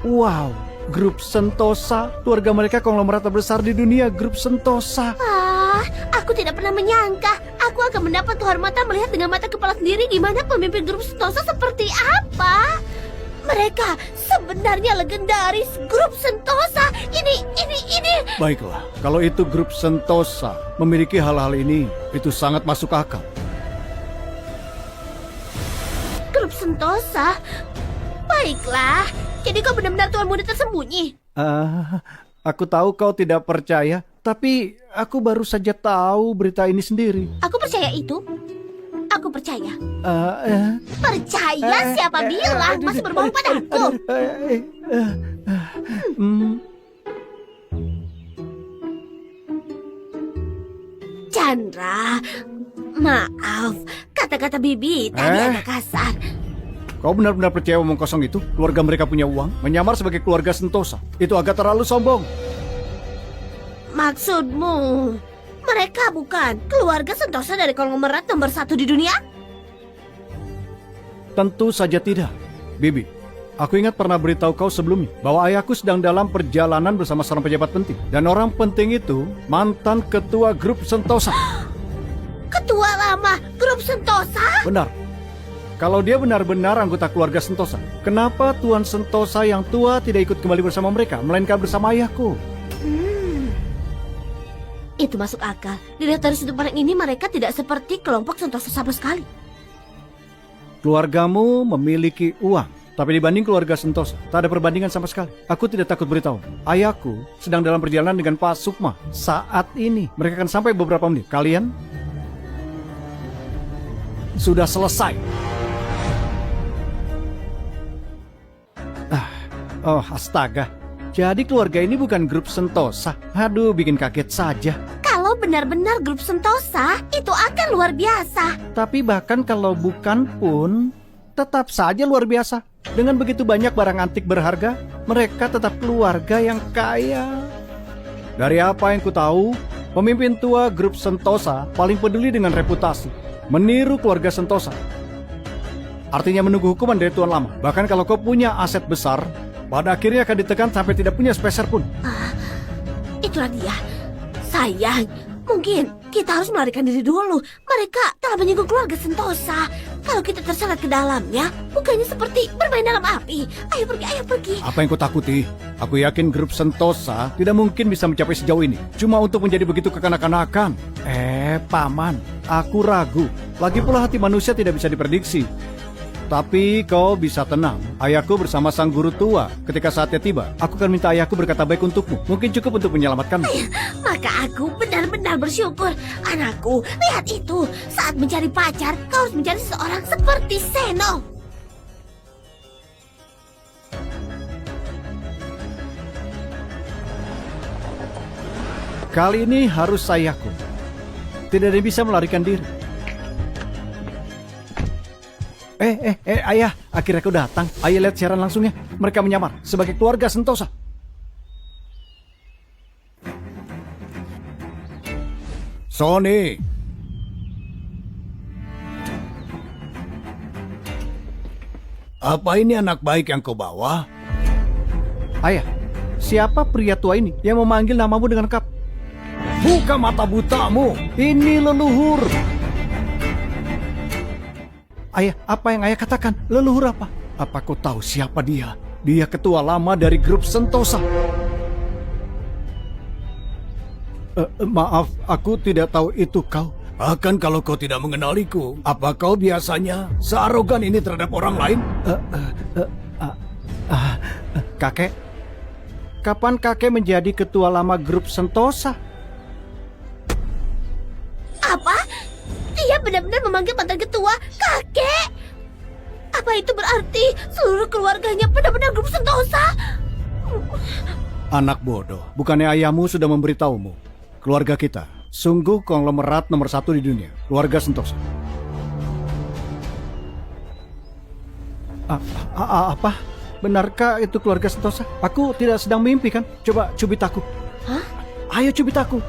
Wow, grup Sentosa. Keluarga mereka konglomerat terbesar di dunia, grup Sentosa. Aku tidak pernah menyangka aku akan mendapat kehormatan melihat dengan mata kepala sendiri gimana pemimpin grup Sentosa seperti apa. Mereka sebenarnya legendaris, grup Sentosa. Ini. Baiklah, kalau itu grup Sentosa memiliki hal-hal ini, itu sangat masuk akal. Grup Sentosa? Baiklah, jadi kau benar-benar tuan muda tersembunyi. Aku tahu kau tidak percaya, tapi aku baru saja tahu berita ini sendiri. Aku percaya itu. Aku percaya. Percaya? Siapa bilang? Masih berbohong padaku. Chandra, maaf. Kata-kata Bibi tadi agak kasar. Kau benar-benar percaya omong kosong itu? Keluarga mereka punya uang, menyamar sebagai keluarga Sentosa. Itu agak terlalu sombong. Maksudmu, Mereka bukan keluarga Sentosa dari konglomerat nomor 1 di dunia? Tentu saja tidak. Bibi, aku ingat pernah beritahu kau sebelumnya bahwa ayahku sedang dalam perjalanan bersama seorang pejabat penting. Dan orang penting itu mantan ketua grup Sentosa. Ketua lama grup Sentosa? Benar. Kalau dia benar-benar anggota keluarga Sentosa, kenapa Tuan Sentosa yang tua tidak ikut kembali bersama mereka, melainkan bersama ayahku? Itu masuk akal. Dilihat dari sudut pandang ini, mereka tidak seperti kelompok Sentosa sama sekali. Keluargamu memiliki uang, tapi dibanding keluarga Sentosa, tak ada perbandingan sama sekali. Aku tidak takut beritahu. Ayahku sedang dalam perjalanan dengan Pak Sukma. Saat ini, mereka akan sampai beberapa menit. Kalian sudah selesai. Oh, astaga. Jadi keluarga ini bukan grup Sentosa. Aduh, bikin kaget saja. Kalau benar-benar grup Sentosa, itu akan luar biasa. Tapi bahkan kalau bukan pun, tetap saja luar biasa. Dengan begitu banyak barang antik berharga, mereka tetap keluarga yang kaya. Dari apa yang ku tahu, pemimpin tua grup Sentosa paling peduli dengan reputasi. Meniru keluarga Sentosa. Artinya menunggu hukuman dari tuan lama. Bahkan kalau kau punya aset besar, pada akhirnya akan ditekan sampai tidak punya sepeser pun. Itulah dia. Sayang, mungkin kita harus melarikan diri dulu. Mereka telah menyinggung keluarga Sentosa. Kalau kita terseret ke dalamnya, bukannya seperti bermain dalam api. Ayo pergi, ayo pergi. Apa yang kau takuti? Aku yakin grup Sentosa tidak mungkin bisa mencapai sejauh ini. Cuma untuk menjadi begitu kekanak-kanakan. Paman, aku ragu. Lagi pula hati manusia tidak bisa diprediksi. Tapi kau bisa tenang. Ayahku bersama sang guru tua. Ketika saatnya tiba, aku akan minta ayahku berkata baik untukmu. Mungkin cukup untuk menyelamatkanmu. Maka aku benar-benar bersyukur. Anakku, lihat itu. Saat mencari pacar, kau harus mencari seseorang seperti Seno. Kali ini harus sayahku. Tidak ada yang bisa melarikan diri. Ayah, akhirnya kau datang. Ayah lihat siaran langsungnya. Mereka menyamar sebagai keluarga Sentosa. Sony. Apa ini anak baik yang kau bawa? Ayah, siapa pria tua ini yang memanggil namamu dengan lengkap? Buka mata butamu. Ini leluhur. Ayah, apa yang ayah katakan? Leluhur apa? Apa kau tahu siapa dia? Dia ketua lama dari grup Sentosa. Maaf, aku tidak tahu itu kau. Bahkan kalau kau tidak mengenaliku, apa kau biasanya searogan ini terhadap orang lain? Kakek, kapan kakek menjadi ketua lama grup Sentosa? Apa? Dia benar-benar memanggil mantan ketua kakek. Apa itu berarti seluruh keluarganya benar-benar grup Sentosa? Anak bodoh, bukannya ayahmu sudah memberitahumu? Keluarga kita sungguh konglomerat nomor 1 di dunia, keluarga Sentosa. Apa? Benarkah itu keluarga Sentosa? Aku tidak sedang mimpi kan? Coba cubit aku. Hah? Ayo cubit aku.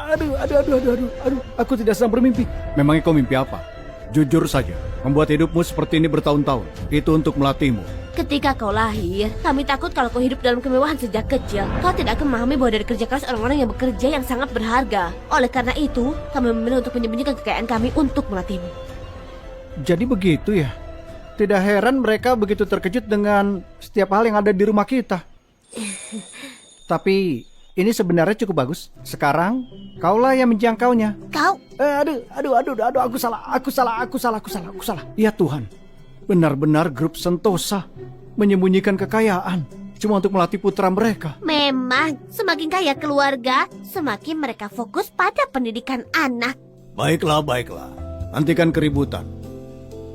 Aduh, aku tidak sedang bermimpi. Memangnya kau mimpi apa? Jujur saja, membuat hidupmu seperti ini bertahun-tahun, itu untuk melatihmu. Ketika kau lahir, kami takut kalau kau hidup dalam kemewahan sejak kecil, kau tidak akan memahami bahwa dari kerja keras orang-orang yang bekerja yang sangat berharga. Oleh karena itu, kami memilih untuk menyembunyikan kekayaan kami untuk melatihmu. Jadi begitu ya? Tidak heran mereka begitu terkejut dengan setiap hal yang ada di rumah kita. Tapi ini sebenarnya cukup bagus. Sekarang kaulah yang menjangkaunya. Kau? Aduh, aku salah. Ya Tuhan, benar-benar grup Sentosa menyembunyikan kekayaan cuma untuk melatih putra mereka. Memang, semakin kaya keluarga, semakin mereka fokus pada pendidikan anak. Baiklah. Hentikan keributan.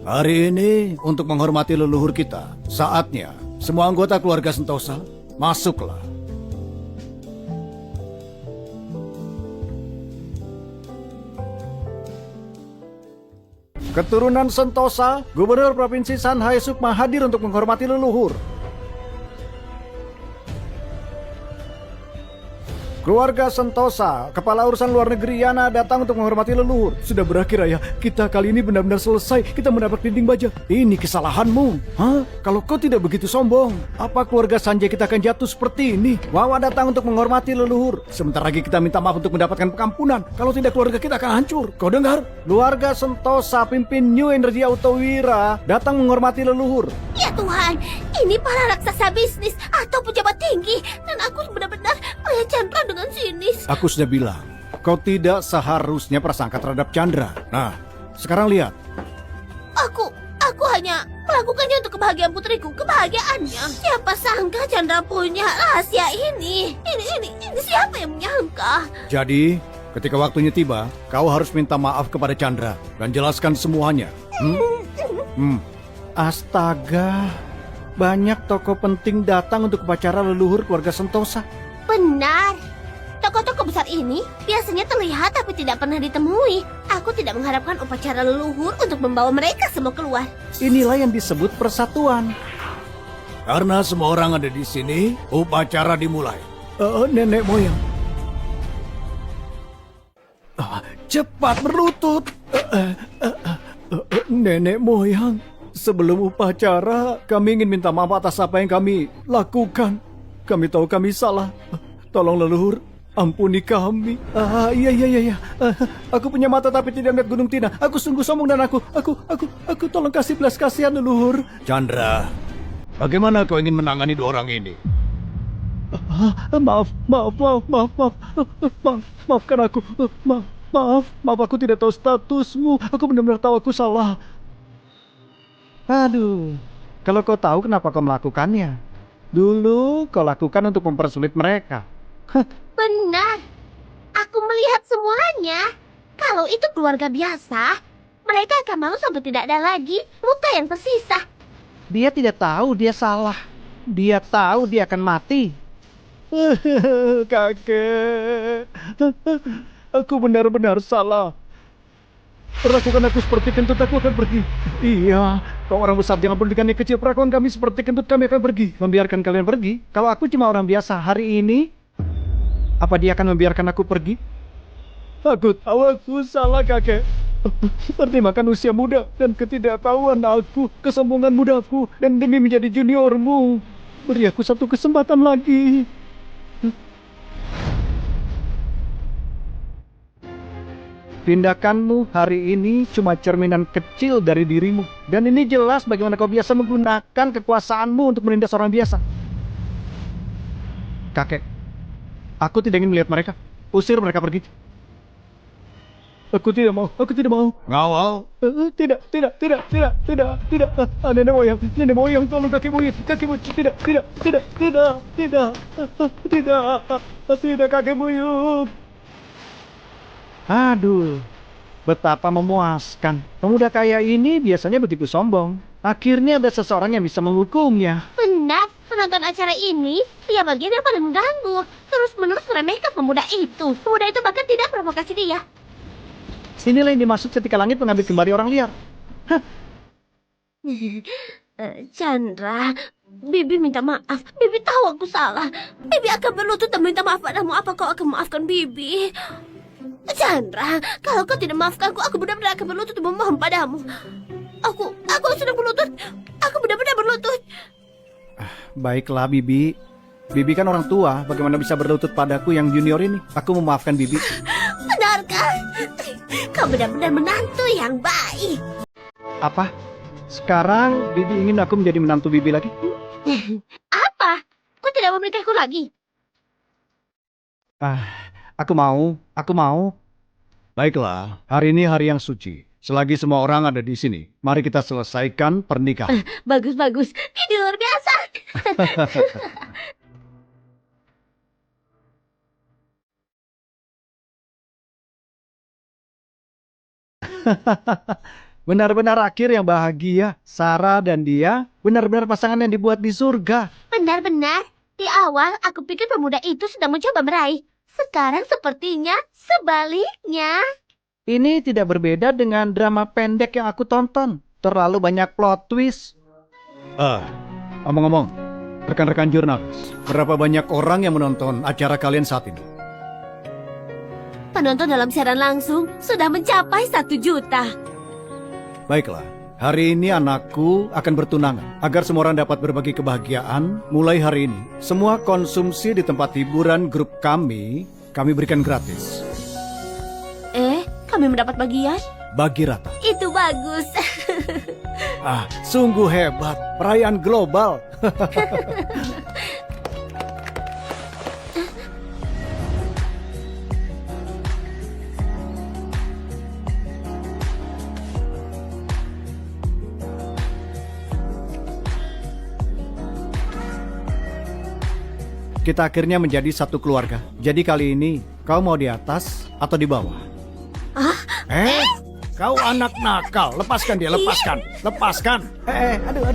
Hari ini untuk menghormati leluhur kita, saatnya semua anggota keluarga Sentosa masuklah. Keturunan Sentosa, Gubernur Provinsi Sanhai Sukma hadir untuk menghormati leluhur. Keluarga Sentosa, kepala urusan luar negeri Yana datang untuk menghormati leluhur. Sudah berakhir ayah, kita kali ini benar-benar selesai. Kita mendapat dinding baja. Ini kesalahanmu. Hah? Kalau kau tidak begitu sombong, apa keluarga Sanjay kita akan jatuh seperti ini? Wawa datang untuk menghormati leluhur. Sebentar lagi kita minta maaf untuk mendapatkan pengampunan. Kalau tidak keluarga kita akan hancur. Kau dengar? Keluarga Sentosa pimpin New Energy Autowira datang menghormati leluhur. Ya Tuhan, ini para raksasa bisnis atau pejabat tinggi. Dan aku benar-benar melihat Chandra dengan sinis. Aku sudah bilang, kau tidak seharusnya prasangka terhadap Chandra. Nah, sekarang lihat. Aku hanya melakukannya untuk kebahagiaan putriku, kebahagiaannya. Siapa sangka Chandra punya rahasia ini? Ini siapa yang menyangka? Jadi, ketika waktunya tiba, kau harus minta maaf kepada Chandra dan jelaskan semuanya. Astaga, banyak tokoh penting datang untuk upacara leluhur keluarga Sentosa. Benar. Tokoh-tokoh besar ini biasanya terlihat tapi tidak pernah ditemui. Aku tidak mengharapkan upacara leluhur untuk membawa mereka semua keluar. Inilah yang disebut persatuan. Karena semua orang ada di sini, upacara dimulai. Nenek moyang. Cepat berlutut. Nenek moyang, sebelum upacara, kami ingin minta maaf atas apa yang kami lakukan. Kami tahu kami salah. Tolong leluhur, ampuni kami. Iya. Aku punya mata tapi tidak melihat Gunung Tina. Aku sungguh sombong dan aku tolong kasih belas kasihan leluhur. Chandra, bagaimana kau ingin menangani dua orang ini? Maafkan aku. Maaf, aku tidak tahu statusmu. Aku benar-benar tahu aku salah. Aduh, kalau kau tahu kenapa kau melakukannya? Dulu kau lakukan untuk mempersulit mereka. Benar. Aku melihat semuanya. Kalau itu keluarga biasa, mereka akan malu sampai tidak ada lagi muka yang tersisa. Dia tidak tahu dia salah. Dia tahu dia akan mati. Kakek, aku benar-benar salah. Perlakukan aku seperti kentut, aku akan pergi. Iya, kau orang besar jangan pedulikan yang kecil. Perlakukan kami seperti kentut, kami akan pergi. Membiarkan kalian pergi? Kalau aku cuma orang biasa hari ini, apa dia akan membiarkan aku pergi? Aku tahu aku salah, kakek. Pertimbangkan usia muda dan ketidaktahuan aku, kesombongan mudaku, dan demi menjadi juniormu, beri aku satu kesempatan lagi. Tindakanmu hari ini cuma cerminan kecil dari dirimu. Dan ini jelas bagaimana kau biasa menggunakan kekuasaanmu untuk menindas orang biasa. Kakek, aku tidak ingin melihat mereka. Usir mereka pergi. Aku tidak mau. Ngawal? Tidak. Nenek moyang, tolong kaki moyang. Tidak, kakek moyang. Aduh, betapa memuaskan. Pemuda kaya ini biasanya begitu sombong. Akhirnya ada seseorang yang bisa menghukumnya. Benar, penonton acara ini, dia bagian yang paling mengganggu. Terus-menerus meremehkan pemuda itu. Pemuda itu bahkan tidak provokasi dia. Inilah yang dimaksud ketika langit mengambil kembali orang liar. Chandra, Bibi minta maaf. Bibi tahu aku salah. Bibi akan berlutut dan minta maaf padamu. Apa kau akan maafkan Bibi? Chandra, kalau kau tidak maafkanku, aku benar-benar akan berlutut dan memohon padamu. Aku sudah berlutut. Aku benar-benar berlutut. Baiklah, Bibi. Bibi kan orang tua. Bagaimana bisa berlutut padaku yang junior ini? Aku memaafkan Bibi. Benarkah? Kau benar-benar menantu yang baik. Apa? Sekarang Bibi ingin aku menjadi menantu Bibi lagi? Apa? Kau tidak mau menikahiku lagi? Aku mau. Baiklah, hari ini hari yang suci. Selagi semua orang ada di sini, mari kita selesaikan pernikahan. Bagus. Ini luar biasa. Benar-benar akhir yang bahagia. Sarah dan dia benar-benar pasangan yang dibuat di surga. Benar-benar. Di awal aku pikir pemuda itu sedang mencoba meraih. Sekarang sepertinya sebaliknya. Ini tidak berbeda dengan drama pendek yang aku tonton. Terlalu banyak plot twist. Omong-omong, rekan-rekan jurnalis, berapa banyak orang yang menonton acara kalian saat ini? Penonton dalam siaran langsung sudah mencapai 1 juta. Baiklah, hari ini anakku akan bertunangan. Agar semua orang dapat berbagi kebahagiaan, mulai hari ini, semua konsumsi di tempat hiburan grup kami berikan gratis. Kami mendapat bagian? Bagi rata. Itu bagus. Sungguh hebat. Perayaan global. Kita akhirnya menjadi satu keluarga. Jadi kali ini, kau mau di atas atau di bawah? Kau anak nakal. Lepaskan dia, lepaskan. Lepaskan. Aduh.